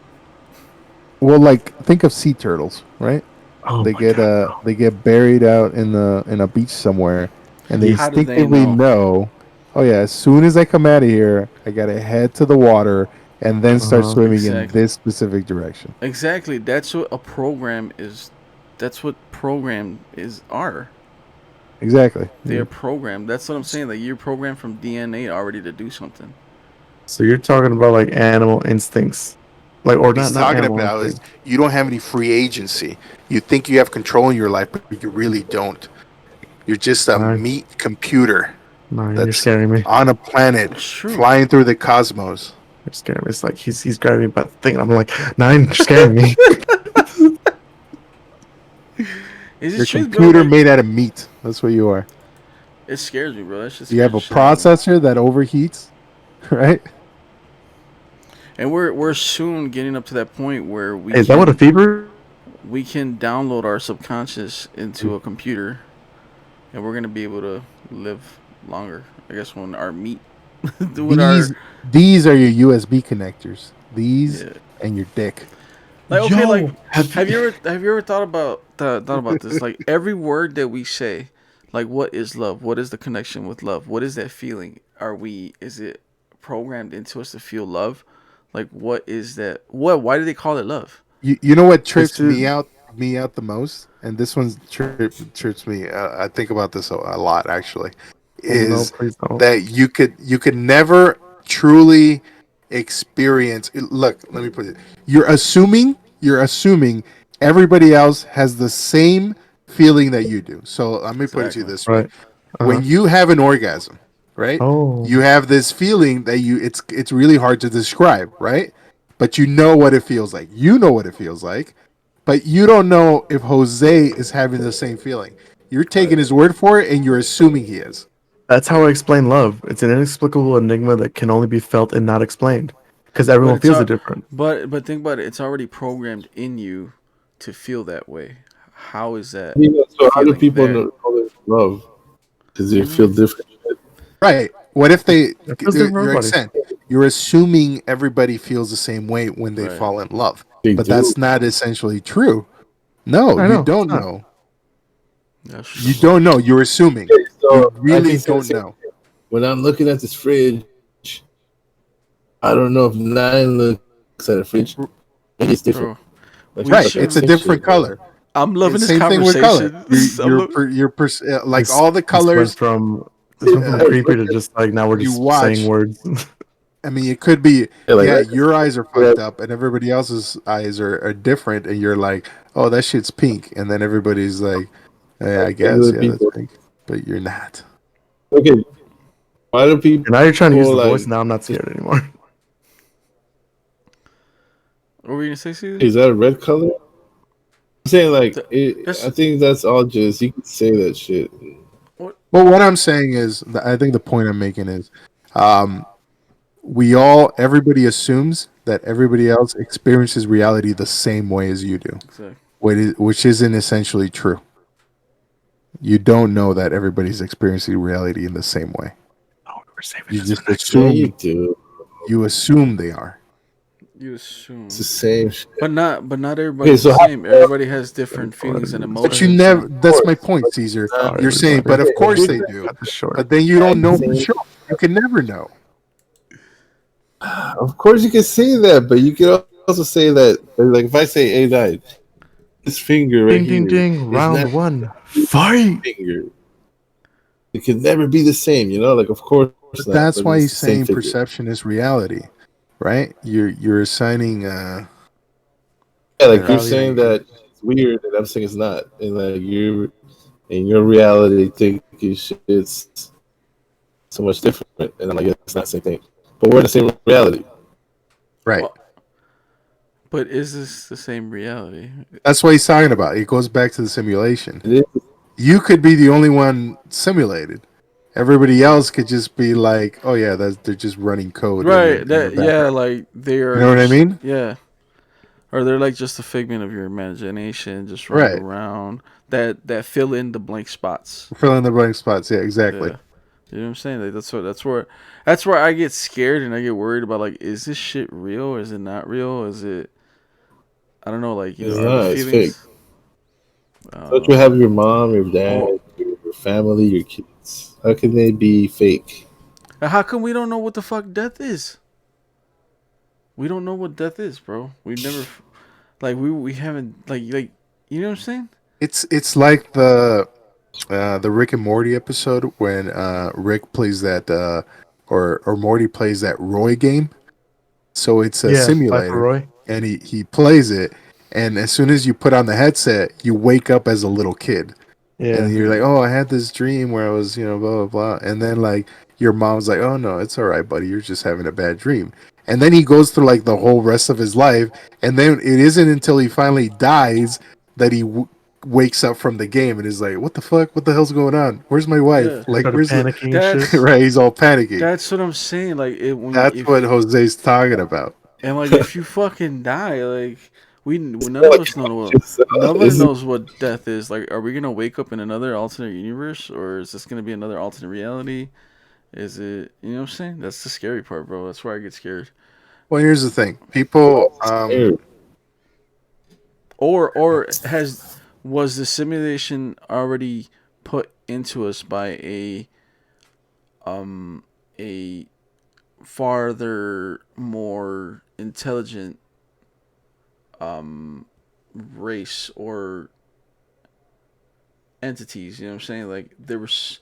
Well, like think of sea turtles, right? Oh they my get God, they get buried out in a beach somewhere, and they How do they instinctively know? know. Oh yeah, as soon as I come out of here, I gotta head to the water and then start swimming in Exactly. this specific direction. Exactly. That's what a program is. That's what program are. Exactly. They're programmed. That's what I'm saying. Like you're programmed from DNA already to do something. So you're talking about like animal instincts, like or What he's not talking animal about is instincts. you don't have any free agency. You think you have control in your life, but you really don't. You're just a Nice. meat computer No, you're that's scaring me. on a planet It's true. flying through the cosmos. You're scaring me. It's like he's grabbing me by the thing. I'm like, nine, you're scaring me. Is Your it true, bro? computer Like, made out of meat. That's what you are. it scares me, bro. That's just You have a scares the shit out of me. processor that overheats, right? And we're soon getting up to that point where we Hey, is that what a fever? we can download our subconscious into a computer, and we're gonna be able to live longer. I guess when our meat, These are your USB connectors. These Yeah. and your dick. like okay, Yo, like have have you ever thought about this? Like every word that we say, like what is love? What is the connection with love? What is that feeling? Is it programmed into us to feel love? Like what is that? Why do they call it love? You know what trips This is- me out the most, and this one trips me. I think about this a lot actually. Oh, no, Is please don't. that you could never truly experience. Look, let me put it. You're assuming everybody else has the same feeling that you do. So let me put it to you Exactly. this way: Right. when you have an orgasm, right? Oh. You have this feeling that it's really hard to describe, right? But you know what it feels like. You know what it feels like, but you don't know if Jose is having the same feeling. You're taking his word for it, and you're assuming he is. That's how I explain love. It's an inexplicable enigma that can only be felt and not explained, because everyone feels it different. But think about it. It's already programmed in you to feel that way. How is that? So how do feeling people there? know call it love? Because they feel different. Right. What if they? That feels different for You're everybody. accent. You're assuming everybody feels the same way when they Right. fall in love, They but do. that's not essentially true. No, I you know, don't it's not. know. That's You true. don't know. You're assuming. So You I really can say the don't same know. thing. When I'm looking at this fridge, I don't know if Nine looks at a fridge. It's different. Bro, Like, we Right. should- It's a same different shit, bro. color. I'm loving this Same thing with color. conversation. Like This- all the this went colors. from creepy to just like now we're You just watch. saying words. I mean, it could be, Yeah, like yeah, that. your eyes are fucked up and everybody else's eyes are different, and you're like, oh, that shit's pink. And then everybody's like, yeah, I Like guess, regular yeah, that's people. pink. But you're not. Okay, why do And now you're trying to use people the voice. like? Now I'm not scared anymore. What were you gonna say, Caesar? Is that a red color? I'm saying like I That's think that's all just you can say that shit. what. Well, what I'm saying is, I think the point I'm making is, um, everybody assumes that everybody else experiences reality the same way as you do, Exactly. which isn't essentially true. You don't know that everybody's experiencing reality in the same way. Oh, we're saving You this for just next Yeah, week. you assume do. they are. You It's the assume, same shit. but not Okay, everybody's the so how, same. Everybody has different feelings and But you emotions, never. and That's my point, Caesar. Sorry, You're saying, everybody. but of if course you're they do. Cut this short. But then you don't know for saying, sure. You can never know. of course you can say that, but you can also say that like if I say A died, this finger right Ding, ding, here ding. is Round not one. Fight. a finger. It can never be the same, you know. Like of course But not, that's but why it's he's the same saying figure. perception is reality, right? You're assigning Yeah, like you're Reality that you saying can. that it's weird, and I'm saying it's not, and like you in your reality think shit's so much different, and I'm like, yeah, it's not the same thing, but we're in the same reality. right. well, but is this the same reality? That's what he's talking about. It goes back to the simulation. It is. You could be the only one simulated. Everybody else could just be like, "Oh yeah, they're just running code Right. in the That yeah, background." like they You are know what I just mean? yeah, or they're like just a figment of your imagination, just running Right. around that fill in the blank spots. Fill in the blank spots. Yeah, exactly. Yeah. You know what I'm saying? Like that's where I get scared and I get worried about, like, is this shit real or is it not real? Is it, I don't know, like, It's are the not. It's fake. feelings Don't you uh have your mom, your dad, or your family, your kids? How can they be fake? how come we don't know what the fuck death is? We don't know what death is, bro. We've never like we haven't like you know what I'm saying? It's like the Rick and Morty episode when Rick plays that or Morty plays that Roy game. So it's a Yeah, fight for simulator, Roy. and he plays it, and as soon as you put on the headset, you wake up as a little kid. And Yeah. you're like, oh, I had this dream where I was, blah, blah, blah. And then, like, your mom's like, oh, no, it's all right, buddy. You're just having a bad dream. And then he goes through, like, the whole rest of his life. And then it isn't until he finally dies that he wakes up from the game and is like, what the fuck? What the hell's going on? Where's my wife? Yeah. Like, Started where's the. panicking and shit. That's Right? He's all panicky. that's what I'm saying. Like, it when That's what if Jose's talking about. and like if you fucking die, like, none Not of like us know what, nobody it's knows what death is. Like, are we gonna wake up in another alternate universe, or is this gonna be another alternate reality? Is it, you know what I'm saying? That's the scary part, bro. That's where I get scared. Well, here's the thing. People, scary. Or has was the simulation already put into us by a farther more intelligent race or entities, you know what I'm saying? Like, there was,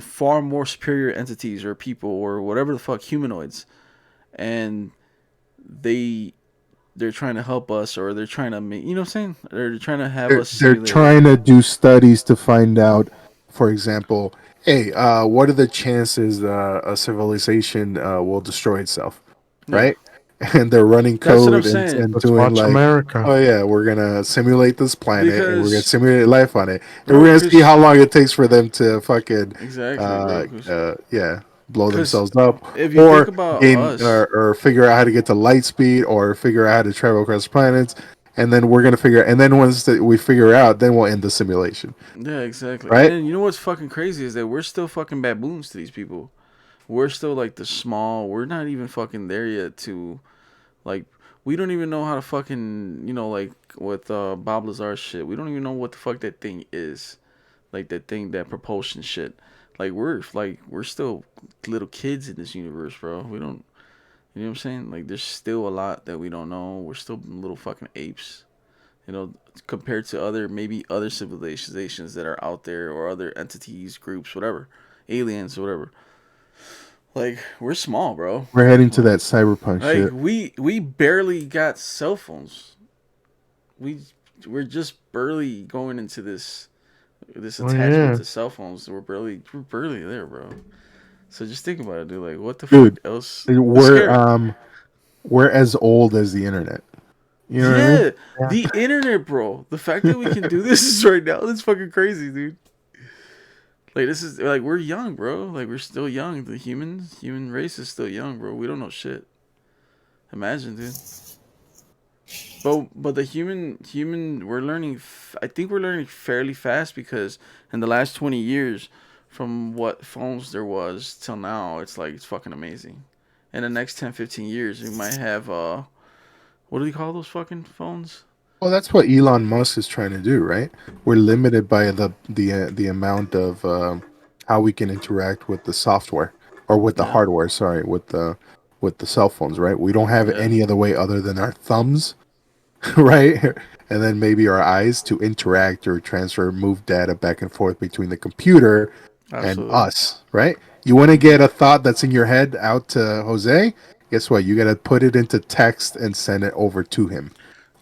far more superior entities or people or whatever the fuck, humanoids, and they they're trying to help us, or they're trying to make, you know what I'm saying? They're trying to have us they're simulated. trying to do studies to find out, for example, hey, what are the chances a civilization will destroy itself, Yeah. right? And they're running That's what I'm code saying. and Let's doing watch like, America. oh yeah, we're gonna simulate this planet and we're gonna Because, simulate life on it, and bro, we're gonna see because how long it takes for them to fucking, exactly, bro. yeah, blow Because themselves up, if you think or about gain us, or figure out how to get to light speed, or figure out how to travel across planets, and then we're gonna figure, and then once we figure out, then we'll end the simulation, yeah, exactly. And right? then you know what's fucking crazy is that we're still fucking baboons to these people. We're still like the small. We're not even fucking there yet to, like, we don't even know how to fucking, like with Bob Lazar shit. We don't even know what the fuck that thing is. Like that thing, that propulsion shit. We're still little kids in this universe, bro. We don't, you know what I'm saying? Like, there's still a lot that we don't know. We're still little fucking apes, compared to maybe other civilizations that are out there, or other entities, groups, whatever, aliens, whatever. Like we're small, bro. We're heading to that cyberpunk Like shit. we barely got cell phones. We we're just barely going into this Oh attachment yeah. to cell phones. We're barely there, bro. So just think about it, dude. Like what the fuck Dude, else? It's we're scary. we're as old as the internet. You know what I mean? Yeah, the internet, bro. The fact that we can do this is right now. That's fucking crazy, dude. Like this is like we're young, bro. Like we're still young. The human race is still young, bro. We don't know shit. Imagine, dude. But the human we're learning. I think we're learning fairly fast because in the last 20 years, from what phones there was till now, it's like it's fucking amazing. In the next 10, 15 years, we might have what do you call those fucking phones? Well, that's what Elon Musk is trying to do, right? We're limited by the amount of how we can interact with the software or with the Yeah, hardware. Sorry, with the cell phones, right? We don't have yeah, any other way other than our thumbs, right? And then maybe our eyes to interact or transfer, move data back and forth between the computer and absolutely. us, right? You want to get a thought that's in your head out to Jose? Guess what? You got to put it into text and send it over to him.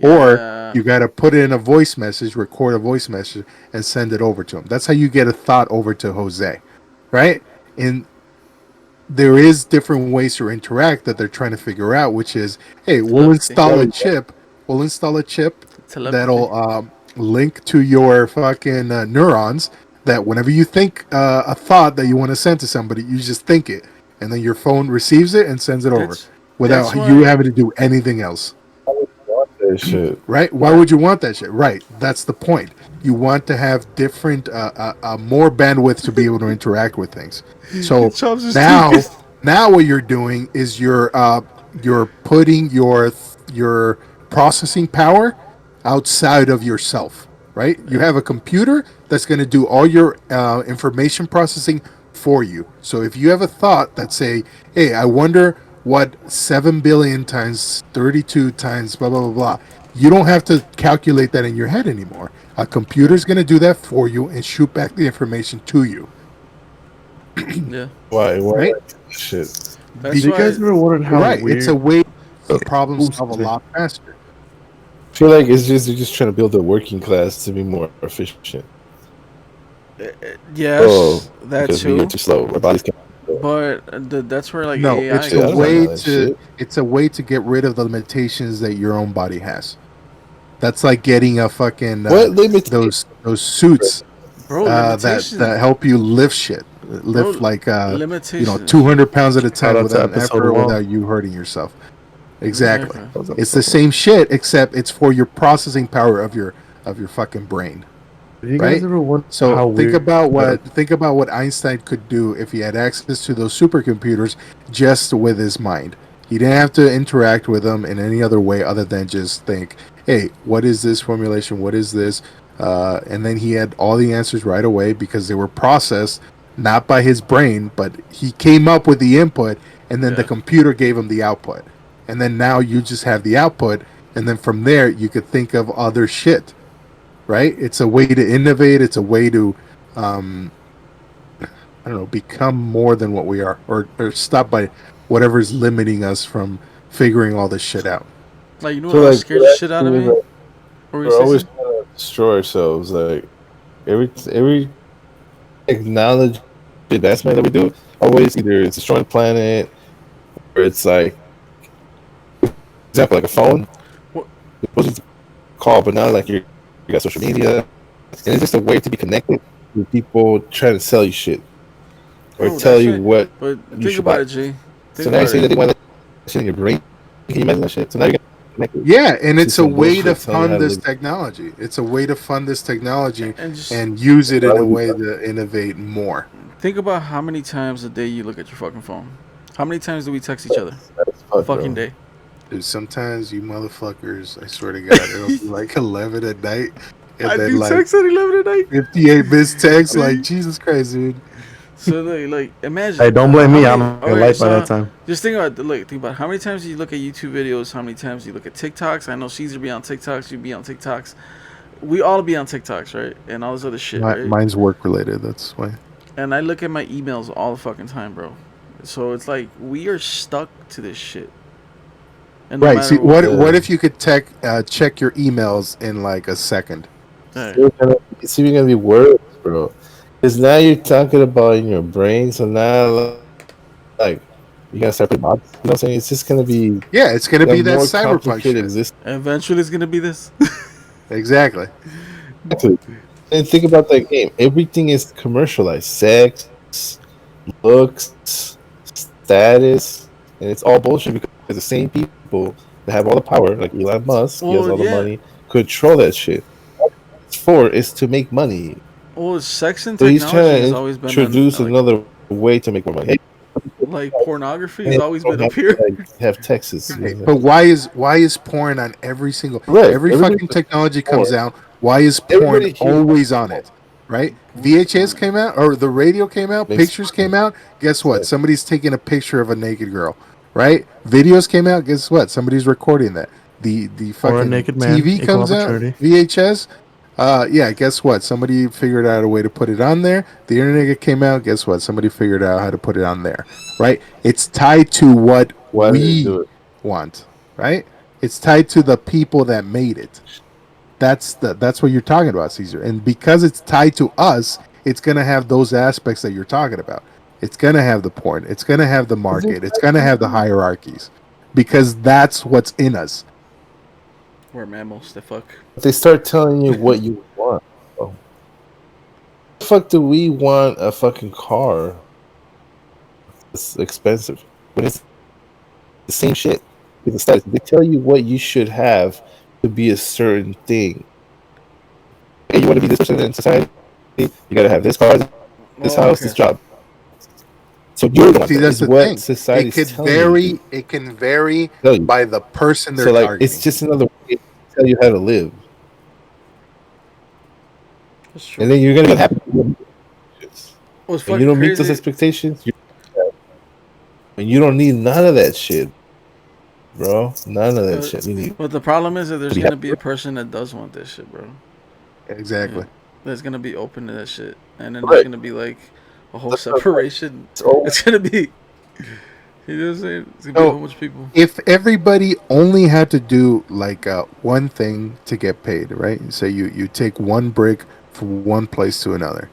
Or Yeah, you got to put it in a voice message, record a voice message, and send it over to him. That's how you get a thought over to Jose, right? And there is different ways to interact that they're trying to figure out, which is, hey, we'll telepathy, install a chip. We'll install a chip telepathy. that'll link to your fucking neurons. That whenever you think a thought that you want to send to somebody, you just think it, and then your phone receives it and sends it over That's without you why, having to do anything else. That shit. Right? Why would you want that shit? Right. That's the point. You want to have different, more bandwidth to be able to interact with things. So Chops is tweaking. now, now what you're doing is you're putting your processing power outside of yourself. Right? You Yeah, have a computer that's going to do all your information processing for you. So if you have a thought that say, "Hey, I wonder what 7 billion times 32 times blah blah blah blah," you don't have to calculate that in your head anymore. A yeah, computer's going to do that for you and shoot back the information to you. yeah. Why? Why? Right? Shit. That's Do you guys why. ever wondered how Right. It's a weird? way to problem Oops, solve a lot faster. I feel like it's just they're just trying to build the working class to be more efficient. Oh, Yes, that because we are too. too slow. Our bodies can't. But that's where like No, AI it's Shit, a I don't comes know in. way that to shit. get rid of the limitations that your own body has. That's like getting a fucking What limit? those suits Bro, that help you lift shit, lift bro, like limitations. 200 pounds at a Shout time out to without an episode effort, one. without you hurting yourself. Exactly. Exactly. That was It's the episode one. same shit, except it's for your processing power of your fucking brain, Do you guys right? ever wonder So how weird? think about what Einstein could do if he had access to those supercomputers just with his mind. He didn't have to interact with them in any other way other than just think, "Hey, what is this formulation? What is this?" And then he had all the answers right away because they were processed not by his brain, but he came up with the input, and then the Yeah. computer gave him the output. And then now you just have the output, and then from there you could think of other shit, right? It's a way to innovate. It's a way to, um, I don't know, become more than what we are, or stop by whatever's limiting us from figuring all this shit out. Like you know what So else like scares the shit out of me? What were you we're always saying? trying to destroy ourselves. Like every technology advancement that we do, always either it's destroying the planet or it's like, example, like a phone. What? You're supposed to call, but now like you got social media, and it's just a way to be connected with people trying to sell you shit or Bro, tell that's you right. what But you think should about buy. it, G. So Think now you about say that it. they want to let shit in your brain. Can you imagine that shit? So now you're connected Yeah, and to it's a some way to bullshit telling you how fund to this live. technology. It's a way to fund this technology And just and use it Why in a would you? way to innovate more. think about how many times a day you look at your fucking phone. How many times do we text each other? That's A fuck, fucking bro. day. Dude, sometimes you motherfuckers, I swear to God, it'll be like 11 at night, and I then do like text at 11 at night. 58 missed texts. Like, See? Jesus Christ, dude. So like Hey, imagine don't blame how me. many. I'm a Okay, light by that so time. just think about how many times you look at YouTube videos, how many times you look at TikToks. I know Caesar be on TikToks, you be on TikToks. We all be on TikToks, right? And all this other shit, right? Mine's work related. That's why. And I look at my emails all the fucking time, bro. So it's like we are stuck to this shit, and no Right. See, matter what Yeah. if you could check your emails in like a second? hey, It's even gonna be worse, bro. Because now you're talking about in your brain, so now like you gotta start putting bots. You know what I'm saying? It's just gonna be Yeah, it's gonna a be that more cyberpunk complicated shit. existence. eventually it's gonna be this. Exactly. And think about that game. Everything is commercialized. Sex, looks, status, and it's all bullshit because the same people that have all the power, like Elon Musk, he has Well, all the yeah. money, control that shit. It's for is to make money. Well, sex and So he's technology trying has to always been on introduce like another way to make more money. Hey, pornography has you always don't been up have here. to like have Texas. Right. But why is porn on every single Right. every Everybody fucking was technology born. comes out? Why is porn Everybody here always on it? Right? VHS came out or the radio came out, makes pictures came out. Guess what? sense. Somebody's taking a picture of a naked girl. Right? Videos came out. Guess what? Somebody's recording that. The Or a fucking naked man, TV equal comes out. opportunity. VHS. Yeah. Guess what? Somebody figured out a way to put it on there. The internet came out. Guess what? Somebody figured out how to put it on there. Right? It's tied to what Why did they we do it? want, right? It's tied to the people that made it. That's what you're talking about, Caesar. And because it's tied to us, it's gonna have those aspects that you're talking about. It's gonna have the porn. It's gonna have the market. It's gonna have the hierarchies, because that's what's in us. We're mammals. The fuck. They start telling you what you want. Bro. The fuck do we want a fucking car? It's expensive, but it's the same shit. It's the status. They tell you what you should have to be a certain thing. Hey, you want to be this person in society? You gotta have this car, this Oh, house, okay. this job. So you're the one See, that that's is the what thing. It society's could telling you. vary. It can vary Tell you. by the person they're So like, it's targeting. just another way to tell you how to live, That's true. and then you're gonna be unhappy. What's When you fucking don't meet those crazy? expectations, and you don't need none of that shit, bro. None of that But, shit. You need but the problem is that to there's be gonna happy. be a person that does want this shit, bro. Yeah. Exactly. That's gonna be open to that shit, and then there's Right. gonna be like a whole That's what I'm saying. separation. It's all It's gonna be, you know what I'm saying? It's gonna be a So whole bunch of people. if everybody only had to do like one thing to get paid, right? So you take one brick from one place to another,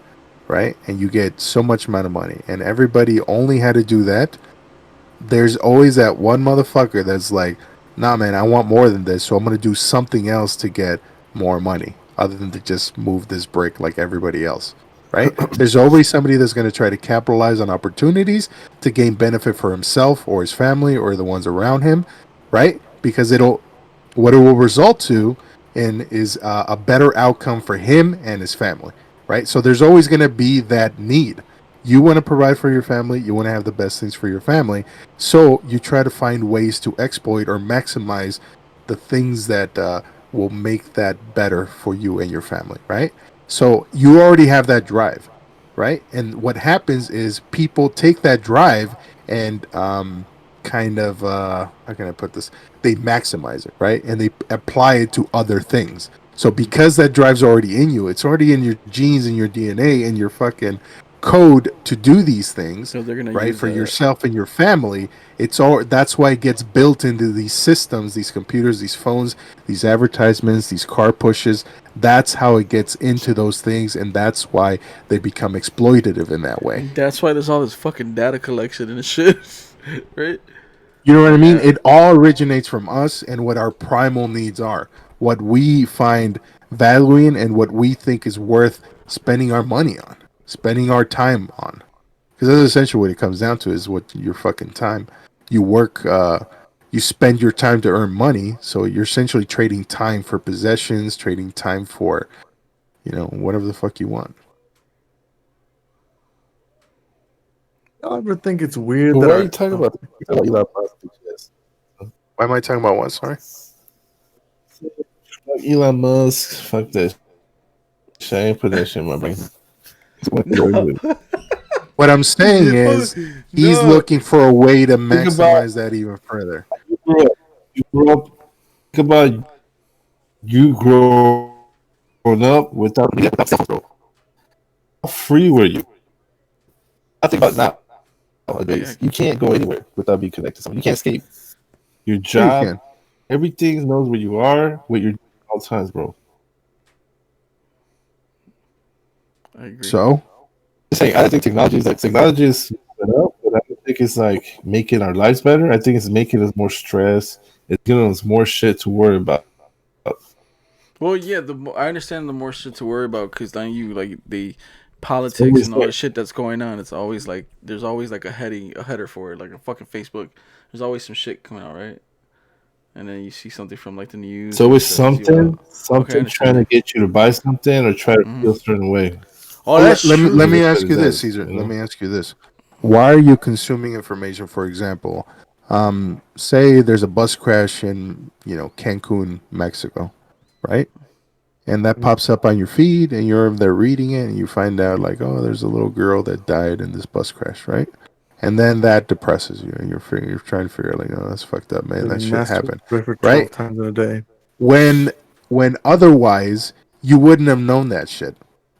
right? And you get so much amount of money, and everybody only had to do that. There's always that one motherfucker that's like, nah, man, I want more than this, so I'm gonna do something else to get more money, other than to just move this brick like everybody else, right? There's always somebody that's gonna try to capitalize on opportunities to gain benefit for himself or his family or the ones around him, right? Because what it will result to in is a better outcome for him and his family, right? So there's always going to be that need. You want to provide for your family, you want to have the best things for your family, so you try to find ways to exploit or maximize the things that will make that better for you and your family, right? So you already have that drive, right? And what happens is people take that drive and kind of how can I put this? They maximize it, right? And they apply it to other things. So because that drive's already in you, it's already in your genes and your DNA and your fucking code to do these things, So they're gonna right? use For that. yourself and your family. It's all that's why it gets built into these systems, these computers, these phones, these advertisements, these car pushes. That's how it gets into those things, and that's why they become exploitative in that way. That's why there's all this fucking data collection and shit, right? You know what I Like, mean? It all originates from us and what our primal needs are, what we find value in, and what we think is worth spending our money on, spending our time on. Because that's essentially what it comes down to: is what your fucking time. You work, you spend your time to earn money, so you're essentially trading time for possessions, trading time for whatever the fuck you want. I ever think it's weird But that why are you our talking about that? You're talking about Elon Musk, bitch ass. Why am I talking about what? Sorry. Fuck Elon Musk. Fuck that shit. I ain't putting that shit in my brain. no, What I'm saying is he's no. looking for a way to Think about maximize that even further. you grew up. You grew up. Think about you growing up without cell phone, bro. How free were you? I think about now. Yeah. nowadays. You can't go anywhere without being connected to someone. You can't escape. Your Sure you job, can. everything knows where you are, what you're doing at all times, bro. I agree. So Just saying, I don't think technology is moving up, but I don't think it's like making our lives better. I think it's making us more stressed. It's giving us more shit to worry about. Well, yeah, I understand the more shit to worry about because then you like the politics Always and all the there. shit that's going on. It's always like there's always like a header for it, like a fucking Facebook. There's always some shit coming out, right? And then you see something from like the news So and it it's stresses you something, out. Okay, I something understand trying to that. get you to buy something or try to Hmm. feel a certain way. Oh, well, that's let true. me That's what ask it you this, does, Caesar. you Let know. me ask you this. Why are you consuming information? For example, say there's a bus crash in Cancun, Mexico, right? And that pops up on your feed, and you're there reading it, and you find out like, oh, there's a little girl that died in this bus crash, right? And then that depresses you, and you're trying to figure out like, oh, that's fucked up, man. Then That you shit happened, masturbate for right? 12 times in a day. when when otherwise you wouldn't have known that shit,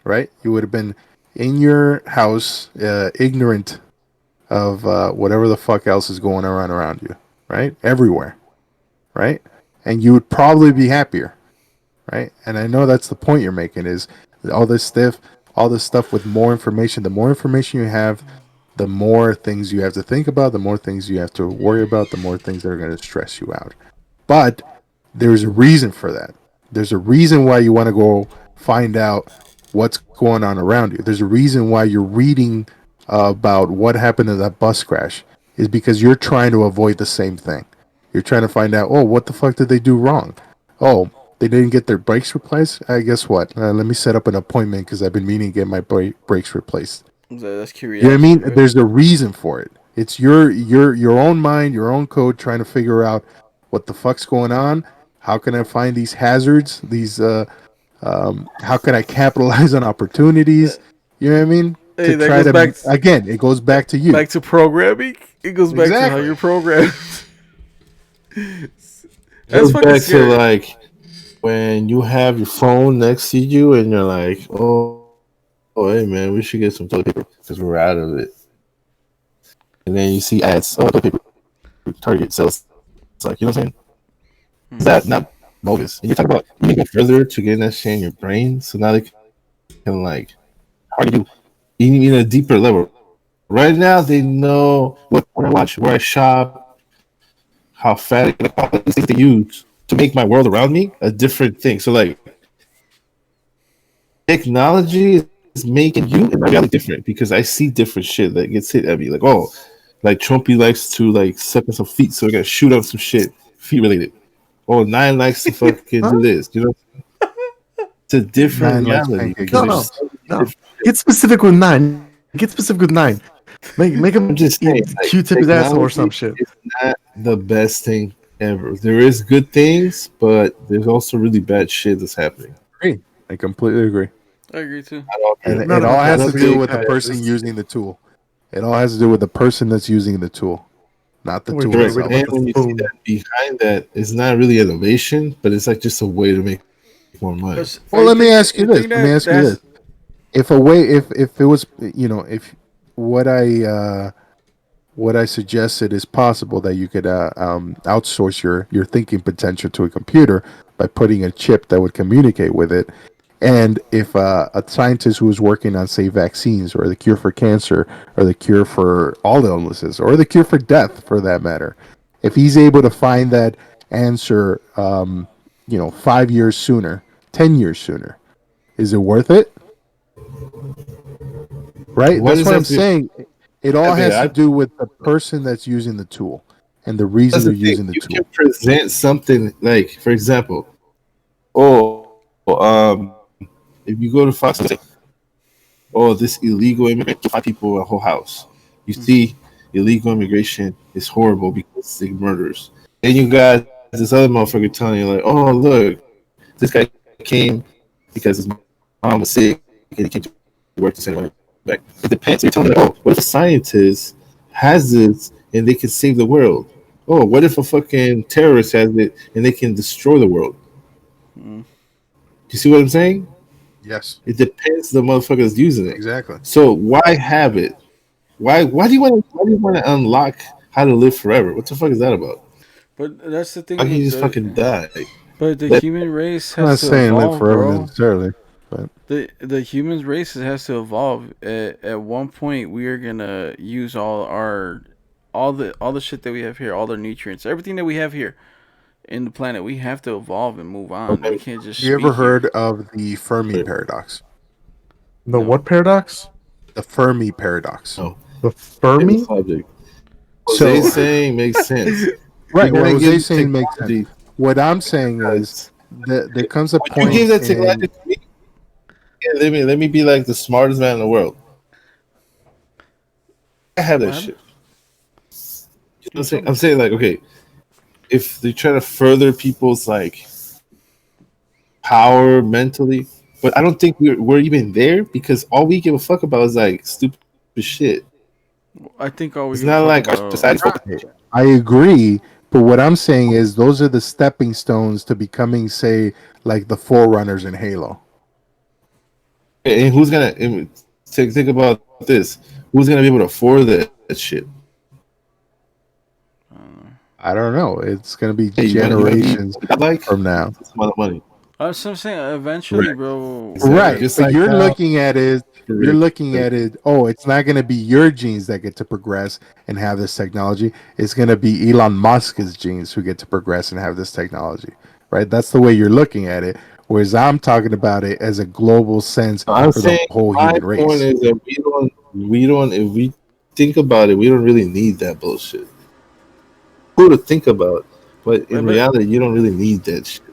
right? You would have been in your house, ignorant of whatever the fuck else is going around you, right? Everywhere, right? And you would probably be happier, right? And I know that's the point you're making is all this stuff, all this stuff with more information. The more information you have, the more things you have to think about, the more things you have to worry about, the more things that are going to stress you out. But there's a reason for that. There's a reason why you want to go find out what's going on around you. There's a reason why you're reading about what happened in that bus crash is because you're trying to avoid the same thing. You're trying to find out, oh, what the fuck did they do wrong? Oh, they didn't get their brakes replaced. Guess what? Let me set up an appointment because I've been meaning to get my brakes replaced. That's You know what I curiosity, mean? right? There's a reason for it. It's your own mind, your own code trying to figure out what the fuck's going on. How can I find these hazards? These how can I capitalize on opportunities? You know what I mean? To Hey, that try goes to back again, it goes back to you. back to programming. It goes back to how Exactly. you're programmed. It That's goes fucking back to scary. like when you have your phone next to you and you're like, oh, hey man, we should get some toilet paper because we're out of it. And then you see ads, oh, toilet paper, Target sells. It's like, you know what I'm saying? Is Hmm. that not bogus? And you're talking about you can go further to getting that shit in your brain, so now they can like target you in a deeper level. Right now, they know what I watch, where I shop, how fat, like all these things they use to make my world around me a different thing. So like technology is making you and my reality different because I see different shit that gets hit at me. Like, oh, like Trumpy likes to like suck on some feet, so I gotta shoot up some shit feet related. Oh, Nine likes to fucking Huh? do this. You know, it's a different Nine likes reality pancake because No, there's no, jokers. so many no. different. Get specific with nine. Get specific with nine. Make I'm him just saying, eat like Q-tip his asshole or technology some shit. is not the best thing ever. There is good things, but there's also really bad shit that's happening. Agree. I completely agree. I agree too. Not all And good. None it of all it I has has to don't to do be think with the bad. person using the tool. It all has to do with the person that's using the tool, not the We're tool trying to correct. read itself. about And the when you see spoon. that behind that, it's not really innovation, but it's like just a way to make more money. Are Well, let me ask you you this. think Let me that ask you this. that's If a way, if it was, if what I suggested is possible that you could outsource your thinking potential to a computer by putting a chip that would communicate with it. And if a scientist who is working on, say, vaccines or the cure for cancer or the cure for all illnesses or the cure for death, for that matter, if he's able to find that answer, 5 years sooner, 10 years sooner, is it worth it? Right? What That's is what I'm that? For, saying. It all okay, has to do with the person that's using the tool and the reason that's they're the thing. using the You can tool. present something like, for example, if you go to Fox and say, oh, this illegal immigrant killed 5 people in a whole house. You see, illegal immigration is horrible because they murders. And you got this other motherfucker telling you like, oh, look, this guy came because his mom was sick and he came to work to send money back. It depends. So you're telling me, like, oh, what if a scientist has this and they can save the world? Oh, what if a fucking terrorist has it and they can destroy the world? mm, Do you see what I'm saying? Yes, It depends the motherfucker that's using it. exactly. So why have it? Why do you want to? Why do you want to unlock how to live forever? What the fuck is that about? But that's the Why thing can't you with just fucking die? but the Let, human race I'm not has to saying live evolve, forever bro. necessarily, but The human race has to evolve. At one point, we are gonna use all the shit that we have here, all the nutrients, everything that we have here in the planet. We have to evolve and move on. We okay, can't just You ever be here. heard of the Fermi paradox? the No. what paradox? The Fermi paradox. no, The in the Fermi? subject. So, Jose's saying makes sense. right, You're what gonna give Jose's the saying makes sense. technology What I'm saying is because that there comes a would you point give that in. technology to me? Yeah, let me be like the smartest man in the world. I have What that happened? shit. You know what You I'm saying? told I'm me. saying like, okay, if they try to further people's like power mentally, but I don't think we're even there because all we give a fuck about is like stupid shit. I think all we It's give a not fuck like our about. society's focused. I agree, but what I'm saying is those are the stepping stones to becoming, say, like the Forerunners in Halo. And who's gonna think about this? Who's gonna be able to afford that shit? I don't know. It's going to be Hey, you wanna be generations like from now. it's a lot of money. So I'm saying eventually, Correct. bro. Exactly. Right, Just but like you're now, looking at it. You're correct. looking at it. Oh, it's not going to be your genes that get to progress and have this technology. It's going to be Elon Musk's genes who get to progress and have this technology. Right. That's the way you're looking at it. Whereas I'm talking about it as a global sense I'm for the saying whole my human point race. is that we don't if we think about it, we don't really need that bullshit. Cool to think about, but in But reality, you don't really need that shit.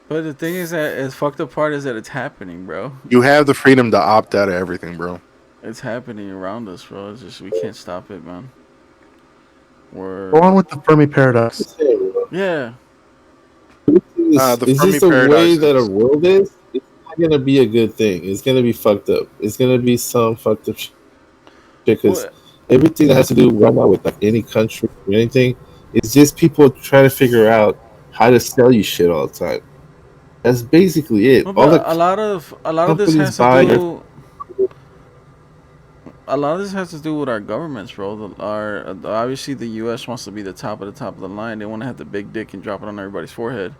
but the thing is that it's fucked up part is that it's happening, bro. You have the freedom to opt out of everything, bro. It's happening around us, bro. It's just we can't stop it, man. Go We're on with the Fermi paradox. Just saying, bro. yeah. The Is this Fermi the way paradox that a is. world is? It's not gonna be a good thing. It's gonna be fucked up. It's gonna be some fucked up shit because Well, everything that has to do right now with like any country or anything, it's just people trying to figure out how to sell you shit all the time. That's basically it. no, All the but a lot of this companies has to buy your do a lot of this has to do with our governments, bro. Our obviously the U.S. wants to be the top of the line. They want to have the big dick and drop it on everybody's forehead.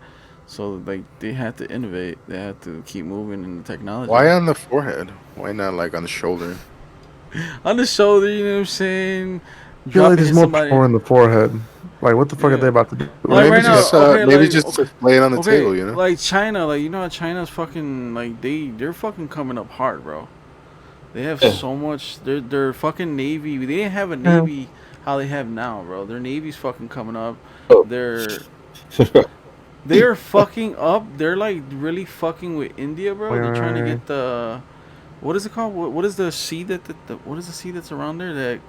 So like they have to innovate. They have to keep moving in the technology. Why on the forehead? Why not like on the shoulder? On the shoulder, you know what I'm saying? I feel Drop like it, there's hit more somebody. power in the forehead. Like, what the fuck are Yeah. they about to do? Or Like Like, maybe right yeah. now, just okay, maybe like just okay, lay it on the okay, table, you know? like China, like you know how China's fucking like they're fucking coming up hard, bro. They have yeah. so much. Their fucking navy. They didn't have a Yeah. navy how they have now, bro. Their navy's fucking coming up. Oh. They're they're fucking up. They're like really fucking with India, bro. They're trying to Wait. get the what is it called? What is the sea that what is the sea that's around there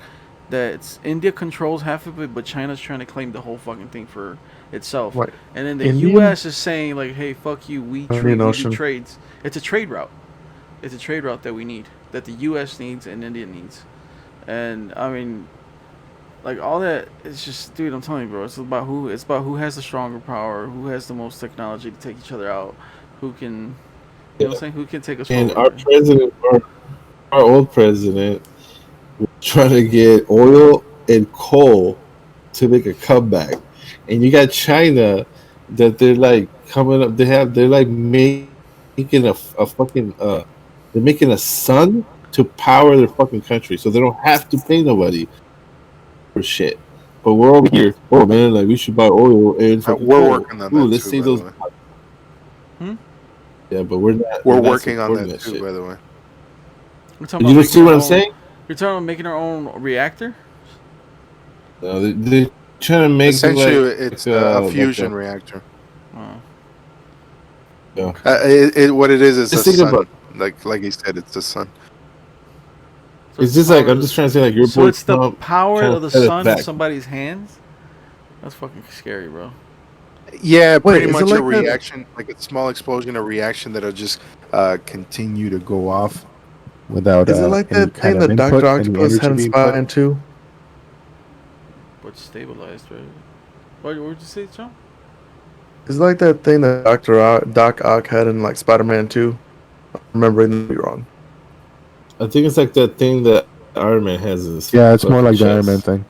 that India controls half of it, but China's trying to claim the whole fucking thing for itself. What? And then the Indian? U.S. is saying like, "Hey, fuck you. Indian We do Ocean. trades. It's a trade route. It's a trade route that we need, that the U.S. needs and India needs." And I mean, like all that. It's just, dude. I'm telling you, bro. It's about who has the stronger power, who has the most technology to take each other out, who can, you know, what I'm saying, who can take us And forward. our old president, was trying to get oil and coal to make a comeback, and you got China that they're like coming up. They're like making a fucking they're making a sun to power their fucking country, so they don't have to pay nobody for shit. But we're over here. Oh man, like we should buy oil and fucking We're coal. working on Ooh, that let's too, save by the those. way. Hmm? Yeah, but we're not. We're We're not working on supporting that that too, shit. by the way. We're talking You about don't making see our what I'm own. saying? You're talking about making our own reactor. No, they're trying to make it Essentially, like it's a like fusion a reactor. Oh, yeah. okay. What it is Just a thinking about sun. Like he said, it's the sun. So it's it's the just like power. I'm just trying to say like your So boy it's the Trump power trying of to the set us sun in back. somebody's hands. That's fucking scary, bro. Yeah, Wait, pretty is it much a like that? reaction, like a small explosion, a reaction that'll just continue to go off without Is it like any that kind thing of that Doctor input, any Octopus had energy in being put. Spider-Man 2? But stabilized, right? What would you say, John? Is it like that thing that Doc Ock had in like Spider-Man 2? I'm remembering the movie wrong. I think it's like that thing that Iron Man has this Yeah, it's more fucking like the Iron Man chest. thing.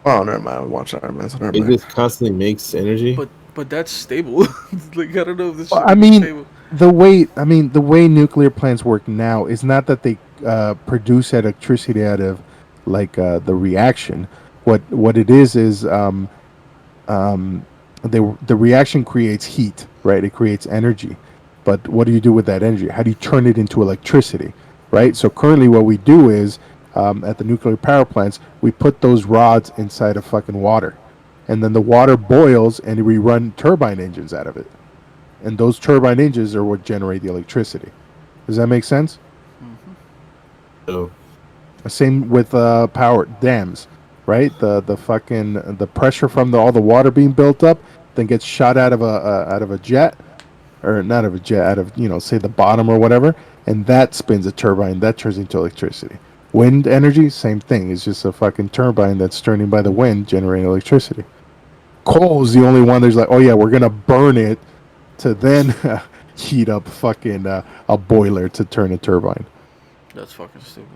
Oh, never mind. I watch Iron Man. So never It mind. just constantly makes energy. But that's stable. Like I don't know if this Well, shit I would be mean, stable. the way nuclear plants work now is not that they produce electricity out of like the reaction. What it is um, the reaction creates heat, right? It creates energy. But what do you do with that energy? How do you turn it into electricity, right? So currently, what we do is at the nuclear power plants, we put those rods inside of fucking water, and then the water boils, and we run turbine engines out of it, and those turbine engines are what generate the electricity. Does that make sense? So Same with power dams, right? The pressure from all the water being built up then gets shot out of a jet, or not of a jet, out of say the bottom or whatever, and that spins a turbine that turns into electricity. Wind energy, same thing. It's just a fucking turbine that's turning by the wind, generating electricity. Coal is the only one. There's like, oh yeah, we're gonna burn it to then heat up fucking a boiler to turn a turbine. That's fucking stupid.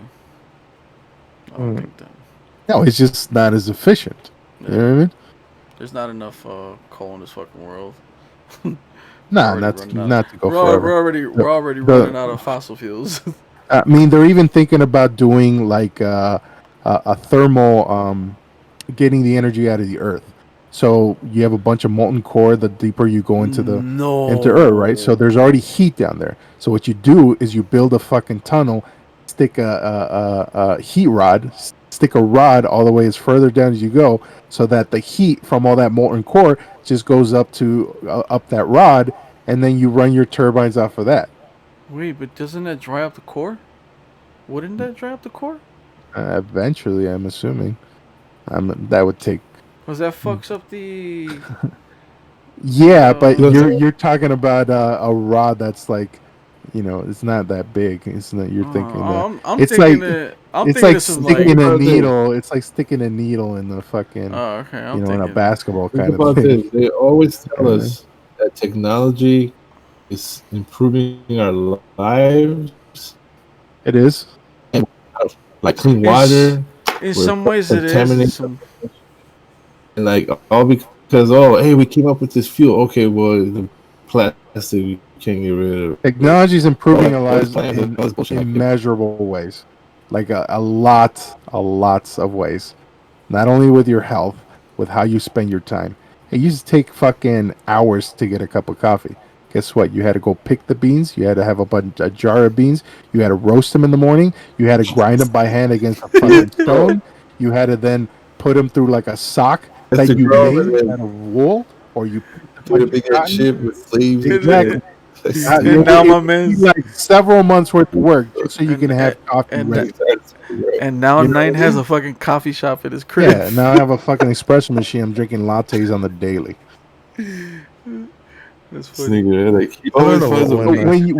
I don't Mm. think that. No, it's just not as efficient. Yeah. You know what I mean? There's not enough coal in this fucking world. we're Nah, already running out. not to go forever. We're already The, running out of fossil fuels. I mean, they're even thinking about doing like a thermal, getting the energy out of the earth. So you have a bunch of molten core. The deeper you go into earth, right? So No. there's already heat down there. So what you do is you build a fucking tunnel, stick a heat rod, stick a rod all the way as further down as you go, so that the heat from all that molten core just goes up to up that rod, and then you run your turbines off of that. Wait, but doesn't that dry up the core? Wouldn't that dry up the core? Eventually, I'm assuming. That would take. Cause that fucks up the. Yeah, but Uh, you're talking about a rod that's like, it's not that big. It's not. You're thinking that I'm it's thinking like that. I'm it's thinking like this is like. sticking a needle. It's like sticking a needle in the fucking, Oh, okay. I'm in a thinking. basketball think kind of about thing. this. They always tell Uh, us that technology is improving our lives, it is. like clean It's water. in We're some ways it is. In contaminating, some. and like all because hey, we came up with this fuel. Okay, well the plastic we can't get rid of it. Technology is improving our All this lives plans, in all this bullshit. Like, immeasurable ways, like a lots of ways. Not only with your health, with how you spend your time. It used to take fucking hours to get a cup of coffee. Guess what? You had to go pick the beans. You had to have a jar of beans. You had to roast them in the morning. You had to grind them by hand against a fucking stone. You had to then put them through like a sock that's that the you girl, made and out of wool, or you picked a then bunch a of big ass cotton. shit with sleeves and Exactly. shit. That's And It, now it my would be man's. like several months worth of work just so you can And have coffee ready. and now You know Nine what I has mean? a fucking coffee shop at his crib. Yeah, now I have a fucking espresso machine. I'm drinking lattes on the daily. That's This funny. nigga, like he I don't always know finds a when way.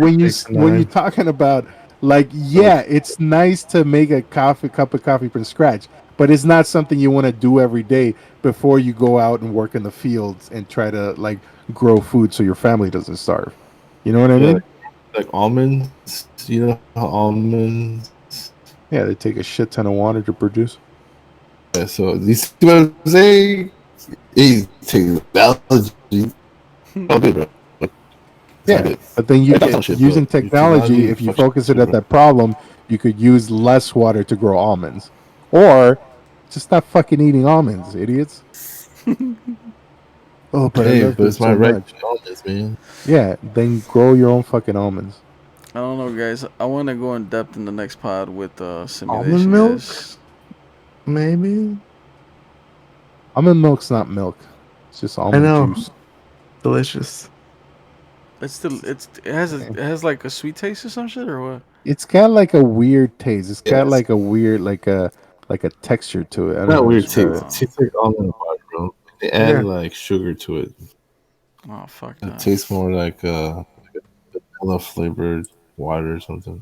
when you're talking about like, yeah, it's nice to make a cup of coffee from scratch, but it's not something you want to do every day before you go out and work in the fields and try to like grow food so your family doesn't starve. You know what I Yeah, mean? like almonds. You know how almonds. Yeah, they take a shit ton of water to produce. Yeah, so you see what I'm saying? He technology. Oh, good, bro. It's not Yeah, good. but then you That's get some shit, using bro. Your technology. technology If you fucks focus it shit, at bro. that problem, you could use less water to grow almonds, or just stop fucking eating almonds, idiots. Oh, but I Hey, love but them it's my so right much. almonds, man. Yeah, then grow your own fucking almonds. I don't know, guys. I want to go in depth in the next pod with Almond simulation, milk, guys. maybe. Almond milk's not milk; it's just I almond know. juice. Delicious. It's still it has like a sweet taste or some shit or what? It's got like a weird taste. It's got Yes. like a weird like a texture to it. I don't know Not how to weird describe taste. it. It tastes like almond water, bro. They add Yeah. like sugar to it. Oh fuck It that. tastes more like vanilla flavored water or something.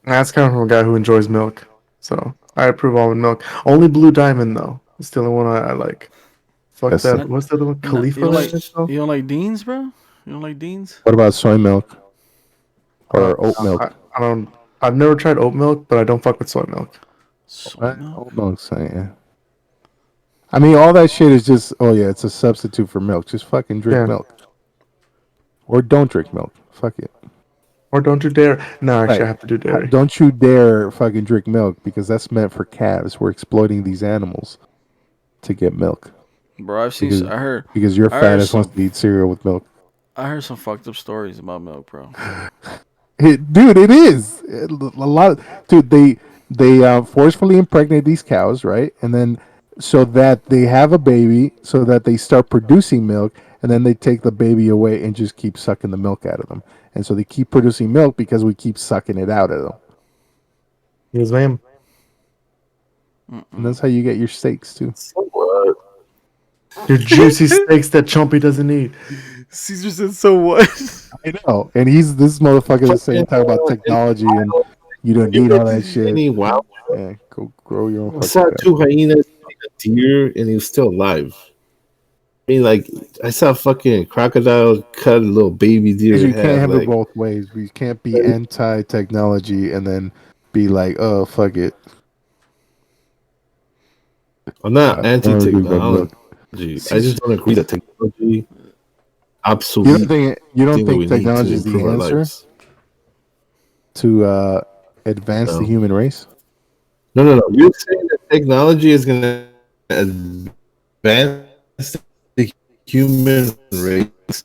That's kind of from a guy who enjoys milk. So I approve almond milk. Only Blue Diamond though. It's the only one I like. Fuck That's that. Not, What's the other one? not, Khalifa that shit though? you don't like Deans, bro? You don't like Deans? What about soy milk Uh, or oat milk? I don't. I've never tried oat milk, but I don't fuck with soy milk. Soy milk. Oat milk's yeah. I mean, all that shit is just it's a substitute for milk. Just fucking drink Yeah. milk, or don't drink milk. Fuck it. Or don't you dare. No, actually, Right. I have to do dairy. Don't you dare fucking drink milk because that's meant for calves. We're exploiting these animals to get milk Bro, I've seen. because your I fat heard ass wants some. to eat cereal with milk. I heard some fucked up stories about milk, bro. Dude, it is a lot. Dude, they forcefully impregnate these cows, right? And then so that they have a baby, so that they start producing milk, and then they take the baby away and just keep sucking the milk out of them. And so they keep producing milk because we keep sucking it out of them. Yes, ma'am. And that's how you get your steaks too. So what? Your juicy steaks that Chompy doesn't eat. Caesar said, "So what?" I know. And this motherfucker is saying talk about technology and you don't need all that shit. Any wild? Yeah, go grow your own I saw fucking two hyenas eating a deer, and he was still alive. I mean, like I saw a fucking crocodile cut a little baby deer you in can't half. have Like, it both ways. We can't be anti-technology and then be like, oh, fuck it. I'm not I don't agree about anti-technology. I just don't agree that technology obsolete You don't thing that we think need technology to is the improve our answer lives. to advance the No. human race? No. You're saying that technology is going to advance the human race.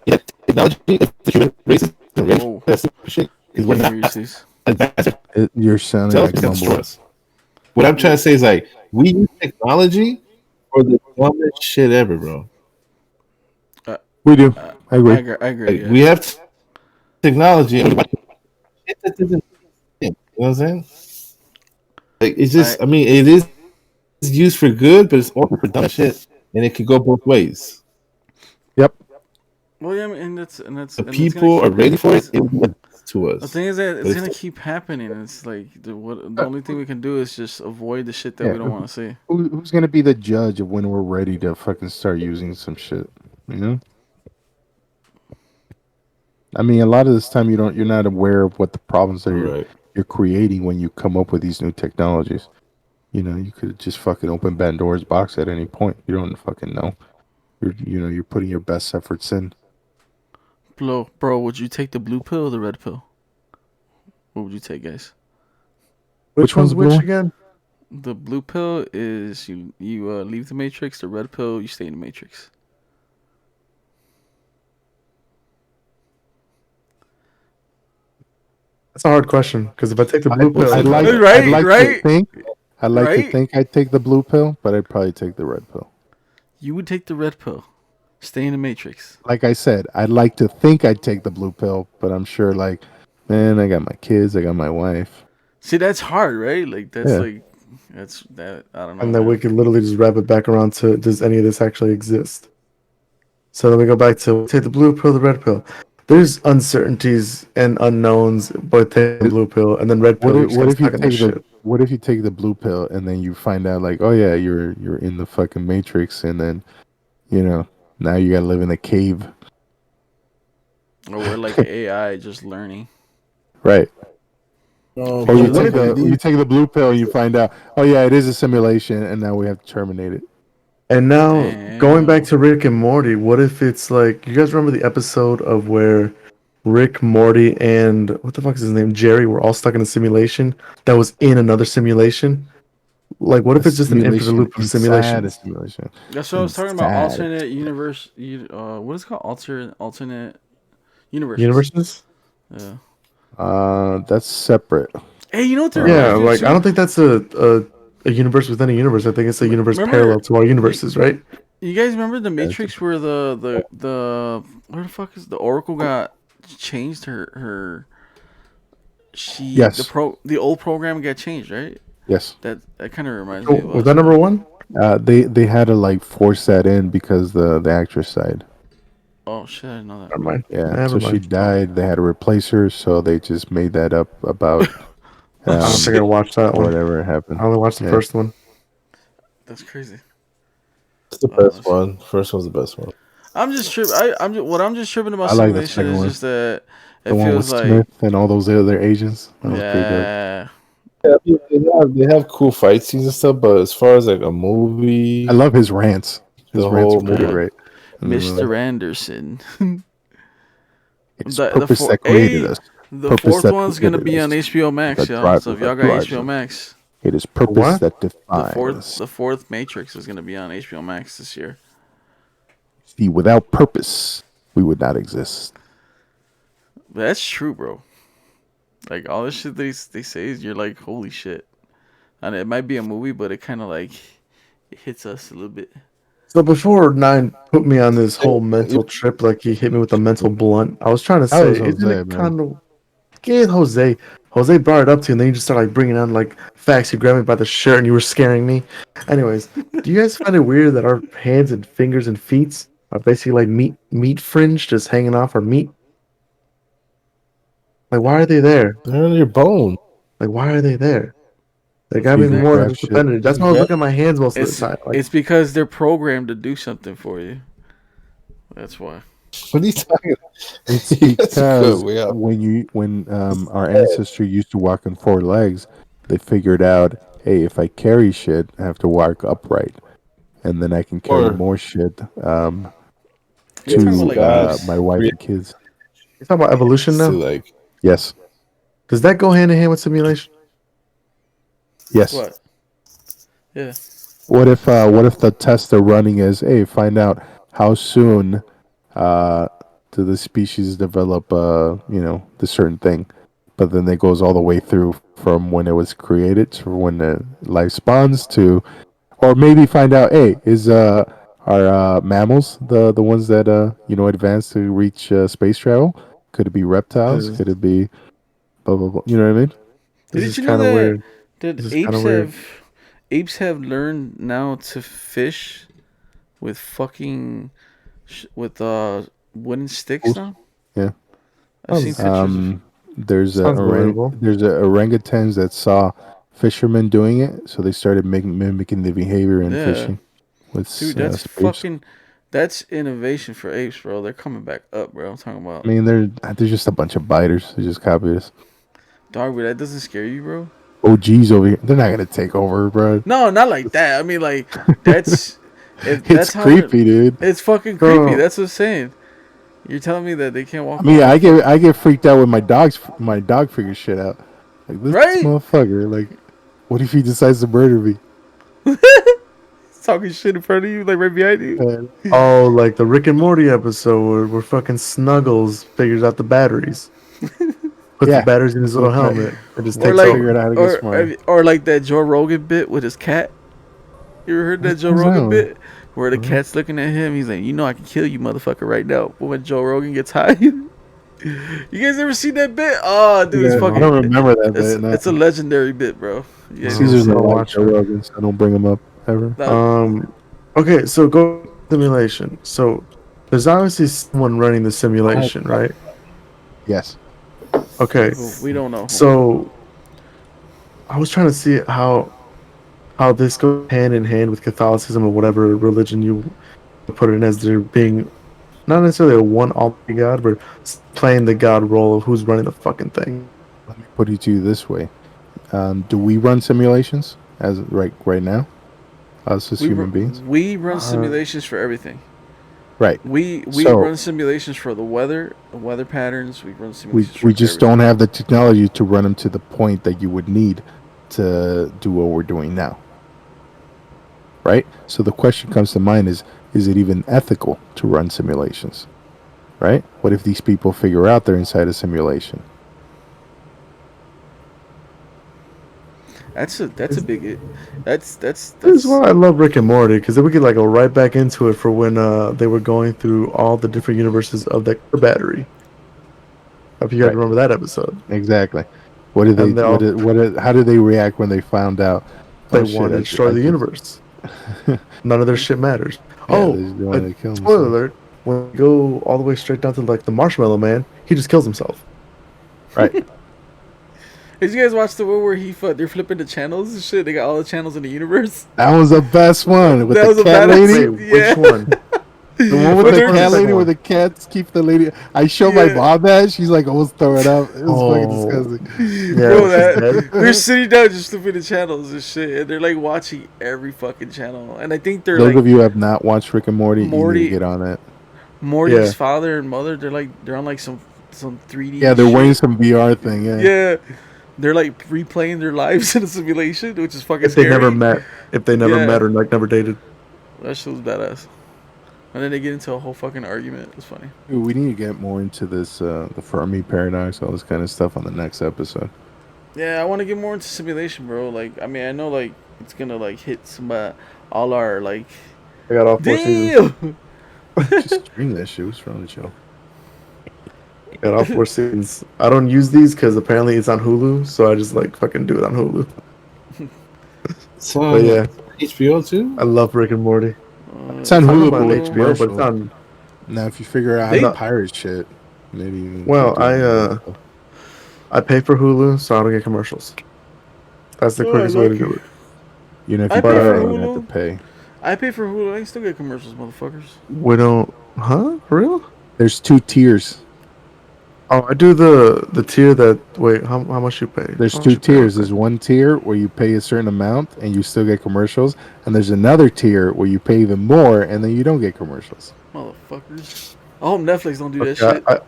Yeah, technology is the human race. Whoa. That's shit. I We're can't hear you, not Steve. advancing You're sounding ourselves like to destroy mumble. us. What I'm trying to say is like we use technology for the dumbest shit ever, bro. We do. I agree. I agree. Like Yeah. we have technology and shit that doesn't you know what I'm saying? Like it's just I mean it is used for good, but it's also for dumb shit. And it could go both ways. Yep. Well, yeah, I mean, and The it's gonna people are keep ready for it to The us. thing is that But it's gonna keep happening. It's like the only thing we can do is just avoid the shit that Yeah. we don't want to see. Who's gonna be the judge of when we're ready to fucking start using some shit? You know. I mean, a lot of this time you're not aware of what the problems that right. you're creating when you come up with these new technologies. You know, you could just fucking open Pandora's box at any point. You don't fucking know. You're putting your best efforts in. Bro, would you take the blue pill or the red pill? What would you take, guys? Which one's one's the blue which one? again? The blue pill is you leave the matrix. The red pill, you stay in the matrix. That's a hard question because if I take the blue pill, I'd like Right? to think I'd take the blue pill, but I'd probably take the red pill. You would take the red pill. Stay in the matrix. Like I said, I'd like to think I'd take the blue pill, but I'm sure, like, man, I got my kids, I got my wife. See, that's hard, right? Like that's Yeah. like that's that. I don't know. and then we man. could literally just wrap it back around to does any of this actually exist? So then we go back to take the blue pill, the red pill. There's uncertainties and unknowns, but take the blue pill and then red pill. What if you take the blue pill and then you find out, like, oh yeah, you're in the fucking matrix, and then now you gotta live in a cave, Or we're like AI, just learning. right? Oh, Or you but take the blue pill and you find out, oh yeah, it is a simulation, and now we have to terminate it. And now Damn. going back to Rick and Morty, what if it's like you guys remember the episode of where Rick, Morty, and what the fuck is his name? Jerry were all stuck in a simulation that was in another simulation? Like what if it's just an infinite loop of inside a simulations? simulation? That's what I was talking about. Inside. Alternate universe. What is it called? Alternate universes. Universes? Yeah. That's separate. Hey, you know what they're Yeah, like I don't think that's a universe within a universe. I think it's a universe parallel to our universes, right? You guys remember the Matrix where the where the fuck is the Oracle got changed her Yes. the old program got changed, right? Yes. That kind of reminds So, me of was that number one? They had to like force that in because the actress died. Oh shit, I didn't know that. Never mind. Yeah, Never so she mind. died. They had to replace her, so they just made that up about I don't think I watched that one. whatever happened. I only watched the first one. That's crazy. it's the best one. First one's the best one. I'm just tripping. I'm just tripping about I like the simulation second is one. just that it The one with feels like Smith and all those other agents. That was pretty dope. yeah. They have cool fight scenes and stuff, but as far as like a movie, I love his rants. His The rants whole are pretty movie. great. Mr. Anderson. It's the purpose four, that created hey, us. the Purpose fourth that one's gonna created be on us. HBO Max, The y'all. driver So if that y'all got drives HBO us. Max, It is purpose What? that the defines. fourth Matrix is gonna be on HBO Max this year. See, without purpose, we would not exist. But that's true, bro. Like all this shit they say is you're like, holy shit. And it might be a movie, but it kind of like it hits us a little bit. So before Nine put me on this whole mental trip, like he hit me with a mental blunt, I was trying to That say, was isn't Jose, it man. kind of get Jose? Jose brought it up to you, and then you just started like bringing on like facts. You grabbed me by the shirt, and you were scaring me. Anyways, do you guys find it weird that our hands and fingers and feet are basically like meat fringe just hanging off our meat? Like, why are they there? they're on your bone. Like, why are they there? They So gotta you be can more than grab just shit. appendage. That's why I was looking at my hands most of the It's time. Like, it's because they're programmed to do something for you. That's why. What are you talking about? It's That's good, because way up. when our ancestors used to walk on four legs, they figured out, hey, if I carry shit, I have to walk upright, and then I can carry Or- more shit You're talking about to like guys. my wife and kids. you talking about evolution to now? like Yes, Does that go hand in hand with simulation? yes. what? Yeah. What if the test they're running is, hey, find out how soon do the species develop the certain thing, but then it goes all the way through from when it was created to when the life spawns to, or maybe find out, hey, is are mammals the ones that advance to reach space travel? Could it be reptiles? This Could it be blah blah blah? You know what I mean? Did is you know kind of that weird. that This is kind of weird. apes have learned now to fish with fucking with wooden sticks Oof. now? Yeah. I've seen Sounds- pictures of Sounds believable. There's a orangutans that saw fishermen doing it, so they started mimicking the behavior in Yeah. fishing with dude, that's spears. fucking that's innovation for apes, bro. They're coming back up, bro. I'm talking about I mean, they're just a bunch of biters. They just copy us. dog, but that doesn't scare you, bro. OGs over here, they're not gonna take over, bro. No, not like that. I mean, like that's if It's that's how creepy, dude. it's fucking Bro. creepy. That's what I'm saying. You're telling me that they can't walk I mean, around with I get freaked out when my dog figures shit out. Like this Right? motherfucker. Like, what if he decides to murder me? talking shit in front of you, like right behind you. Oh, like the Rick and Morty episode where fucking Snuggles figures out the batteries. Puts Yeah. the batteries in his little Okay. helmet and just Or takes like, figure over. out how to get smart. or like that Joe Rogan bit with his cat. You ever heard that Joe What's Rogan that? bit where the cat's looking at him? He's like, "You know, I can kill you, motherfucker, right now." But when Joe Rogan gets high, you guys ever seen that bit? Oh, dude, it's Yeah, fucking. I don't remember that It's, bit. No. it's a legendary bit, bro. You guys Caesar's No, not I'll like watch Joe it. Rogan, so I don't bring him up ever. that- Okay, so go simulation. So there's obviously someone running the simulation, right? Yes. Okay. we don't know. So I was trying to see how this goes hand in hand with Catholicism or whatever religion you put it in, as there being not necessarily a one almighty God, but playing the God role of who's running the fucking thing. Let me put it to you this way: do we run simulations as right now, us as human beings? We run simulations for everything. Right. We So- run simulations for the weather patterns. We run We simulations. we for just everything. don't have the technology to run them to the point that you would need to do what we're doing now. Right? So the question comes to mind is it even ethical to run simulations? Right? What if these people figure out they're inside a simulation? That's a big. That's This is why I love Rick and Morty, because then we could like go right back into it for when they were going through all the different universes of that battery. If you guys Right. remember that episode, Exactly. What did they? And they all- How did they react when they found out? they oh, shit, wanted to destroy the universe. None of their shit matters. Yeah, they just wanted to kill spoiler themselves. alert! When we go all the way straight down to like the Marshmallow Man, he just kills himself. Right. Did you guys watch the one where they're flipping the channels and shit? They got all the channels in the universe. That was the best one with That was the a cat badass- lady. Wait, Yeah. which one? The one with But the they're cat just- lady where the cats keep the lady. I show my Yeah. mom that. She's like almost throwing up. It was fucking Oh. disgusting. Yeah, Bro, she's that, dead. they're sitting down just flipping the channels and shit, and they're like watching every fucking channel. And I think they're Those like of you who have not watched Rick and Morty, you need to Morty, get on it. Morty's Yeah. father and mother. They're on like some 3D. Yeah, they're shit. wearing some VR thing. Yeah. Yeah, they're like replaying their lives in a simulation, which is fucking If they scary. never met, Yeah. met or like never dated. That shit was badass. And then they get into a whole fucking argument. It's funny. Dude, we need to get more into this, the Fermi paradox, all this kind of stuff on the next episode. Yeah, I want to get more into simulation, bro. Like, I mean, I know like it's gonna like hit some all our like. I got all 4 seasons. Damn. Just stream that shit. What's wrong with you? I got all 4 seasons. I don't use these because apparently it's on Hulu, so I just like fucking do it on Hulu. So But yeah, HBO too. I love Rick and Morty. It's on I don't know Hulu, about but with HBO, but it's commercials. on. Now, if you figure out They- how to pirate shit, maybe. You Well, can do it. I pay for Hulu, so I don't get commercials. That's the Oh, quickest way to lucky. do it. You know, if I you pay pay for for it, you have Hulu. to pay. I pay for Hulu. I can still get commercials, motherfuckers. We don't, huh? For real? There's 2 tiers. Oh, I do the tier that. Wait, how much you pay? There's How much 2 you pay? tiers. There's one tier where you pay a certain amount and you still get commercials, and there's another tier where you pay even more and then you don't get commercials. Motherfuckers. I hope Netflix don't do that Okay, shit.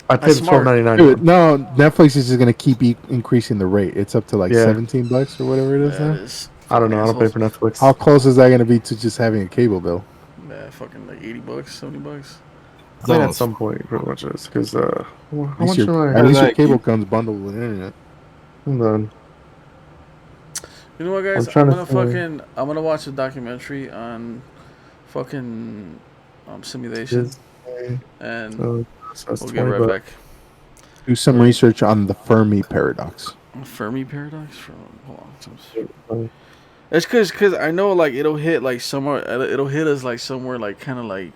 I pay That's the smart. $12.99. Dude, no, Netflix is just gonna keep increasing the rate. It's up to like Yeah. $17 or whatever it is Yeah, now. it is. I don't know. I don't pay Assholes. for Netflix. How close is that gonna be to just having a cable bill? Yeah, fucking like $80, $70. I think at some point, pretty much is because how At much least, am I? at least your like cable you- comes bundled with internet. Hold on. You know what, guys? I'm trying I'm to gonna think. I'm gonna watch a documentary on fucking simulation, Disney, and so that's we'll 20 get right bucks. back. Do some research on the Fermi paradox. Fermi paradox. Hold on. It's cause I know like it'll hit like somewhere. It'll hit us like somewhere like kind of like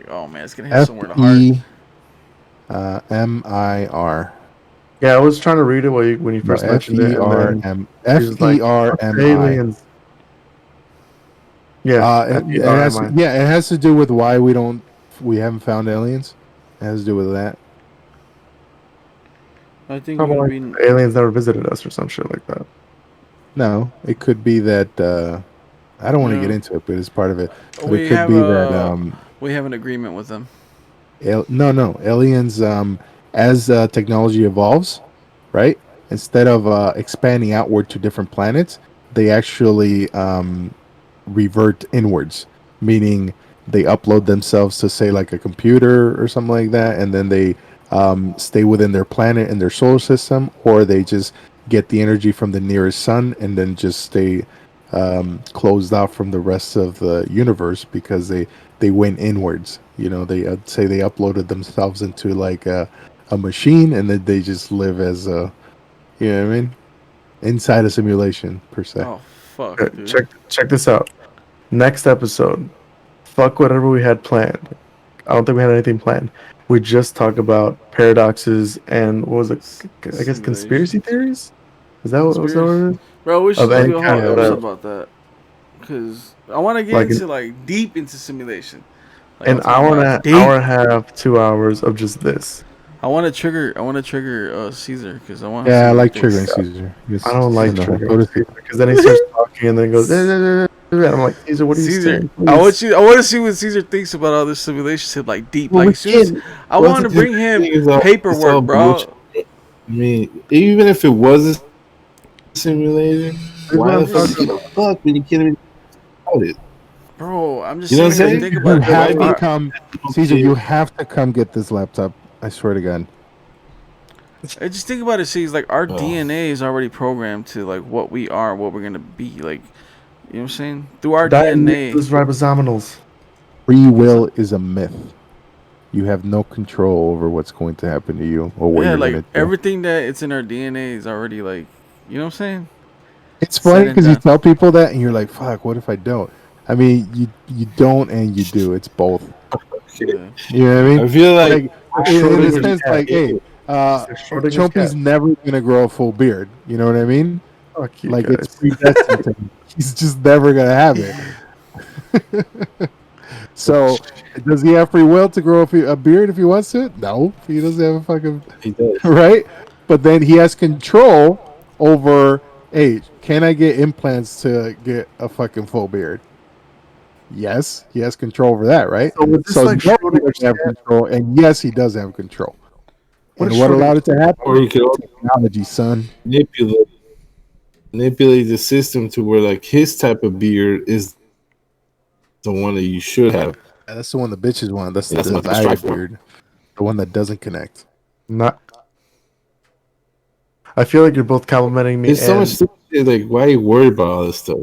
oh man, it's gonna hit somewhere in the heart. FEMIR. Yeah, I was trying to read it when you No, first mentioned it. And then he was like, FERMI. aliens. Yeah, It has to do with why we haven't found aliens. It has to do with that. I think Probably we'll like be. aliens never visited us or some shit like that. No, it could be that I don't want to No. get into it, but it's part of it. But We it could have be that we have an agreement with them. no, aliens as technology evolves, right? Instead of expanding outward to different planets, they actually revert inwards, meaning they upload themselves to say like a computer or something like that, and then they stay within their planet and their solar system, or they just get the energy from the nearest sun and then just stay closed off from the rest of the universe because they went inwards. You know, they say they uploaded themselves into like a machine, and then they just live as a, you know what I mean, inside a simulation per se. Oh fuck, Okay, dude. check this out. Next episode, fuck whatever we had planned. I don't think we had anything planned. We just talk about paradoxes and what was it? I guess conspiracy theories. Is that what it is? Bro, we should Of any do a whole kind, episode whatever. about that. Cause I want to get Like into like deep into simulation. Like, An I'm talking hour and about a hour and a half, 2 hours of just this. I want to trigger Caesar because I want. Yeah, I like triggering Caesar. I don't like Go triggering to Caesar. because then he starts talking and then goes. And I'm like, Caesar, what are you Caesar, saying? I want to see what Caesar thinks about all this simulation shit, like deep. Well, like we as soon as can't- I Well, want to the bring thing him is all- it's all paperwork, bro. bullshit. I mean, even if it was a simulator, why the fuck give a fuck when you can't even about it? Bro, I'm just You know what I'm saying. saying? Think You about have it. to come, Caesar. You have to come get this laptop. I swear to God. I just think about it. See, it's like our Oh. DNA is already programmed to like what we are, what we're gonna be. Like, you know what I'm saying? Through our DNA. Those ribosominals. Free will is a myth. You have no control over what's going to happen to you or what Yeah, you're like going to do. everything that it's in our DNA is already like, you know what I'm saying? It's said funny and because you done. tell people that and you're like, "Fuck, what if I don't?" I mean, you don't and you do. It's both. Yeah. You know what I mean? I feel like in a Schrodinger's sense, cat. like, hey, Schrodinger's Chompy's cat. never gonna grow a full beard. You know what I mean? Fuck you Like guys. it's predestined. to him. He's just never gonna have it. So does he have free will to grow a beard if he wants to? No, he doesn't have a fucking He does. right. But then he has control over. Hey, can I get implants to get a fucking full beard? Yes, he has control over that, right? So with this So like no, he Schrodinger's doesn't have cat, control, and yes, he does have control. what And is what allowed Schrodinger's it to Or happen? you could also Technology, son. manipulate the system to where like his type of beard is the one that you should have. That's the one the bitches want. That's the That's what the desired strive for. beard, the one that doesn't connect. not? I feel like you're both complimenting me There's so much and stupid shit, like why are you worried about all this stuff?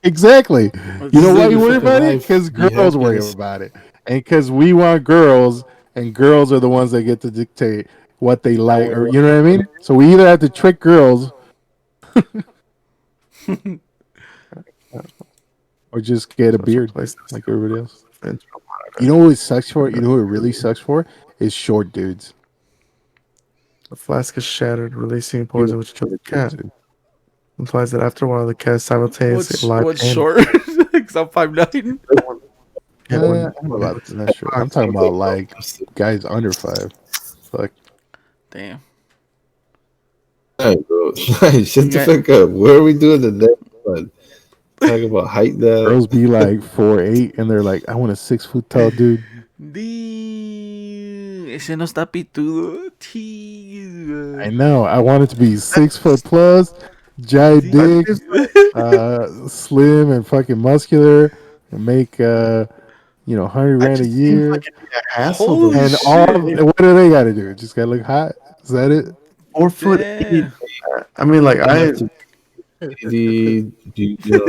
Exactly. Let's You know Just why live you your worry fucking about it? life, Because be girls happy, worry and about it, and because we want girls, and girls are the ones that get to dictate what they like, or you know what I mean. So we either have to trick girls, or just get a such a beard place to like everybody else. and You know what it sucks for? You know who it really sucks for? Is short dudes. the flask is shattered, releasing You poison which kills the dudes, cat. dude. Implies that after a while the cat is simultaneously alive what's and short? Because I'm 5'9". yeah, I don't know about that short. I'm talking about like guys under 5. Fuck. Damn. Alright, bro. Shut the Yeah. fuck up. What are we doing the next one? Talk about height now. Girls be like 4'8", and they're like, I want a 6 foot tall dude. Ese no está pitudo. I know. I want it to be 6 foot plus, giant dick, slim and fucking muscular, and make 100 grand a just seems year. like it'd be a hassle. Holy And shit. what do they got to do? Just gotta look hot. Is that it? 4'8". Damn. I mean, like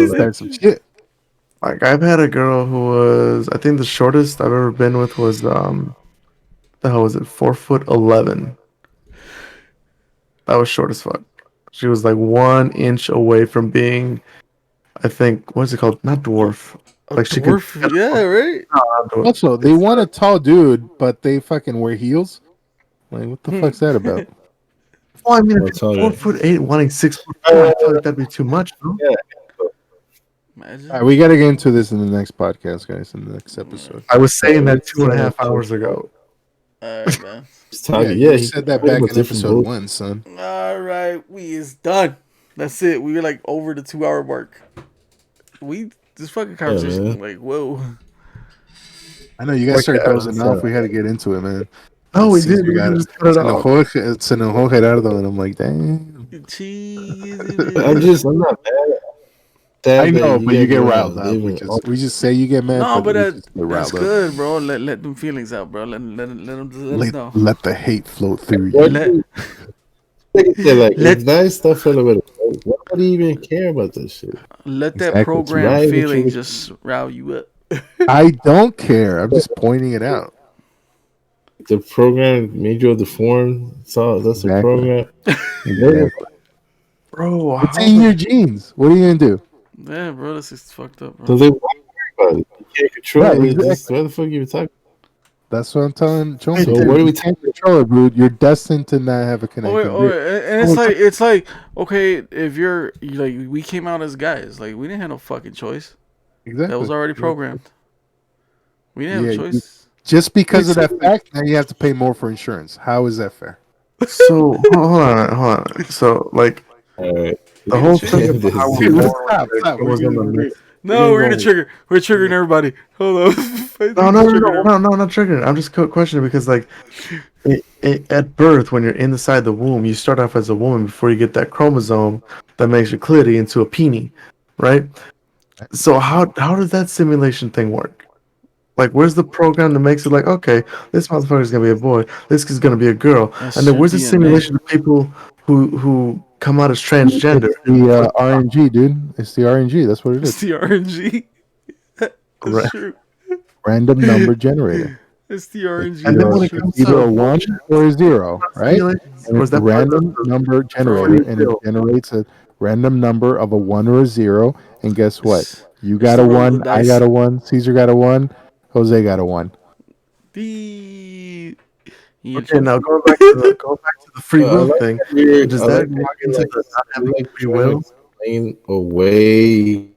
Start some shit. I've had a girl who was I think the shortest I've ever been with was the hell was it 4'11". That was short as fuck. She was like 1 inch away from being I think what's it called? Not dwarf. A Like she could dwarf. Yeah, right? not dwarf. Also, they want a tall dude, but they fucking wear heels. Like, what the fuck's that about? Well, I mean, if I'll it's tell you. 4'8", wanting 6'4", I feel like that'd be too much. No? Imagine. All right, we got to get into this in the next podcast, guys. In the next episode. I was saying that 2.5 hours ago. All right, man. You he said that talking back about in different episode bullshit. 1, son. All right, we is done. That's it. We were like over the 2 hour mark. This fucking conversation, man. like, whoa. I know you guys started dozing so- off. We had to get into it, man. No, we Caesar did. We got just cut it Se off. enojó Gerardo, and I'm like, damn. I'm not mad. I know, but you guys get are riled up. living We just say you get mad, No, but we just get that's riled up. good, bro. Let them feelings out, bro. Let us know. Let the hate flow through you. What Let- do you- like, Let- if nice stuff fell away, why do you even care about this shit? Let that Exactly. program Right, feeling which- just rile you up. I don't care. I'm just pointing it out. The program made you a deformed. So that's the Exactly. program. Exactly. Bro, It's in your genes. What are you gonna do? Yeah, bro, this is fucked up, So bro. they why worry about it. You can't control Right, it. exactly. Just, what the fuck are you talking? That's what I'm telling Chomsky. So what are we You can't control it, dude. You're destined to not have a connected And it's like okay, if you're like we came out as guys, like we didn't have no fucking choice. Exactly. That was already programmed. We didn't have a Yeah, choice. Just because of that fact, now you have to pay more for insurance. How is that fair? So hold on. So like All right. the whole thing about how we're Dude, born stop. was on the myth. No, we're gonna trigger. We're triggering everybody. Hold on. No, not triggering. I'm just questioning because like at birth, when you're inside the womb, you start off as a woman before you get that chromosome that makes your clitty into a peenie, right? So how does that simulation thing work? Like, where's the program that makes it like, okay, this motherfucker is gonna be a boy, this is gonna be a girl, That's and then your where's the DNA. simulation of people who come out as transgender? It's the RNG, dude. It's the RNG. That's what it It's is. the RNG. That's Right. true. Random number generator. It's the RNG. And then when That's it true. comes Either to a 1 or a 0, right? simulations, And or it's is that a random number generator, and it generates a random number of a 1 or a 0. And guess what? You got the a roll of 1, the I dice. got a 1, Caesar got a 1, Jose got a 1. The Okay, now going back to the free will thing. Does I that like walk into like, the not having like free trying will? to explain away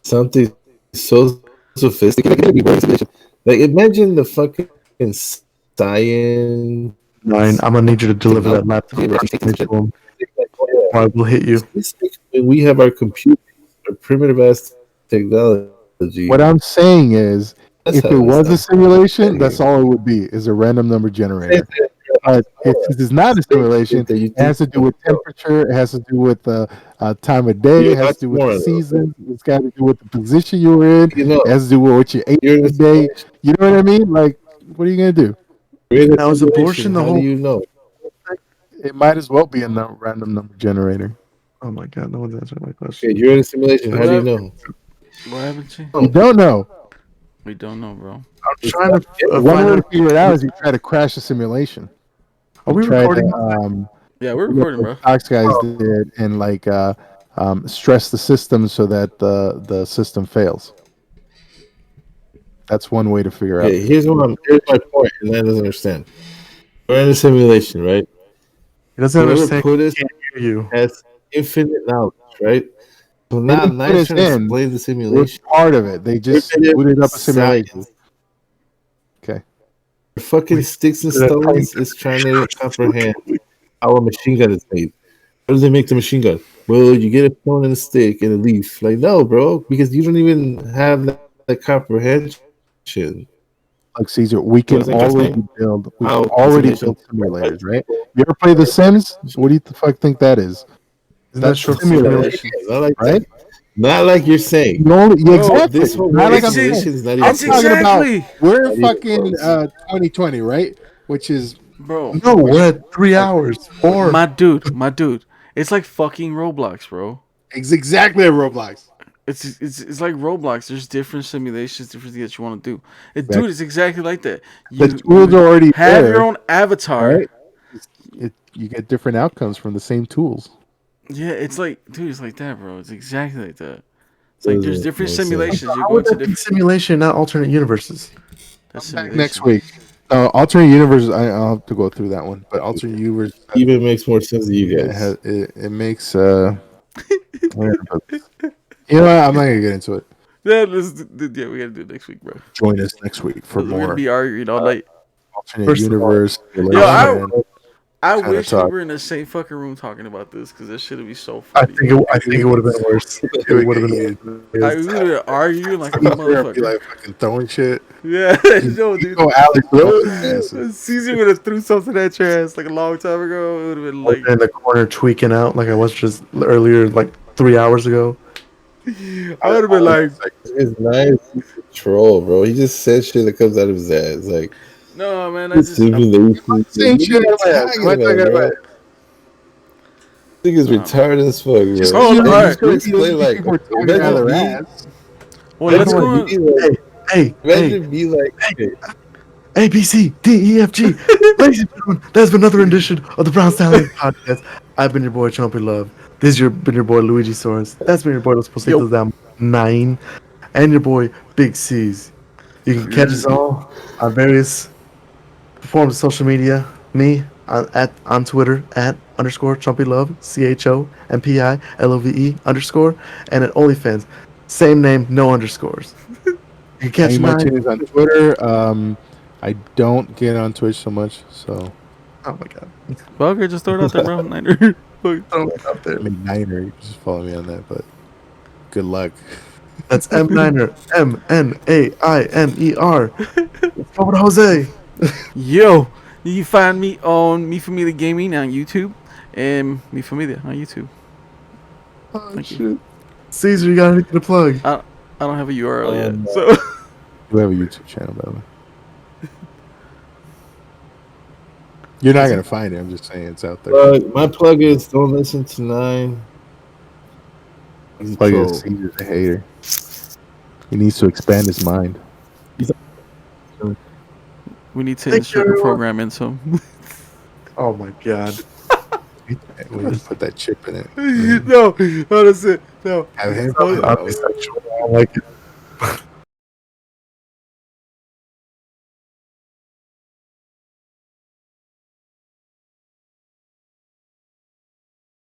something so sophisticated. Like imagine the fucking science. 9. I'm gonna need you to deliver that laptop to him, or I will hit you. We have our computer, our primitive ass technology. What I'm saying is, That's if how it this was a stuff. simulation, that's all it would be, is a random number generator. But if this is not a simulation, That you it has to do think with temperature, it has to do with the time of day, you're it has not to do with smart the enough. season, it's got to do with the position you were in, You know, it has to do with what you ate you're in a that day. simulation. You know what I mean? Like, what are you going to do? You're in a Now is simulation. abortion the How do whole? you know? It might as well be a random number generator. Oh my god, no one's answering my question. Okay, you're in a simulation. How do you What know? happened, Chi? You don't know. We don't know, bro. I'm trying to One find way out. to figure it out is you try to crash a simulation. Are You we try recording? to Yeah, we're do what recording, the bro. Fox guys did and like stress the system so that the system fails. That's one way to figure out. Okay, here's my point, and I doesn't understand. We're in a simulation, right? He doesn't Whoever understand. put us Can't hear you. has infinite knowledge, right? So They now didn't put Nice us trying to in. explain the It was simulation. part of it. They just Primitive booted up a simulation. science. Okay. The fucking sticks and stones is trying to comprehend how a machine gun is made. How do they make the machine gun? Well, you get a stone and a stick and a leaf. Like, no, bro, because you don't even have that comprehension. Like Caesar, we can You know what I'm already saying? build. We can How already simulation. build simulators, right? You ever play The Sims? What do you fuck think that is? Isn't that That's a short simulator, simulation? Not like right? that. Not like you're saying. You only, yeah, Bro, exactly. This whole Not like I'm it's simulation saying. is not even I'm it's close. talking about exactly, we're Not in even fucking close. 2020, right? Which is bro. No, we're at 3 hours. 4. My dude. It's like fucking Roblox, bro. exactly a Roblox. It's like Roblox. There's different simulations, different things that you want to do. Exactly. Dude, it's exactly like that. The You tools are already have there, your own avatar. right? You get different outcomes from the same tools. Yeah, it's like, dude, it's like that, bro. It's exactly like that. It's like there's Doesn't different make sense. simulations. You How go would into that be different. simulation, not alternate universes? That's Back simulation. next week. Alternate universe. I'll have to go through that one, but alternate universe. Even makes more sense to you guys. It makes. You know what? I'm not gonna get into it. Yeah, yeah, we gotta do it next week, bro. Join us next week for We're gonna more be arguing all night. alternate First of all, universe. Yo, I Kinda wish we talk. were in the same fucking room talking about this because this shit would be so I funny. think it would have been worse. It would have been worse. We would have argued like a Caesar be motherfucker. like fucking throwing shit. Yeah, no, dude. Go Alex bro. Caesar would have threw something at your ass like a long time ago. It would have been I was like, in the corner tweaking out like I was just earlier, like 3 hours ago. I would have been like, It's nice. He's a troll, bro. He just says shit that comes out of his ass. Like, no, man. simulation. Same shit. What are you talking about, bro? This nigga's retarded as fuck, bro. Oh, Like, all he's gonna explain, like, imagine me, Well, let's imagine go. me, like, Hey, imagine me, like, A, B, C, D, E, F, G. Ladies and gentlemen, that's been another edition of the Brown Stallions podcast. I've been your boy, Chumpy Love. This has been your boy, Luigi Soares. That's been your boy, Los Positos Down 9. And your boy, Big C's. You can catch us all on various forms of social media. Me on Twitter @_ Chumpy Love, CHOMPILOVE _ and at OnlyFans. Same name, no underscores. You can catch My 9. is on Twitter. I don't get on Twitch so much, so Oh my god. Well, okay, just throw it out there, bro. Niner. Fuck. Throw it out there. I mean Niner. You can just follow me on that, but good luck. That's M9er. MNAINER. Let's go with Jose. Yo, you can find me on Mi Familia Gaming on YouTube and Mi Familia on YouTube. Oh, Thank shit. you. Caesar, you got anything to plug? I don't have a URL yet, no. so We have a YouTube channel, by the way. You're not gonna find it. I'm just saying it's out there. my plug is don't listen to 9. He's a Plug troll. is Caesar's a hater. He needs to expand his mind. we need to Thank insert you, a program into him. Oh my god. We just put that chip in it. No, that's it. No. Have him. I'll be sexual. I don't like it.